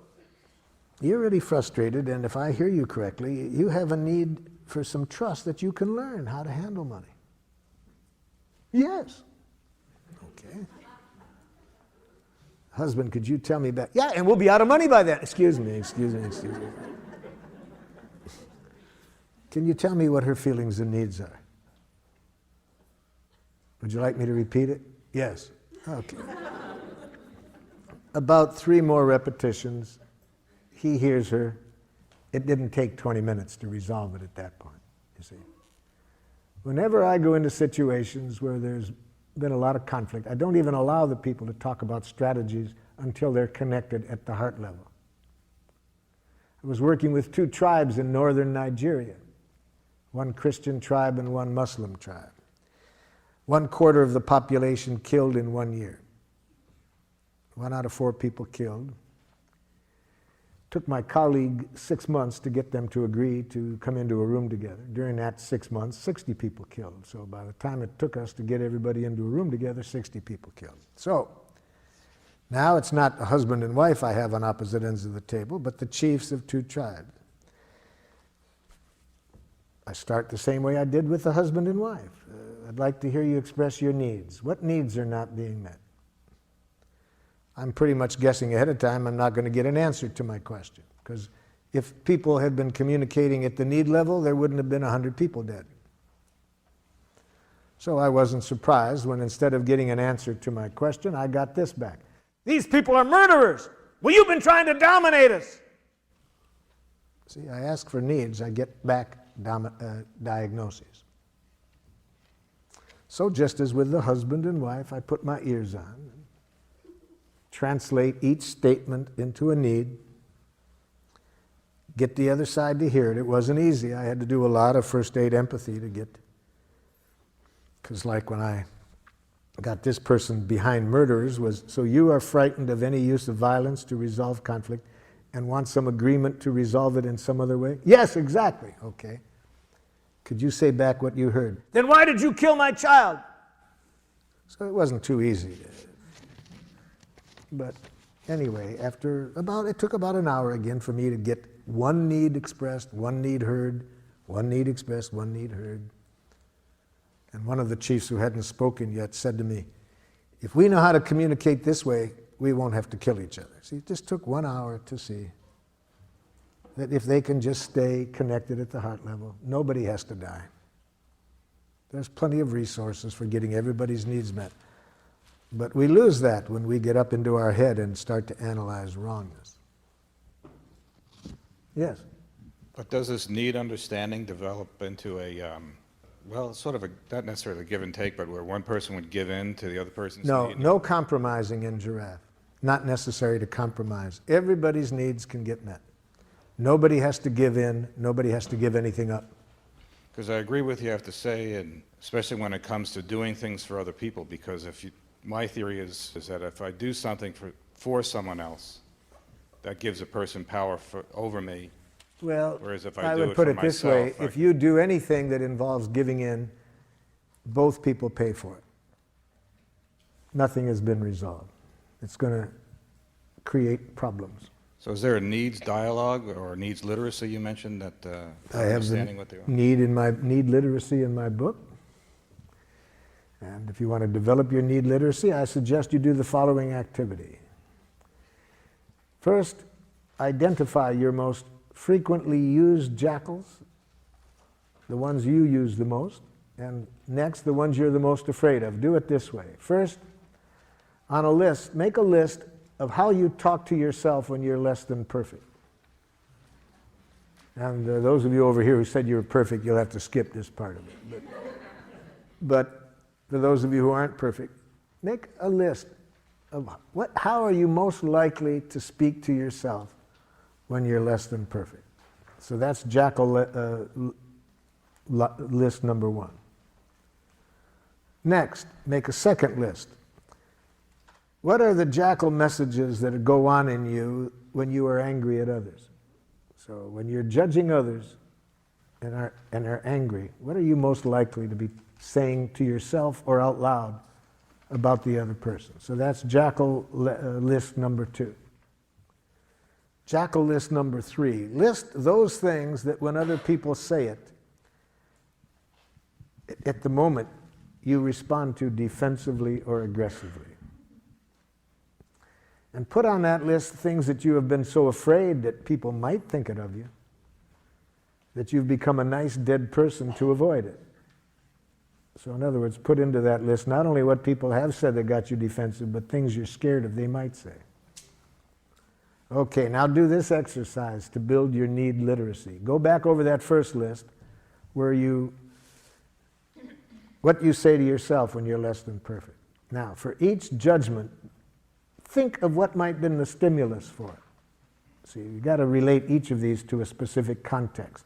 you're really frustrated, and if I hear you correctly, you have a need for some trust that you can learn how to handle money. Yes. Okay. Husband, could you tell me that? Yeah, and we'll be out of money by then. Excuse me. Can you tell me what her feelings and needs are? Would you like me to repeat it? Yes. Okay. About 3 more repetitions, he hears her. It didn't take 20 minutes to resolve it at that point, you see. Whenever I go into situations where there's been a lot of conflict, I don't even allow the people to talk about strategies until they're connected at the heart level. I was working with 2 tribes in northern Nigeria, one Christian tribe and one Muslim tribe. 1/4 of the population killed in 1 year. 1 out of 4 people killed. Took my colleague 6 months to get them to agree to come into a room together. During that 6 months, 60 people killed. So by the time it took us to get everybody into a room together, 60 people killed. So now it's not a husband and wife I have on opposite ends of the table, but the chiefs of 2 tribes. I start the same way I did with the husband and wife. I'd like to hear you express your needs. What needs are not being met? I'm pretty much guessing ahead of time I'm not going to get an answer to my question, because if people had been communicating at the need level, there wouldn't have been 100 people dead. So I wasn't surprised when instead of getting an answer to my question, I got this back. These people are murderers! Well, you've been trying to dominate us! See, I ask for needs, I get back diagnoses. So just as with the husband and wife, I put my ears on, translate each statement into a need, get the other side to hear it. It wasn't easy. I had to do a lot of first aid empathy to get, because like when I got this person behind murderers was, so you are frightened of any use of violence to resolve conflict and want some agreement to resolve it in some other way? Yes, exactly. Okay. Could you say back what you heard? Then why did you kill my child? So it wasn't too easy. But anyway, it took about an hour again for me to get one need expressed, one need heard, one need expressed, one need heard. And one of the chiefs who hadn't spoken yet said to me, if we know how to communicate this way, we won't have to kill each other. See, it just took 1 hour to see that if they can just stay connected at the heart level, nobody has to die. There's plenty of resources for getting everybody's needs met. But we lose that when we get up into our head and start to analyze wrongness. Yes? But does this need understanding develop into a, well, sort of a, not necessarily a give and take, but where one person would give in to the other person's need? No compromising in giraffe. Not necessary to compromise. Everybody's needs can get met. Nobody has to give in. Nobody has to give anything up. Because I agree with you, I have to say, and especially when it comes to doing things for other people, because my theory is that if I do something for someone else, that gives a person power over me. Well, whereas if I do would it put for it this myself, way, if you do anything that involves giving in, both people pay for it. Nothing has been resolved. It's going to create problems. So is there a needs dialogue or needs literacy you mentioned that I have understanding what they are? need literacy in my book. And if you want to develop your need literacy, I suggest you do the following activity. First, identify your most frequently used jackals, the ones you use the most, and next, the ones you're the most afraid of. Do it this way. First, on a list, make a list of how you talk to yourself when you're less than perfect. And those of you over here who said you were perfect, you'll have to skip this part of it. But for those of you who aren't perfect, make a list of how are you most likely to speak to yourself when you're less than perfect. So that's jackal list number one. Next, make a second list. What are the jackal messages that go on in you when you are angry at others? So when you're judging others and are angry, what are you most likely to be saying to yourself or out loud about the other person? So that's jackal list number 2. Jackal list number 3. List those things that when other people say it, at the moment you respond to defensively or aggressively. And put on that list things that you have been so afraid that people might think it of you, that you've become a nice dead person to avoid it. So in other words, put into that list not only what people have said that got you defensive, but things you're scared of they might say. Okay, now do this exercise to build your need literacy. Go back over that first list where what you say to yourself when you're less than perfect. Now, for each judgment, think of what might have been the stimulus for it. See, you've got to relate each of these to a specific context.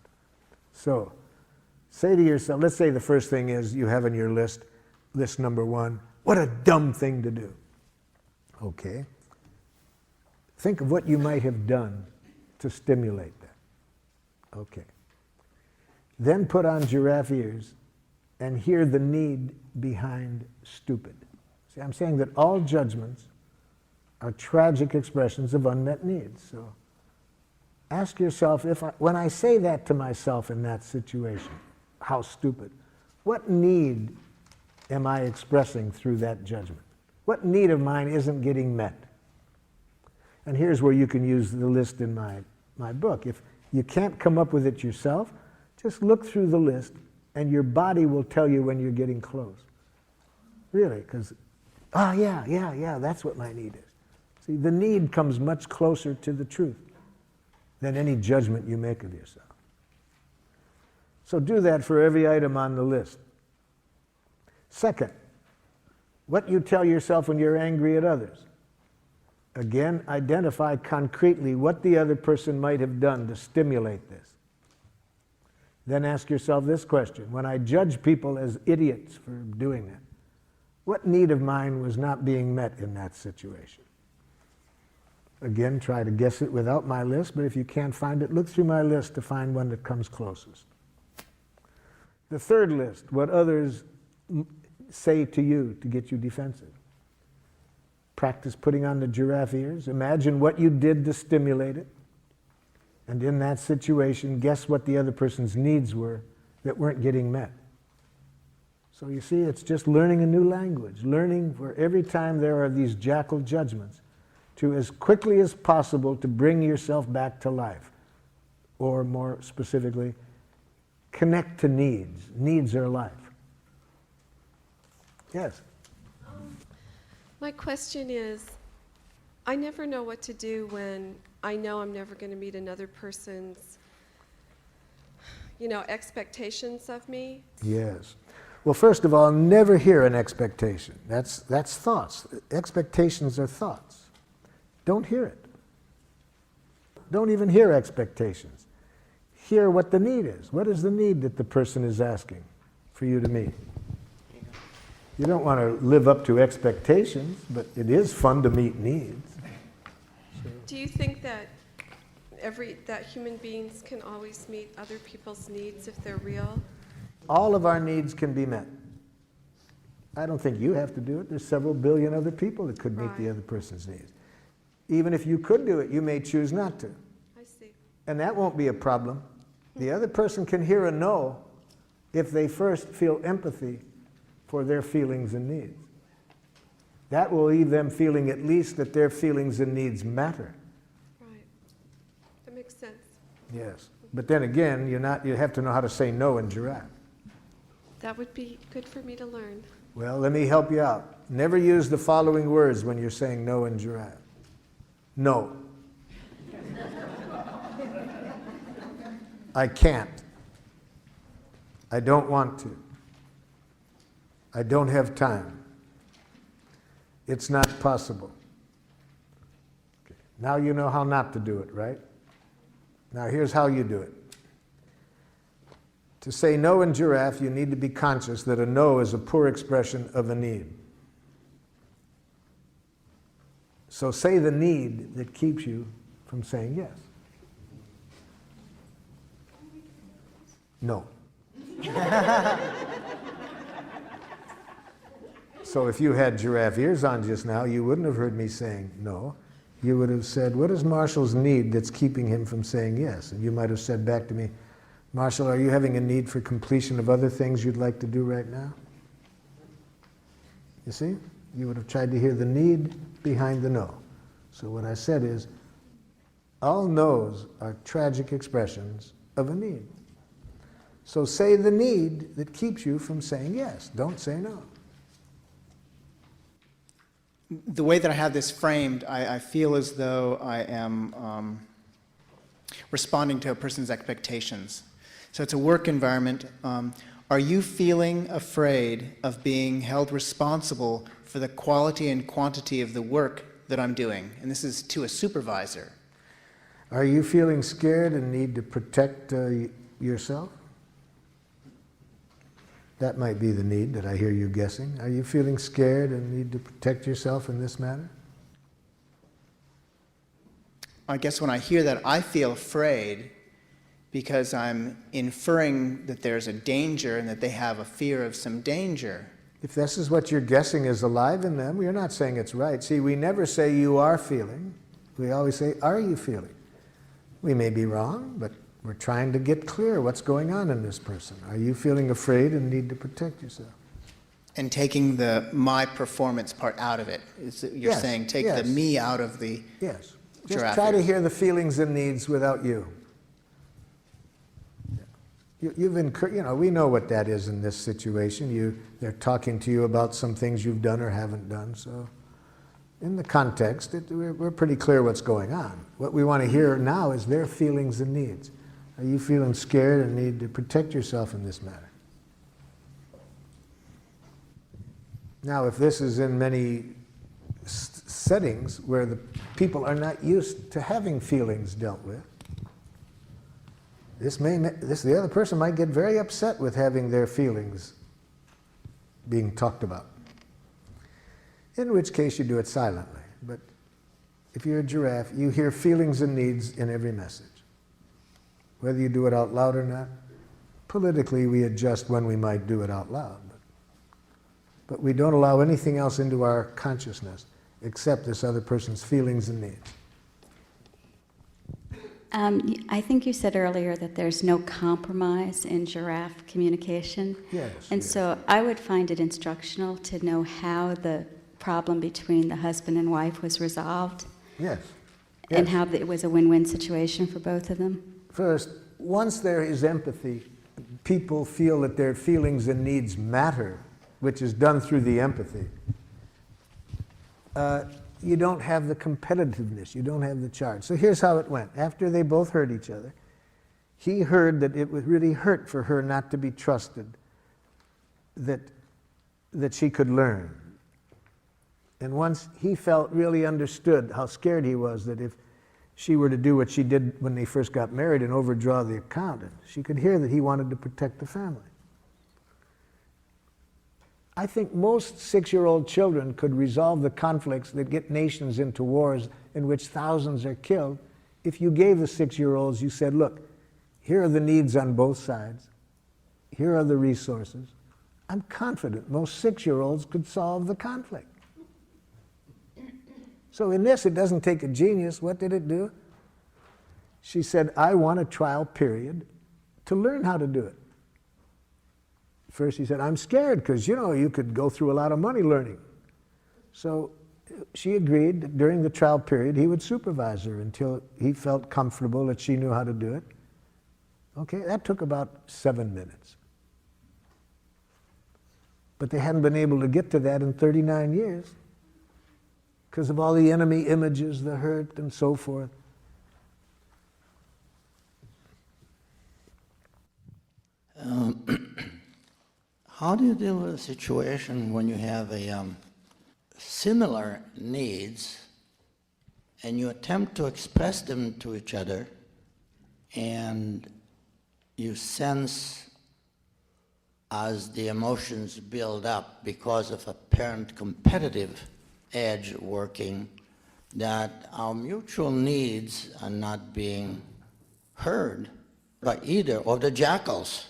So, say to yourself, let's say the first thing is you have on your list number 1, what a dumb thing to do. Okay. Think of what you might have done to stimulate that. Okay. Then put on giraffe ears and hear the need behind stupid. See, I'm saying that all judgments are tragic expressions of unmet needs. So ask yourself, when I say that to myself in that situation, how stupid, what need am I expressing through that judgment? What need of mine isn't getting met? And here's where you can use the list in my book. If you can't come up with it yourself, just look through the list and your body will tell you when you're getting close. Really, because, yeah, that's what my need is. See, the need comes much closer to the truth than any judgment you make of yourself. So do that for every item on the list. Second, what you tell yourself when you're angry at others. Again, identify concretely what the other person might have done to stimulate this. Then ask yourself this question: when I judge people as idiots for doing that, what need of mine was not being met in that situation? Again, try to guess it without my list, but if you can't find it, look through my list to find one that comes closest. The third list, what others say to you to get you defensive. Practice putting on the giraffe ears. Imagine what you did to stimulate it. And in that situation, guess what the other person's needs were that weren't getting met. So you see, it's just learning a new language, learning for every time there are these jackal judgments, to as quickly as possible to bring yourself back to life. Or more specifically, connect to needs. Needs are life. Yes? My question is, I never know what to do when I know I'm never going to meet another person's, expectations of me. Yes. Well, first of all, never hear an expectation. That's thoughts. Expectations are thoughts. Don't hear it. Don't even hear expectations. Hear what the need is. What is the need that the person is asking for you to meet? You don't want to live up to expectations, but it is fun to meet needs. Do you think that that human beings can always meet other people's needs if they're real? All of our needs can be met. I don't think you have to do it. There's several billion other people that could meet the other person's needs. Even if you could do it, you may choose not to. I see. And that won't be a problem. The other person can hear a no if they first feel empathy for their feelings and needs. That will leave them feeling at least that their feelings and needs matter. Right. That makes sense. Yes. But then again, you have to know how to say no in giraffe. That would be good for me to learn. Well, let me help you out. Never use the following words when you're saying no in giraffe. No. I can't. I don't want to. I don't have time. It's not possible. Okay. Now you know how not to do it, right? Now here's how you do it. To say no in giraffe, you need to be conscious that a no is a poor expression of a need. So say the need that keeps you from saying yes. No. So if you had giraffe ears on just now, you wouldn't have heard me saying no. You would have said, what is Marshall's need that's keeping him from saying yes? And you might have said back to me, Marshall, are you having a need for completion of other things you'd like to do right now? You see? You would have tried to hear the need behind the no. So what I said is, all no's are tragic expressions of a need. So say the need that keeps you from saying yes. Don't say no. The way that I have this framed, I feel as though I am responding to a person's expectations. So it's a work environment. Are you feeling afraid of being held responsible for the quality and quantity of the work that I'm doing? And this is to a supervisor. Are you feeling scared and need to protect yourself? That might be the need that I hear you guessing. Are you feeling scared and need to protect yourself in this matter? I guess when I hear that, I feel afraid because I'm inferring that there's a danger and that they have a fear of some danger. If this is what you're guessing is alive in them, you're not saying it's right. See, we never say you are feeling. We always say, are you feeling? We may be wrong, but we're trying to get clear what's going on in this person. Are you feeling afraid and need to protect yourself? And taking the my performance part out of it. You're saying take the me out of the Yes. Just giraffe try to ears. hear the feelings and needs without you. We know what that is in this situation. They're talking to you about some things you've done or haven't done. So in the context, we're pretty clear what's going on. What we want to hear now is their feelings and needs. Are you feeling scared and need to protect yourself in this matter? Now, if this is in many settings where the people are not used to having feelings dealt with, the other person might get very upset with having their feelings being talked about. In which case you do it silently. But if you're a giraffe, you hear feelings and needs in every message. Whether you do it out loud or not, Politically, we adjust when we might do it out loud. But we don't allow anything else into our consciousness except this other person's feelings and needs. I think you said earlier that there's no compromise in giraffe communication. Yes. And so I would find it instructional to know how the problem between the husband and wife was resolved. Yes. And Yes. how it was a win-win situation for both of them. First, once there is empathy, people feel that their feelings and needs matter, which is done through the empathy. You don't have the competitiveness, you don't have the charge. So here's how it went. After they both heard each other, he heard that it would really hurt for her not to be trusted, that she could learn. And once he felt really understood how scared he was that if she were to do what she did when they first got married and overdraw the account, she could hear that he wanted to protect the family. I think most 6-year-old children could resolve the conflicts that get nations into wars in which thousands are killed if you gave the 6-year-olds, you said, look, here are the needs on both sides. Here are the resources. I'm confident most 6-year-olds could solve the conflict. So in this, it doesn't take a genius. What did it do? She said, I want a trial period to learn how to do it. First he said, I'm scared because, you could go through a lot of money learning. So she agreed that during the trial period he would supervise her until he felt comfortable that she knew how to do it. Okay, that took about 7 minutes. But they hadn't been able to get to that in 39 years because of all the enemy images, the hurt, and so forth. How do you deal with a situation when you have similar needs and you attempt to express them to each other and you sense as the emotions build up because of apparent competitive edge working that our mutual needs are not being heard by either of the jackals?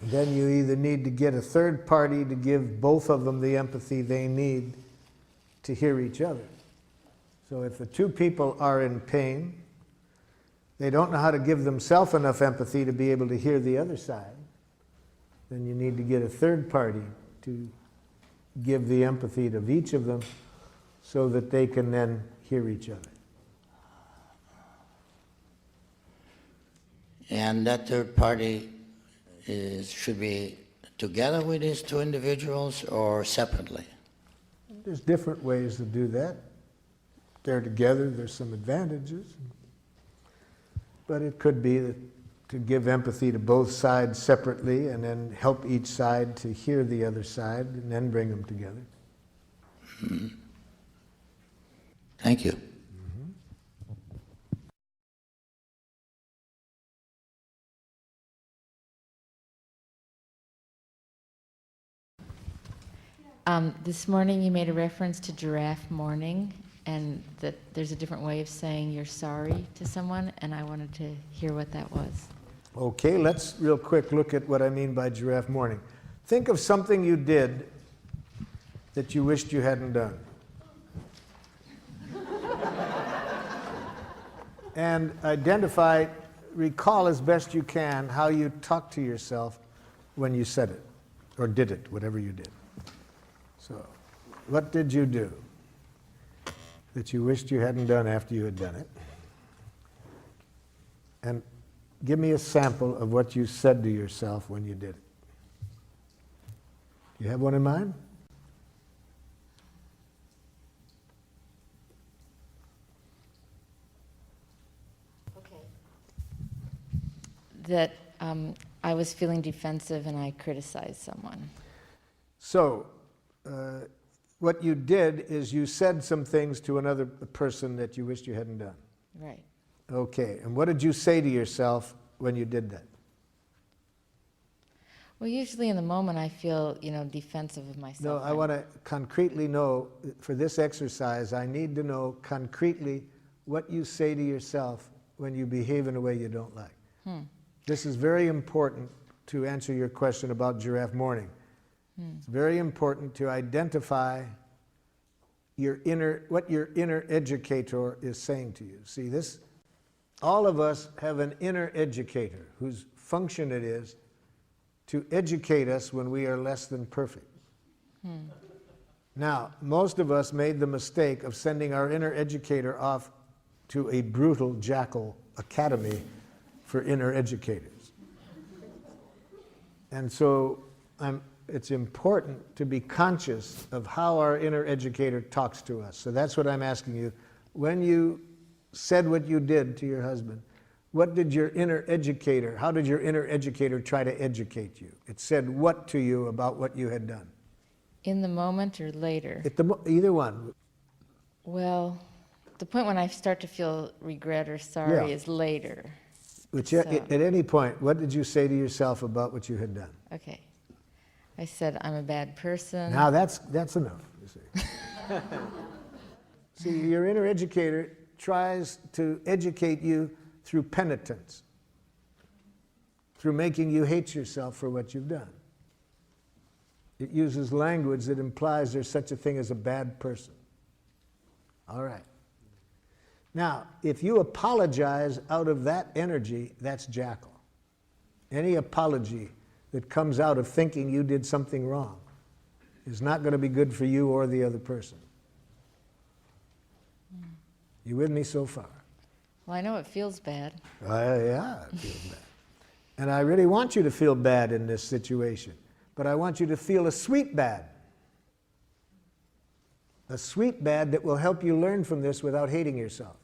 Then you either need to get a third party to give both of them the empathy they need to hear each other. So if the two people are in pain, they don't know how to give themselves enough empathy to be able to hear the other side, then you need to get a third party to give the empathy to each of them so that they can then hear each other. And that third party should be together with these two individuals or separately? There's different ways to do that. They're together, there's some advantages. But it could be that to give empathy to both sides separately and then help each side to hear the other side and then bring them together. Mm-hmm. Thank you. This morning you made a reference to giraffe mourning and that there's a different way of saying you're sorry to someone, and I wanted to hear what that was. Okay, let's real quick look at what I mean by giraffe mourning. Think of something you did that you wished you hadn't done. And recall as best you can how you talked to yourself when you said it, or did it, whatever you did. So, what did you do that you wished you hadn't done after you had done it? And give me a sample of what you said to yourself when you did it. You have one in mind? That I was feeling defensive and I criticized someone. So, what you did is you said some things to another person that you wished you hadn't done. Right. Okay, and what did you say to yourself when you did that? Well, usually in the moment I feel, defensive of myself. No, I want to concretely know, for this exercise, I need to know concretely what you say to yourself when you behave in a way you don't like. This is very important to answer your question about giraffe morning. It's very important to identify what your inner educator is saying to you. See, all of us have an inner educator whose function it is to educate us when we are less than perfect. Now, most of us made the mistake of sending our inner educator off to a brutal jackal academy for inner educators. And so it's important to be conscious of how our inner educator talks to us. So that's what I'm asking you. When you said what you did to your husband, what did your inner educator, how did your inner educator try to educate you? It said what to you about what you had done? In the moment or later? Either one. Well, the point when I start to feel regret or sorry is later. Which at any point, what did you say to yourself about what you had done? Okay. I said, I'm a bad person. Now that's enough, you see. See, your inner educator tries to educate you through penitence, through making you hate yourself for what you've done. It uses language that implies there's such a thing as a bad person. All right. Now, if you apologize out of that energy, that's jackal. Any apology that comes out of thinking you did something wrong is not going to be good for you or the other person. You with me so far? Well, I know it feels bad. Yeah, it feels bad. And I really want you to feel bad in this situation, but I want you to feel a sweet bad. A sweet bad that will help you learn from this without hating yourself.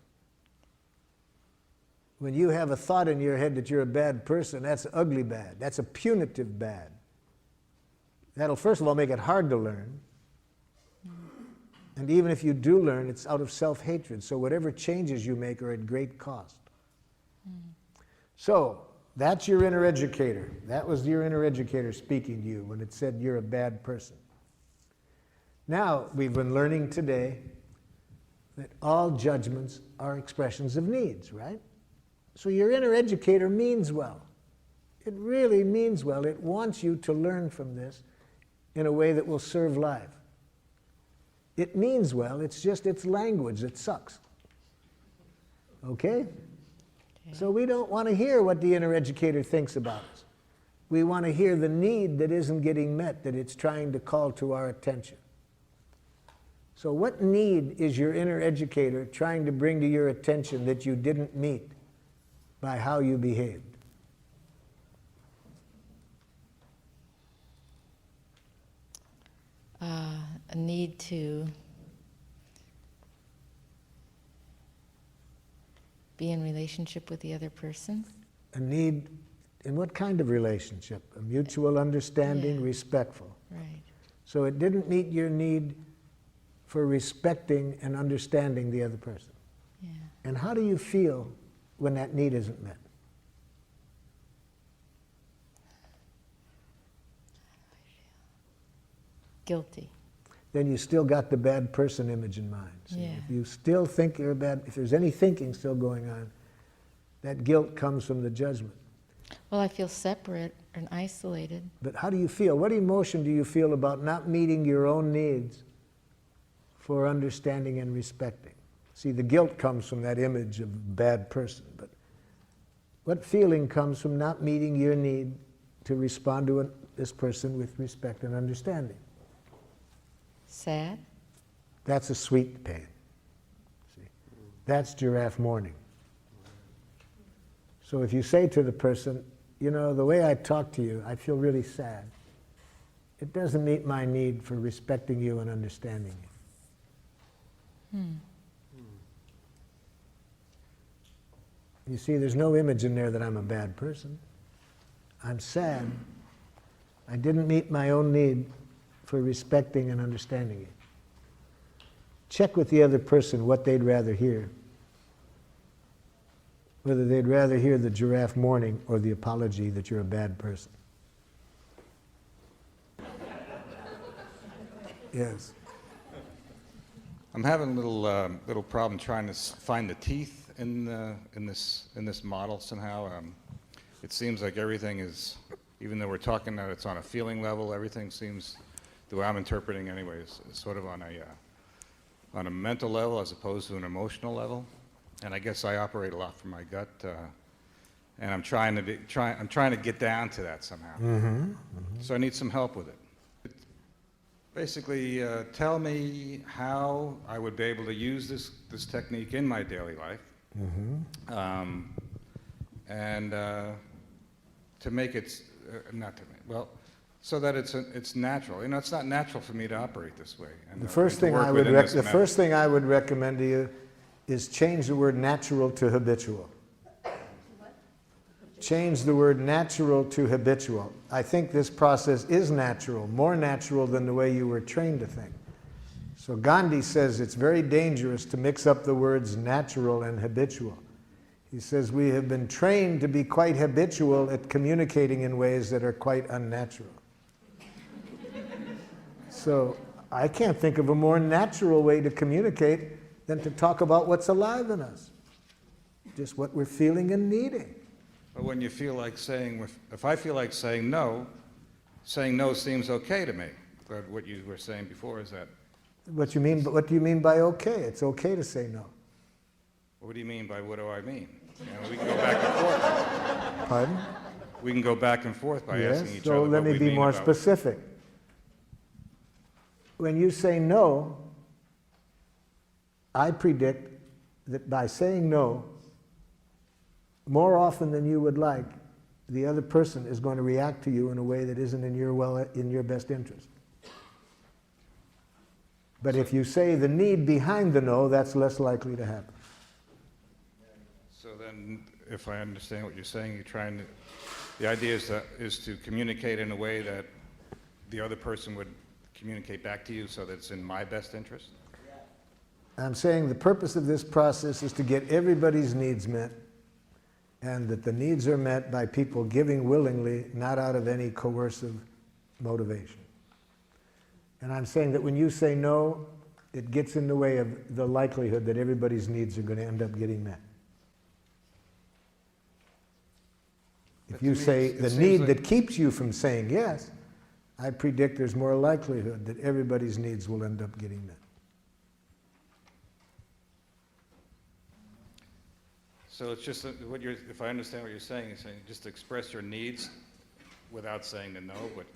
When you have a thought in your head that you're a bad person, that's ugly bad. That's a punitive bad. That'll first of all make it hard to learn. And even if you do learn, it's out of self-hatred. So whatever changes you make are at great cost. So that's your inner educator. That was your inner educator speaking to you when it said you're a bad person. Now, we've been learning today that all judgments are expressions of needs, right? So your inner educator means well. It really means well. It wants you to learn from this in a way that will serve life. It means well, it's just its language that sucks. Okay? So we don't want to hear what the inner educator thinks about us. We want to hear the need that isn't getting met, that it's trying to call to our attention. So what need is your inner educator trying to bring to your attention that you didn't meet by how you behaved? A need to be in relationship with the other person. A need in what kind of relationship? A mutual understanding, Yeah. respectful. Right. So it didn't meet your need for respecting and understanding the other person. Yeah. And how do you feel when that need isn't met? Guilty. Then you still got the bad person image in mind. See, Yeah. if you still think you're bad, if there's any thinking still going on, that guilt comes from the judgment. Well, I feel separate and isolated. But how do you feel? What emotion do you feel about not meeting your own needs for understanding and respecting? See, the guilt comes from that image of bad person, but what feeling comes from not meeting your need to respond to this person with respect and understanding? Sad. That's a sweet pain. See, that's giraffe mourning. So if you say to the person, you know, the way I talk to you, I feel really sad. It doesn't meet my need for respecting you and understanding you. You see, there's no image in there that I'm a bad person. I'm sad. I didn't meet my own need for respecting and understanding you. Check with the other person what they'd rather hear. Whether they'd rather hear the giraffe mourning or the apology that you're a bad person. Yes. I'm having a little problem trying to find the teeth in this model somehow. it seems like everything is, even though we're talking that it's on a feeling level, everything seems, the way I'm interpreting anyways, is sort of on a mental level as opposed to an emotional level. And I guess I operate a lot from my gut, and I'm trying to get down to that somehow. So I need some help with it. Basically, tell me how I would be able to use this technique in my daily life, and to make it so that it's natural. You know, it's not natural for me to operate this way. And, The first thing I would recommend to you is change the word natural to habitual. Change the word natural to habitual. I think this process is natural, more natural than the way you were trained to think. So Gandhi says it's very dangerous to mix up the words natural and habitual. He says we have been trained to be quite habitual at communicating in ways that are quite unnatural. So I can't think of a more natural way to communicate than to talk about what's alive in us, just what we're feeling and needing. But when you feel like saying, if I feel like saying no seems okay to me. But what you were saying before is that. What do you mean by okay? It's okay to say no. What do you mean by what do I mean? You know, we can go back and forth. Pardon? We can go back and forth by asking each other So what let me we be mean more about specific. When you say no, I predict that by saying no, more often than you would like, the other person is going to react to you in a way that isn't in your best interest. But if you say the need behind the no, that's less likely to happen. So then, if I understand what you're saying, the idea is to communicate in a way that the other person would communicate back to you so that it's in my best interest? I'm saying the purpose of this process is to get everybody's needs met, and that the needs are met by people giving willingly, not out of any coercive motivation. And I'm saying that when you say no, it gets in the way of the likelihood that everybody's needs are going to end up getting met. If you say the need that keeps you from saying yes, I predict there's more likelihood that everybody's needs will end up getting met. So it's just if I understand what you're saying just express your needs without saying the no. But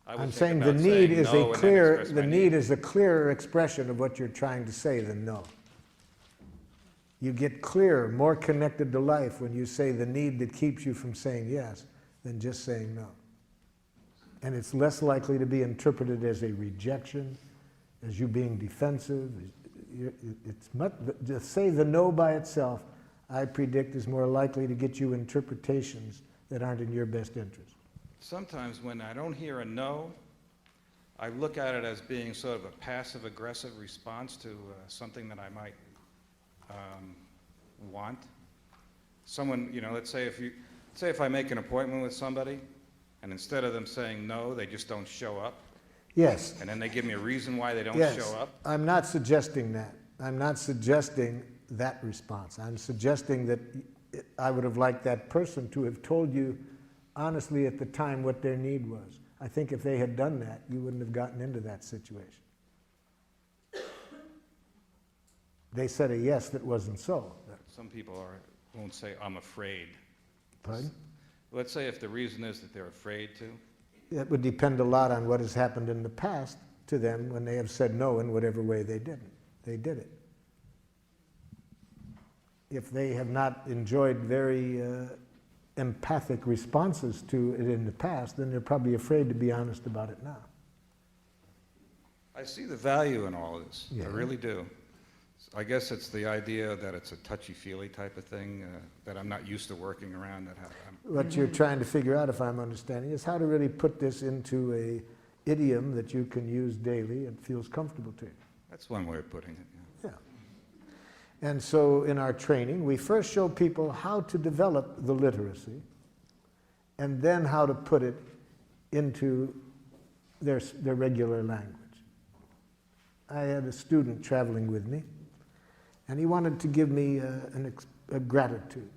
I'm saying the need is a clearer expression of what you're trying to say than no. You get clearer, more connected to life when you say the need that keeps you from saying yes than just saying no. And it's less likely to be interpreted as a rejection, as you being defensive. To say the no by itself, I predict, is more likely to get you interpretations that aren't in your best interest. Sometimes when I don't hear a no, I look at it as being sort of a passive-aggressive response to something that I might want. Someone, let's say if I make an appointment with somebody, and instead of them saying no, they just don't show up. Yes. And then they give me a reason why they don't show up. I'm not suggesting that. I'm not suggesting that response. I'm suggesting that I would have liked that person to have told you honestly at the time what their need was. I think if they had done that, you wouldn't have gotten into that situation. They said a yes that wasn't so. Some people won't say, I'm afraid. Pardon? Let's say if the reason is that they're afraid to. It would depend a lot on what has happened in the past to them when they have said no in whatever way they did it. If they have not enjoyed very empathic responses to it in the past, then they're probably afraid to be honest about it now. I see the value in all of this. Yeah. I really do. I guess it's the idea that it's a touchy-feely type of thing that I'm not used to working around. What you're trying to figure out, if I'm understanding, is how to really put this into a idiom that you can use daily and feels comfortable to you. That's one way of putting it. Yeah. And so in our training, we first show people how to develop the literacy and then how to put it into their regular language. I had a student traveling with me, and he wanted to give me a gratitude,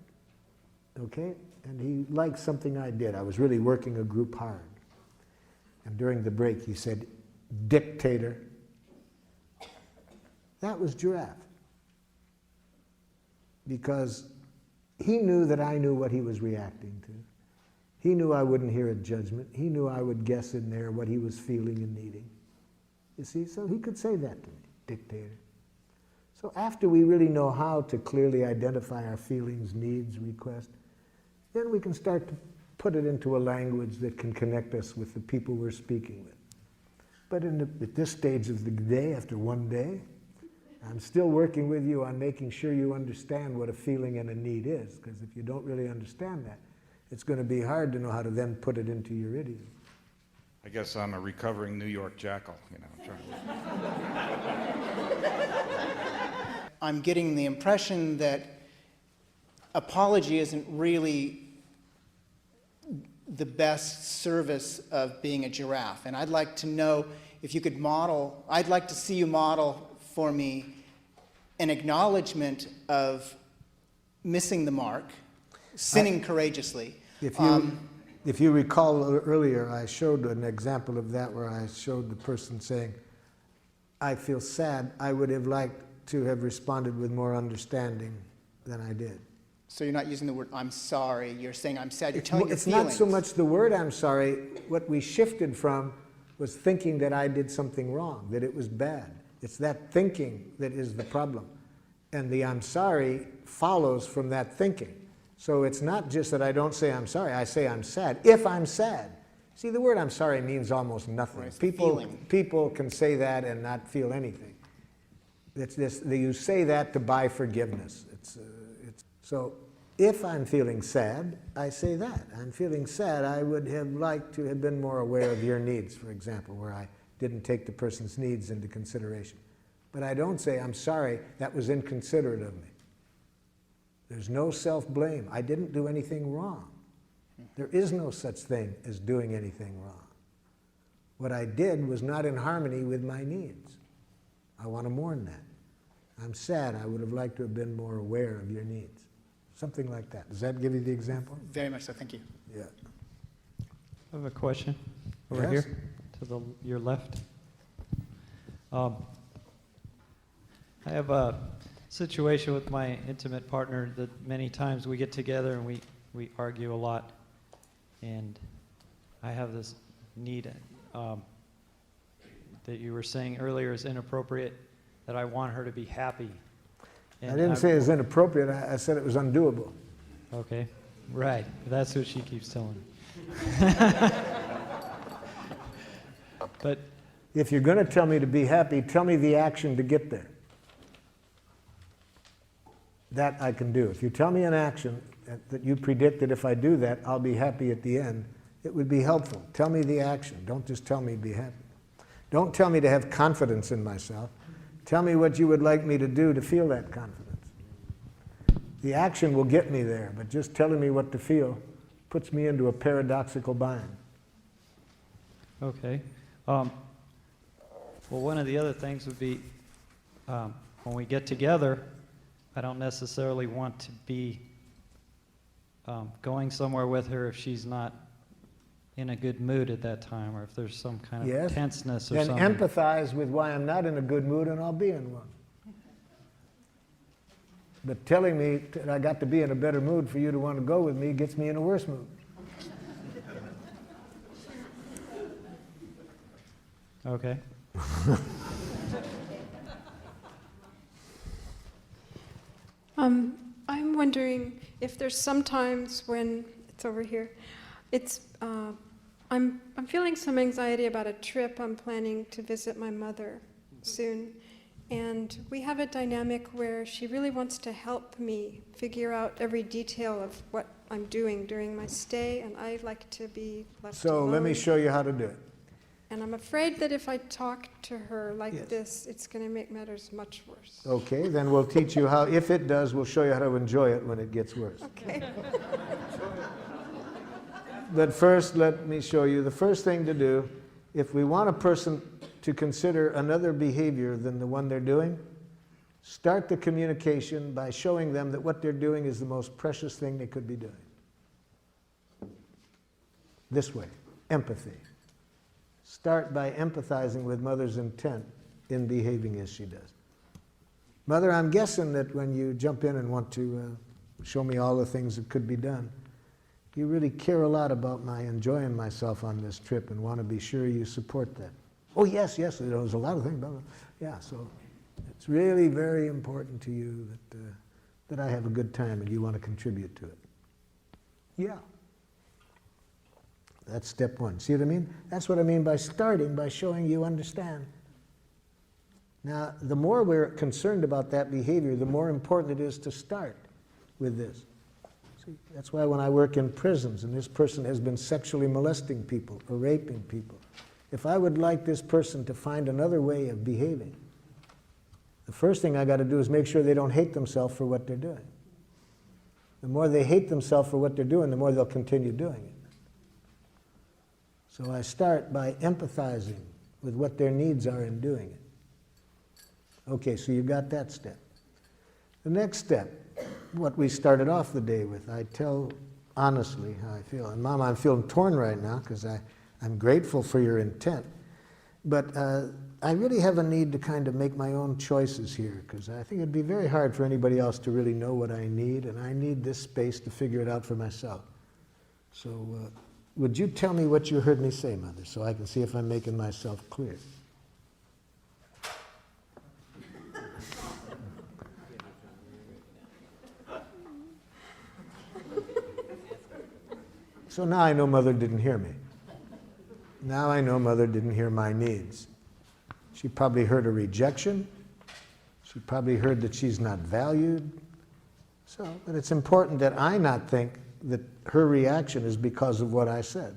okay? and he liked something I did. I was really working a group hard. And during the break, he said, "Dictator." That was Giraffe. Because he knew that I knew what he was reacting to. He knew I wouldn't hear a judgment. He knew I would guess in there what he was feeling and needing. You see, so he could say that to me, dictator. So after we really know how to clearly identify our feelings, needs, requests, then we can start to put it into a language that can connect us with the people we're speaking with. But at this stage of the day, after one day, I'm still working with you on making sure you understand what a feeling and a need is, because if you don't really understand that, it's going to be hard to know how to then put it into your idiom. I guess I'm a recovering New York jackal, you know. I'm getting the impression that apology isn't really the best service of being a giraffe. And I'd like to know if you could model, I'd like to see you model for me an acknowledgement of missing the mark, sinning courageously. If you recall earlier, I showed an example of that where I showed the person saying, "I feel sad. I would have liked to have responded with more understanding than I did." So you're not using the word "I'm sorry." You're saying "I'm sad." You're telling your feelings. It's not so much the word "I'm sorry." What we shifted from was thinking that I did something wrong, that it was bad. It's that thinking that is the problem. And the "I'm sorry" follows from that thinking. So it's not just that I don't say "I'm sorry," I say "I'm sad." If I'm sad. See, the word "I'm sorry" means almost nothing. Right, people can say that and not feel anything. It's this, you say that to buy forgiveness. So if I'm feeling sad, I say that. I'm feeling sad. I would have liked to have been more aware of your needs, for example, where I didn't take the person's needs into consideration. But I don't say, "I'm sorry, that was inconsiderate of me." There's no self-blame. I didn't do anything wrong. There is no such thing as doing anything wrong. What I did was not in harmony with my needs. I want to mourn that. I'm sad. I would have liked to have been more aware of your needs. Something like that. Does that give you the example? Very much so. Thank you. Yeah. I have a question over Yes? here to your left. I have a situation with my intimate partner that many times we get together and we argue a lot. And I have this need that you were saying earlier is inappropriate, that I want her to be happy. I didn't say it was inappropriate. I said it was undoable. Okay, right. That's what she keeps telling me. But if you're going to tell me to be happy, tell me the action to get there. That I can do. If you tell me an action that you predict that if I do that, I'll be happy at the end, it would be helpful. Tell me the action. Don't just tell me be happy. Don't tell me to have confidence in myself. Tell me what you would like me to do to feel that confidence. The action will get me there, but just telling me what to feel puts me into a paradoxical bind. okay. Well, one of the other things would be when we get together, I don't necessarily want to be going somewhere with her if she's not in a good mood at that time, or if there's some kind of tenseness or then something. empathize with why I'm not in a good mood and I'll be in one. But telling me that I got to be in a better mood for you to want to go with me gets me in a worse mood. Okay. I'm wondering if there's some times when it's over here. It's I'm feeling some anxiety about a trip I'm planning to visit my mother soon, and we have a dynamic where she really wants to help me figure out every detail of what I'm doing during my stay, and I like to be left alone. So let me show you how to do it. And I'm afraid that if I talk to her like this, it's going to make matters much worse. Okay, then we'll teach you how, if it does, we'll show you how to enjoy it when it gets worse. Okay. But first, let me show you the first thing to do. If we want a person to consider another behavior than the one they're doing, start the communication by showing them that what they're doing is the most precious thing they could be doing. this way, empathy. Start by empathizing with Mother's intent in behaving as she does. Mother, I'm guessing that when you jump in and want to show me all the things that could be done, you really care a lot about my enjoying myself on this trip and want to be sure you support that. Oh, yes, yes, there's a lot of things. Blah, blah. Yeah, so it's really very important to you that I have a good time and you want to contribute to it. Yeah. That's step one. See what I mean? That's what I mean by starting, by showing you understand. Now, the more we're concerned about that behavior, the more important it is to start with this. See, that's why when I work in prisons and this person has been sexually molesting people or raping people, if I would like this person to find another way of behaving, the first thing I got to do is make sure they don't hate themselves for what they're doing. The more they hate themselves for what they're doing, the more they'll continue doing it. So I start by empathizing with what their needs are in doing it. Okay, so you got that step. The next step, what we started off the day with, I tell honestly how I feel. And Mom, I'm feeling torn right now because I'm grateful for your intent. But I really have a need to kind of make my own choices here because I think it'd be very hard for anybody else to really know what I need, and I need this space to figure it out for myself. So would you tell me what you heard me say, Mother, so I can see if I'm making myself clear? So now I know Mother didn't hear me. Now I know Mother didn't hear my needs. She probably heard a rejection. She probably heard that she's not valued. So, but it's important that I not think that her reaction is because of what I said.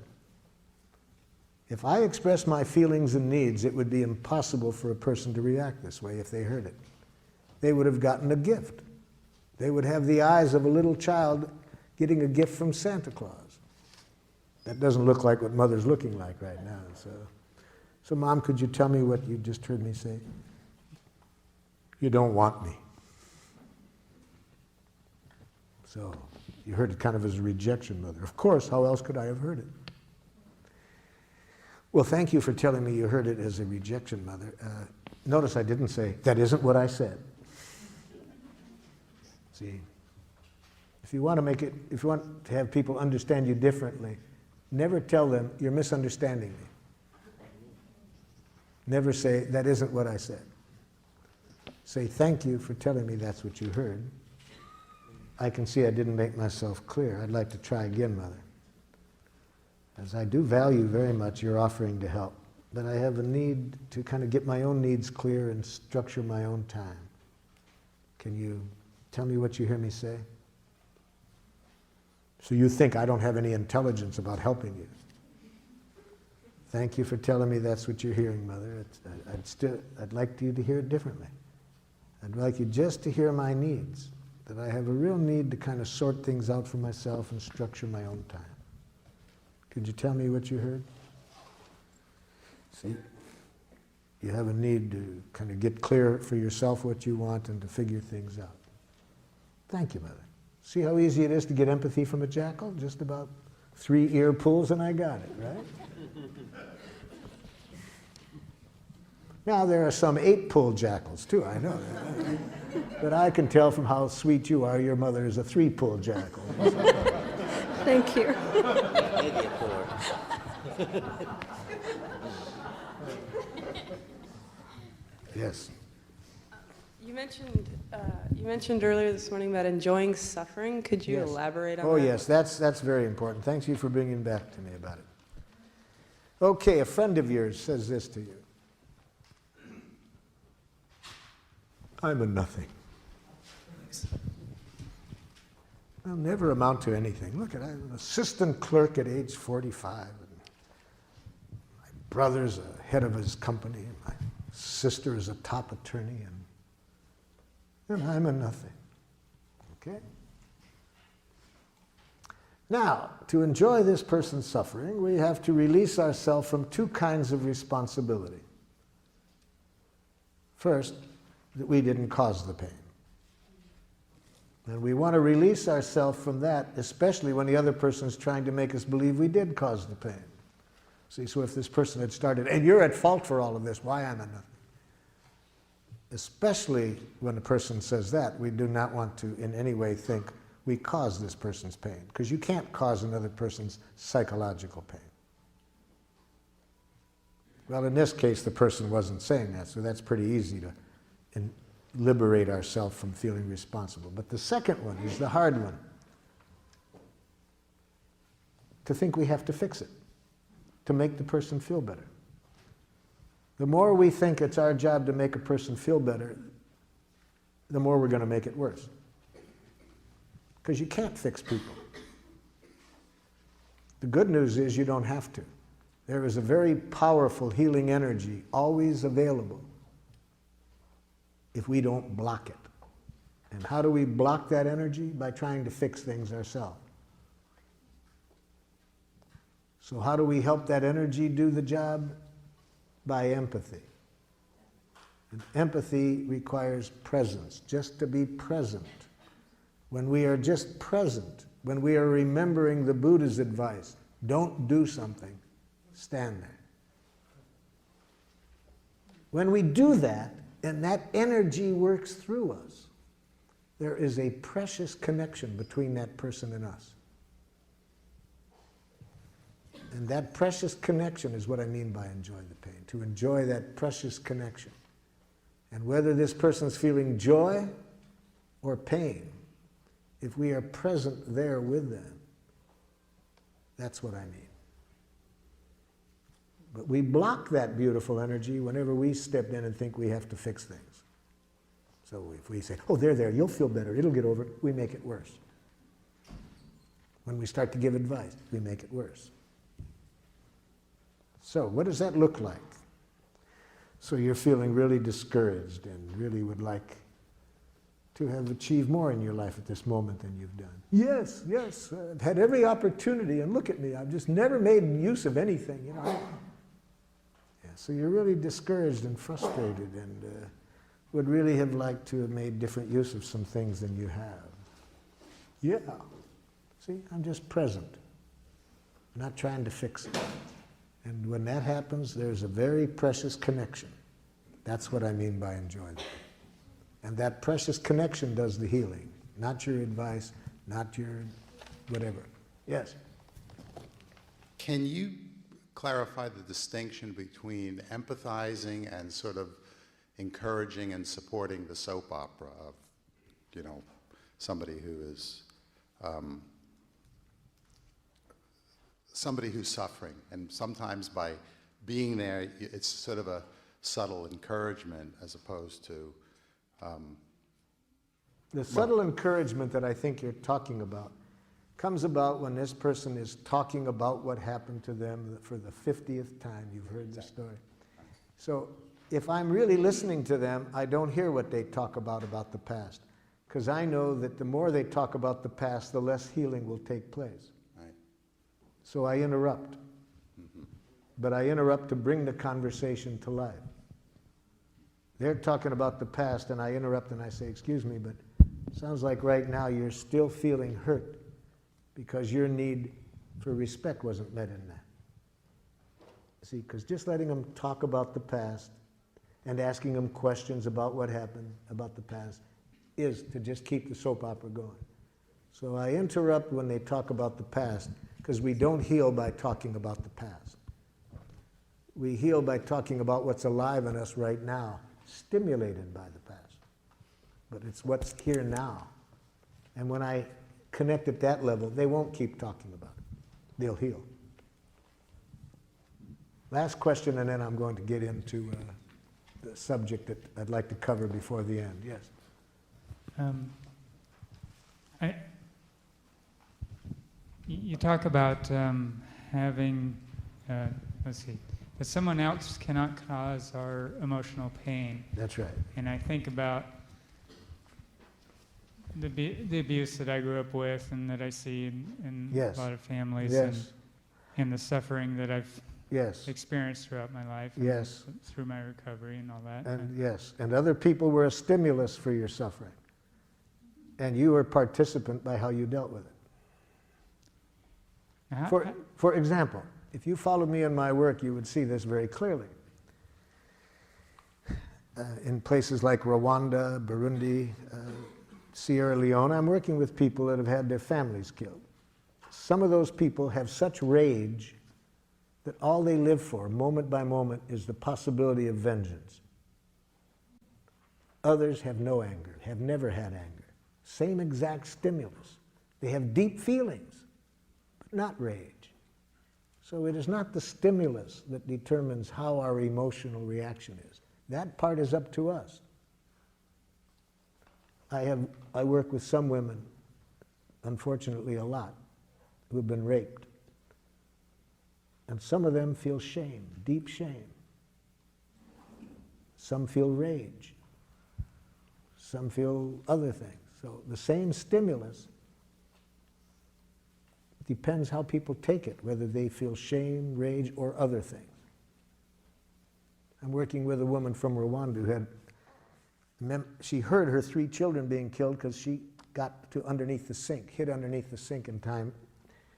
If I express my feelings and needs, it would be impossible for a person to react this way if they heard it. They would have gotten a gift. They would have the eyes of a little child getting a gift from Santa Claus. That doesn't look like what Mother's looking like right now. So Mom, could you tell me what you just heard me say? You don't want me. So you heard it kind of as a rejection, Mother. Of course, how else could I have heard it? Well, thank you for telling me you heard it as a rejection, Mother. Notice I didn't say, that isn't what I said. See, if you want to have people understand you differently, never tell them, you're misunderstanding me. Never say, that isn't what I said. Say, thank you for telling me that's what you heard. I can see I didn't make myself clear. I'd like to try again, Mother. As I do value very much your offering to help, but I have a need to kind of get my own needs clear and structure my own time. Can you tell me what you hear me say? So you think I don't have any intelligence about helping you. Thank you for telling me that's what you're hearing, Mother. I'd like you to hear it differently. I'd like you just to hear my needs, that I have a real need to kind of sort things out for myself and structure my own time. Could you tell me what you heard? See, you have a need to kind of get clear for yourself what you want and to figure things out. Thank you, Mother. See how easy it is to get empathy from a jackal? Just about 3 ear pulls and I got it, right? Now there are some 8-pull jackals too, I know that. But I can tell from how sweet you are, your mother is a 3-pull jackal. Thank you. Maybe a 4. Yes. You mentioned earlier this morning about enjoying suffering. Could you elaborate on that? Oh yes, that's very important. Thanks you for bringing back to me about it. Okay, a friend of yours says this to you. I'm a nothing. I'll never amount to anything. Look, I'm an assistant clerk at age 45. And my brother's a head of his company. And my sister is a top attorney. And I'm a nothing. Okay? Now, to enjoy this person's suffering, we have to release ourselves from 2 kinds of responsibility. First, that we didn't cause the pain. And we want to release ourselves from that, especially when the other person is trying to make us believe we did cause the pain. See, so if this person had started, and you're at fault for all of this, why am I nothing? Especially when a person says that, we do not want to in any way think we caused this person's pain, because you can't cause another person's psychological pain. Well, in this case, the person wasn't saying that, so that's pretty easy to liberate ourselves from feeling responsible. But the second one is the hard one. To think we have to fix it, to make the person feel better. The more we think it's our job to make a person feel better, the more we're going to make it worse. Because you can't fix people. The good news is you don't have to. There is a very powerful healing energy always available if we don't block it. And how do we block that energy? By trying to fix things ourselves. So how do we help that energy do the job? By empathy. And empathy requires presence, just to be present. When we are just present, when we are remembering the Buddha's advice, don't do something, stand there. When we do that, and that energy works through us, there is a precious connection between that person and us. And that precious connection is what I mean by enjoy the pain, to enjoy that precious connection. And whether this person's feeling joy or pain, if we are present there with them, that's what I mean. But we block that beautiful energy whenever we step in and think we have to fix things. So if we say, oh, there, you'll feel better, it'll get over it, we make it worse. When we start to give advice, we make it worse. So what does that look like? So you're feeling really discouraged and really would like to have achieved more in your life at this moment than you've done. Yes, I've had every opportunity, and look at me, I've just never made use of anything, you know. Yeah, so you're really discouraged and frustrated and would really have liked to have made different use of some things than you have. Yeah. See, I'm just present. I'm not trying to fix it. And when that happens, there's a very precious connection. That's what I mean by enjoyment. And that precious connection does the healing, not your advice, not your whatever. Yes? Can you clarify the distinction between empathizing and sort of encouraging and supporting the soap opera of, you know, somebody who is somebody who's suffering, and sometimes by being there, it's sort of a subtle encouragement as opposed to the subtle encouragement that I think you're talking about comes about when this person is talking about what happened to them for the 50th time you've heard the story. So if I'm really listening to them, I don't hear what they talk about the past, because I know that the more they talk about the past, the less healing will take place. Right. So I interrupt. Mm-hmm. But I interrupt to bring the conversation to life. They're talking about the past, and I interrupt and I say, excuse me, but it sounds like right now you're still feeling hurt because your need for respect wasn't met in that. See, because just letting them talk about the past and asking them questions about what happened about the past is to just keep the soap opera going. So I interrupt when they talk about the past, because we don't heal by talking about the past. We heal by talking about what's alive in us right now, stimulated by the past. But it's what's here now. And when I connect at that level, they won't keep talking about it. They'll heal. Last question, and then I'm going to get into the subject that I'd like to cover before the end. Yes? You talk about having, let's see, that someone else cannot cause our emotional pain. That's right. And I think about the abuse that I grew up with and that I see in Yes. a lot of families, Yes. and the suffering that I've Yes. experienced throughout my life, and Yes. through my recovery and all that. And yes, and other people were a stimulus for your suffering. and you were participant by how you dealt with it. For example, if you followed me in my work, you would see this very clearly. In places like Rwanda, Burundi, Sierra Leone, I'm working with people that have had their families killed. Some of those people have such rage that all they live for, moment by moment, is the possibility of vengeance. Others have no anger, have never had anger. Same exact stimulus. They have deep feelings, but not rage. So it is not the stimulus that determines how our emotional reaction is. That part is up to us. I work with some women, unfortunately a lot, who have been raped. And some of them feel shame, deep shame. Some feel rage. Some feel other things. So the same stimulus depends how people take it, whether they feel shame, rage, or other things. I'm working with a woman from Rwanda who had, she heard her 3 children being killed because she got to underneath the sink, hid underneath the sink in time.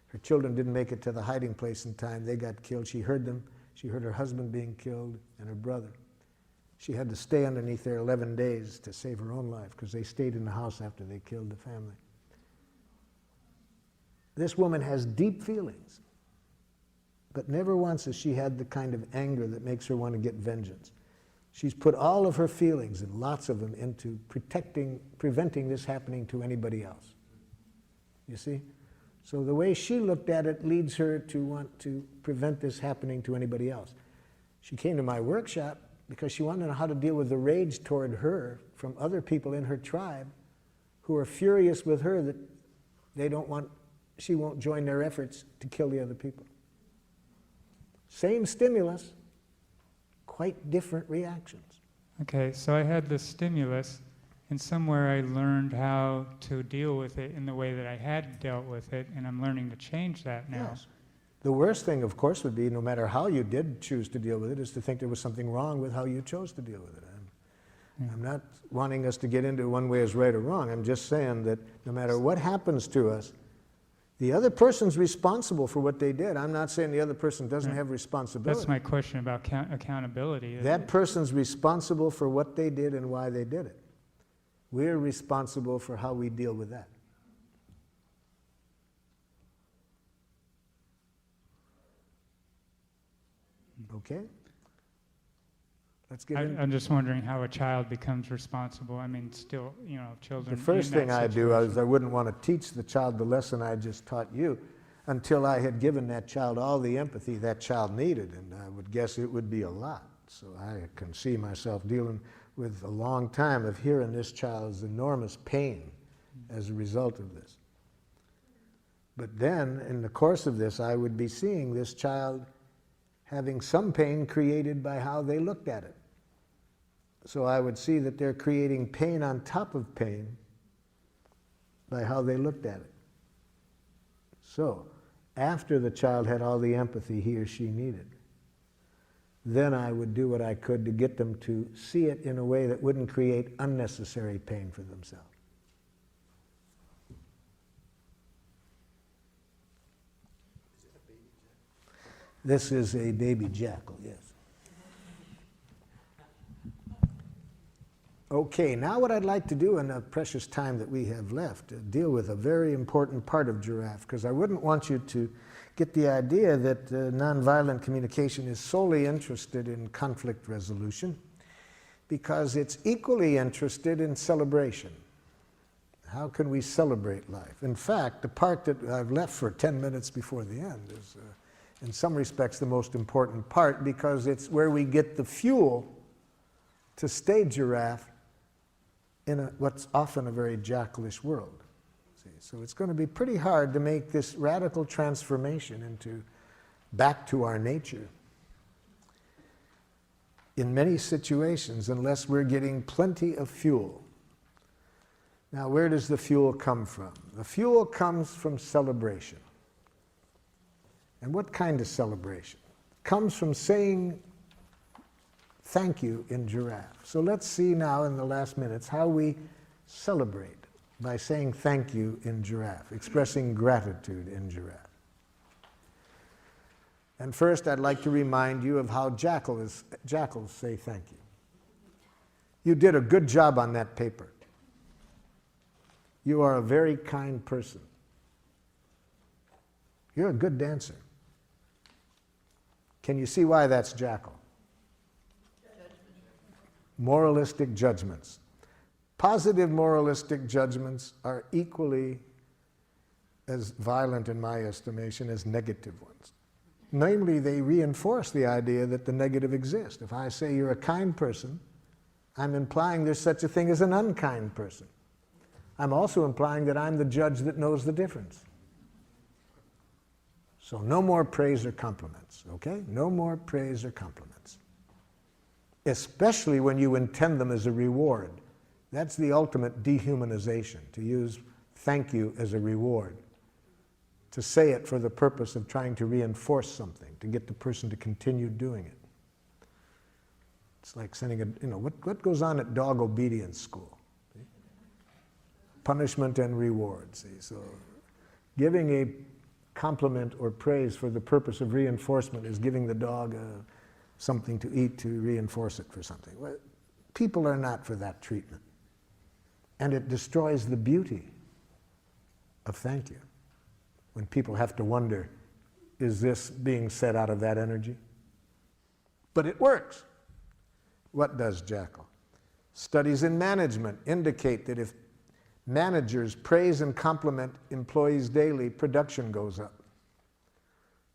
Her children didn't make it to the hiding place in time. They got killed. She heard them. She heard her husband being killed and her brother. She had to stay underneath there 11 days to save her own life because they stayed in the house after they killed the family. This woman has deep feelings, but never once has she had the kind of anger that makes her want to get vengeance. She's put all of her feelings, and lots of them, into preventing this happening to anybody else. You see? So the way she looked at it leads her to want to prevent this happening to anybody else. She came to my workshop because she wanted to know how to deal with the rage toward her from other people in her tribe who are furious with her that she won't join their efforts to kill the other people. Same stimulus, quite different reactions. Okay, so I had this stimulus, and somewhere I learned how to deal with it in the way that I had dealt with it, and I'm learning to change that now. Yes. The worst thing, of course, would be, no matter how you did choose to deal with it, is to think there was something wrong with how you chose to deal with it. I'm not wanting us to get into one way is right or wrong. I'm just saying that no matter what happens to us, the other person's responsible for what they did. I'm not saying the other person doesn't have responsibility. That's my question about accountability. That person's responsible for what they did and why they did it. We're responsible for how we deal with that. Okay? Let's get in. I'm just wondering how a child becomes responsible. I mean, still, children. The first thing I do is I wouldn't want to teach the child the lesson I just taught you until I had given that child all the empathy that child needed, and I would guess it would be a lot. So I can see myself dealing with a long time of hearing this child's enormous pain as a result of this. But then, in the course of this, I would be seeing this child having some pain created by how they looked at it. So I would see that they're creating pain on top of pain by how they looked at it. So, after the child had all the empathy he or she needed, then I would do what I could to get them to see it in a way that wouldn't create unnecessary pain for themselves. This is a baby jackal, yes. Okay, now what I'd like to do in the precious time that we have left, deal with a very important part of giraffe, because I wouldn't want you to get the idea that nonviolent communication is solely interested in conflict resolution, because it's equally interested in celebration. How can we celebrate life? In fact, the part that I've left for 10 minutes before the end is in some respects the most important part, because it's where we get the fuel to stay giraffe in what's often a very jackalish world. See? So it's going to be pretty hard to make this radical transformation back to our nature in many situations unless we're getting plenty of fuel. Now, where does the fuel come from? The fuel comes from celebration. And what kind of celebration? It comes from saying thank you in giraffe. So let's see now in the last minutes how we celebrate by saying thank you in giraffe, expressing gratitude in giraffe. And first, I'd like to remind you of how jackals say thank you. You did a good job on that paper. You are a very kind person. You're a good dancer. Can you see why that's jackal? Moralistic judgments. Positive moralistic judgments are equally as violent, in my estimation, as negative ones. Namely, they reinforce the idea that the negative exists. If I say you're a kind person, I'm implying there's such a thing as an unkind person. I'm also implying that I'm the judge that knows the difference. So no more praise or compliments, okay? No more praise or compliments. Especially when you intend them as a reward. That's the ultimate dehumanization, to use thank you as a reward. To say it for the purpose of trying to reinforce something, to get the person to continue doing it. It's like sending what goes on at dog obedience school? See? Punishment and reward, see? So giving a compliment or praise for the purpose of reinforcement is giving the dog something to eat to reinforce it for something. Well, people are not for that treatment. And it destroys the beauty of thank you. When people have to wonder, is this being said out of that energy? But it works. What does jackal? Studies in management indicate that if managers praise and compliment employees daily, production goes up.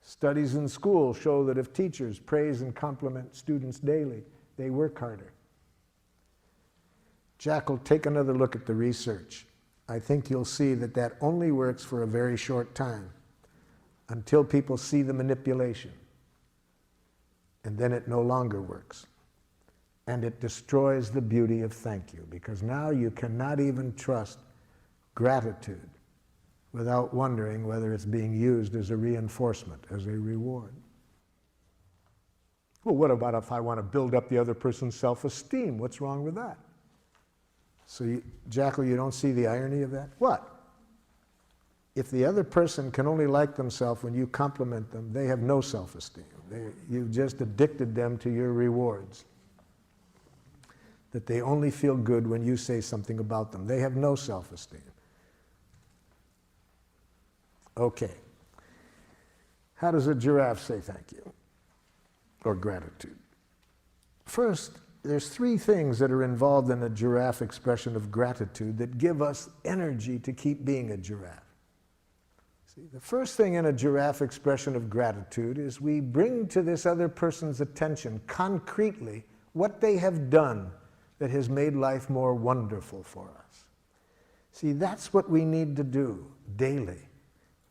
Studies in school show that if teachers praise and compliment students daily, they work harder. Jackal, take another look at the research. I think you'll see that that only works for a very short time, until people see the manipulation. And then it no longer works. And it destroys the beauty of thank you, because now you cannot even trust gratitude without wondering whether it's being used as a reinforcement, as a reward. Well, what about if I want to build up the other person's self-esteem? What's wrong with that? So, Jackal, you don't see the irony of that? What? If the other person can only like themselves when you compliment them, they have no self-esteem. You've just addicted them to your rewards. That they only feel good when you say something about them. They have no self-esteem. Okay. How does a giraffe say thank you? Or gratitude? First, there's three things that are involved in a giraffe expression of gratitude that give us energy to keep being a giraffe. See, the first thing in a giraffe expression of gratitude is we bring to this other person's attention concretely what they have done that has made life more wonderful for us. See, that's what we need to do daily.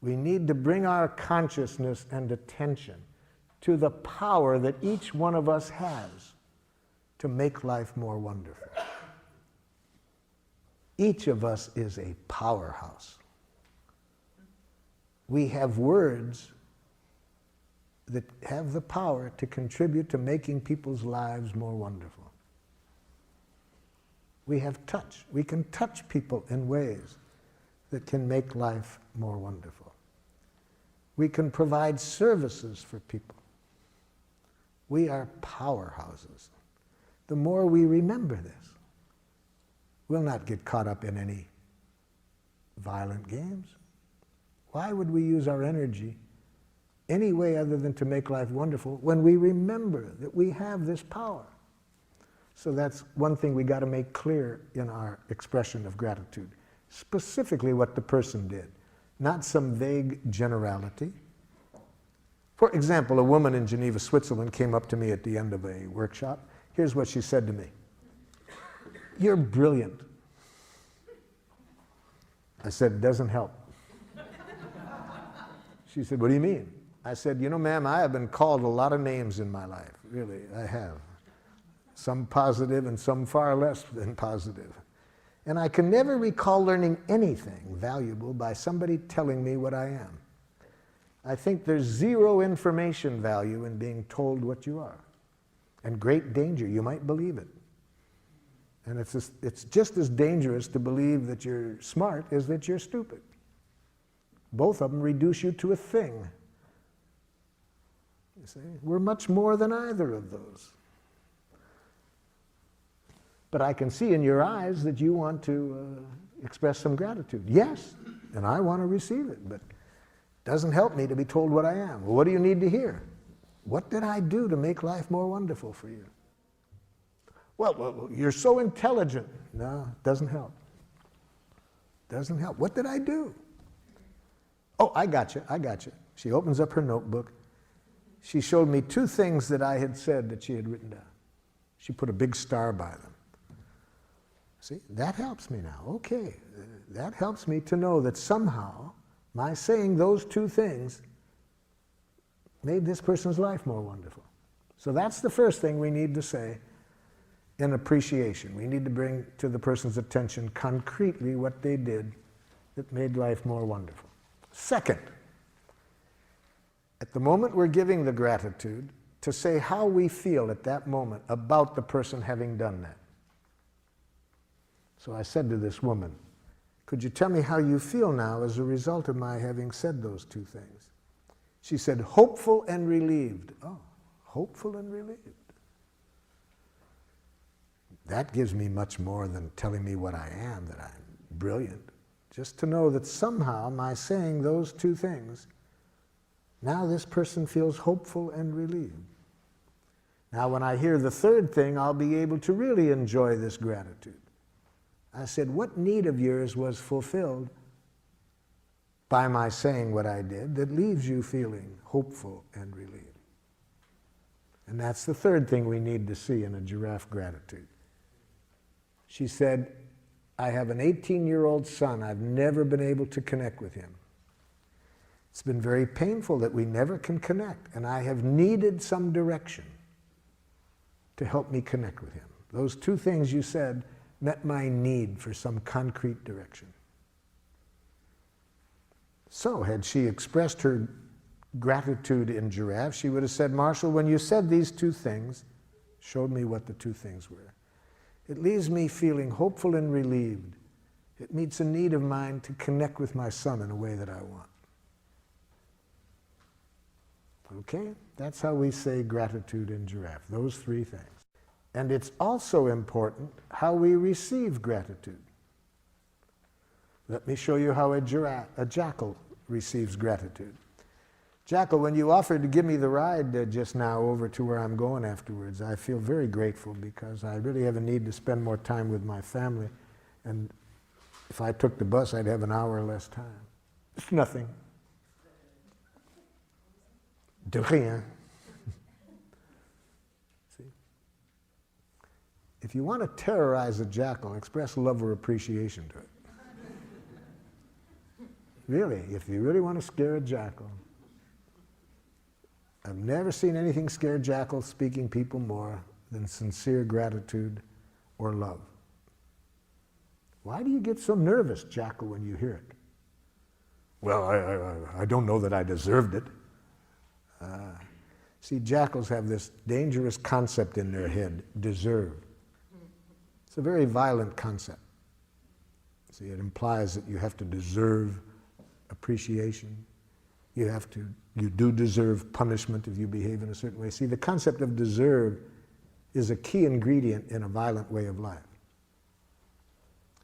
We need to bring our consciousness and attention to the power that each one of us has to make life more wonderful. Each of us is a powerhouse. We have words that have the power to contribute to making people's lives more wonderful. We have touch. We can touch people in ways that can make life more wonderful. We can provide services for people. We are powerhouses. The more we remember this, we'll not get caught up in any violent games. Why would we use our energy any way other than to make life wonderful when we remember that we have this power? So that's one thing we got to make clear in our expression of gratitude. Specifically what the person did, not some vague generality. For example, a woman in Geneva, Switzerland came up to me at the end of a workshop. Here's what she said to me. "You're brilliant." I said, "It doesn't help." She said, "What do you mean?" I said, "You know, ma'am, I have been called a lot of names in my life. Really, I have. Some positive and some far less than positive. And I can never recall learning anything valuable by somebody telling me what I am. I think there's zero information value in being told what you are. And great danger, you might believe it. And it's just as dangerous to believe that you're smart as that you're stupid. Both of them reduce you to a thing. You see, we're much more than either of those. But I can see in your eyes that you want to express some gratitude. Yes, and I want to receive it, but it doesn't help me to be told what I am. Well, what do you need to hear? What did I do to make life more wonderful for you? Well, you're so intelligent. No, it doesn't help. Doesn't help. What did I do? Oh, I got you. She opens up her notebook. She showed me 2 things that I had said that she had written down. She put a big star by them. See, that helps me now. Okay, that helps me to know that somehow my saying those 2 things made this person's life more wonderful. So that's the first thing we need to say in appreciation. We need to bring to the person's attention concretely what they did that made life more wonderful. Second, at the moment we're giving the gratitude, to say how we feel at that moment about the person having done that. So I said to this woman, could you tell me how you feel now as a result of my having said those 2 things? She said, hopeful and relieved. Oh, hopeful and relieved. That gives me much more than telling me what I am, that I'm brilliant. Just to know that somehow my saying those 2 things, now this person feels hopeful and relieved. Now when I hear the third thing, I'll be able to really enjoy this gratitude. I said, what need of yours was fulfilled by my saying what I did that leaves you feeling hopeful and relieved? And that's the third thing we need to see in a giraffe gratitude. She said, I have an 18-year-old son. I've never been able to connect with him. It's been very painful that we never can connect, and I have needed some direction to help me connect with him. Those 2 things you said met my need for some concrete direction. So had she expressed her gratitude in giraffe, she would have said, Marshall, when you said these 2 things, showed me what the 2 things were. It leaves me feeling hopeful and relieved. It meets a need of mine to connect with my son in a way that I want. Okay? That's how we say gratitude in giraffe, those 3 things. And it's also important how we receive gratitude. Let me show you how a jackal receives gratitude. Jackal, when you offered to give me the ride just now over to where I'm going afterwards, I feel very grateful because I really have a need to spend more time with my family. And if I took the bus, I'd have an hour less time. It's nothing. De rien. See? If you want to terrorize a jackal, express love or appreciation to it. Really, if you really want to scare a jackal. I've never seen anything scare jackals speaking people more than sincere gratitude or love. Why do you get so nervous, jackal, when you hear it? Well, I don't know that I deserved it. See, jackals have this dangerous concept in their head, deserve. It's a very violent concept. See, it implies that you have to deserve appreciation. You do deserve punishment if you behave in a certain way. See, the concept of deserve is a key ingredient in a violent way of life.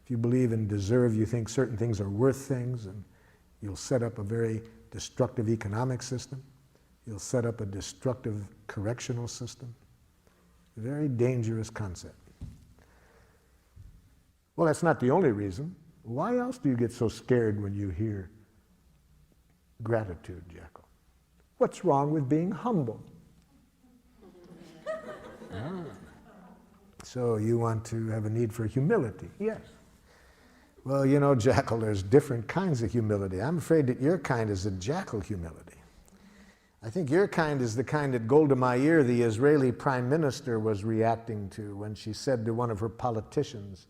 If you believe in deserve, you think certain things are worth things, and you'll set up a very destructive economic system. You'll set up a destructive correctional system. A very dangerous concept. Well, that's not the only reason. Why else do you get so scared when you hear gratitude, jackal? What's wrong with being humble? So you want to have a need for humility? Yes. Well, you know, jackal, there's different kinds of humility. I'm afraid that your kind is a jackal humility. I think your kind is the kind that Golda Meir, the Israeli prime minister, was reacting to when she said to one of her politicians,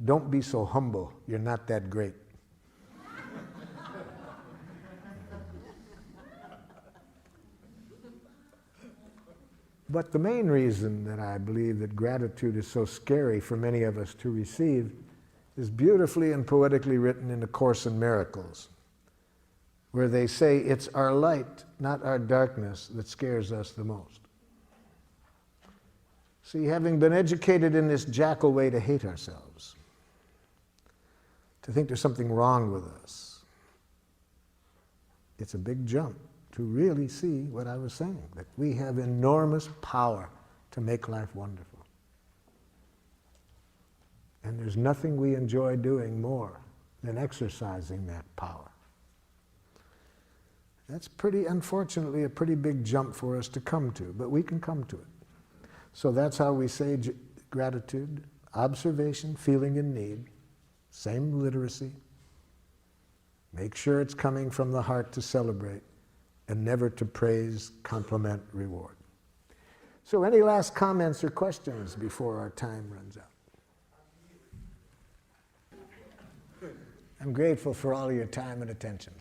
"Don't be so humble, you're not that great." But the main reason that I believe that gratitude is so scary for many of us to receive is beautifully and poetically written in A Course in Miracles, where they say it's our light, not our darkness, that scares us the most. See, having been educated in this jackal way to hate ourselves, to think there's something wrong with us, it's a big jump to really see what I was saying, that we have enormous power to make life wonderful. And there's nothing we enjoy doing more than exercising that power. That's pretty, unfortunately, a pretty big jump for us to come to, but we can come to it. So that's how we say gratitude: observation, feeling in need, same literacy. Make sure it's coming from the heart to celebrate, and never to praise, compliment, reward. So any last comments or questions before our time runs out? I'm grateful for all your time and attention.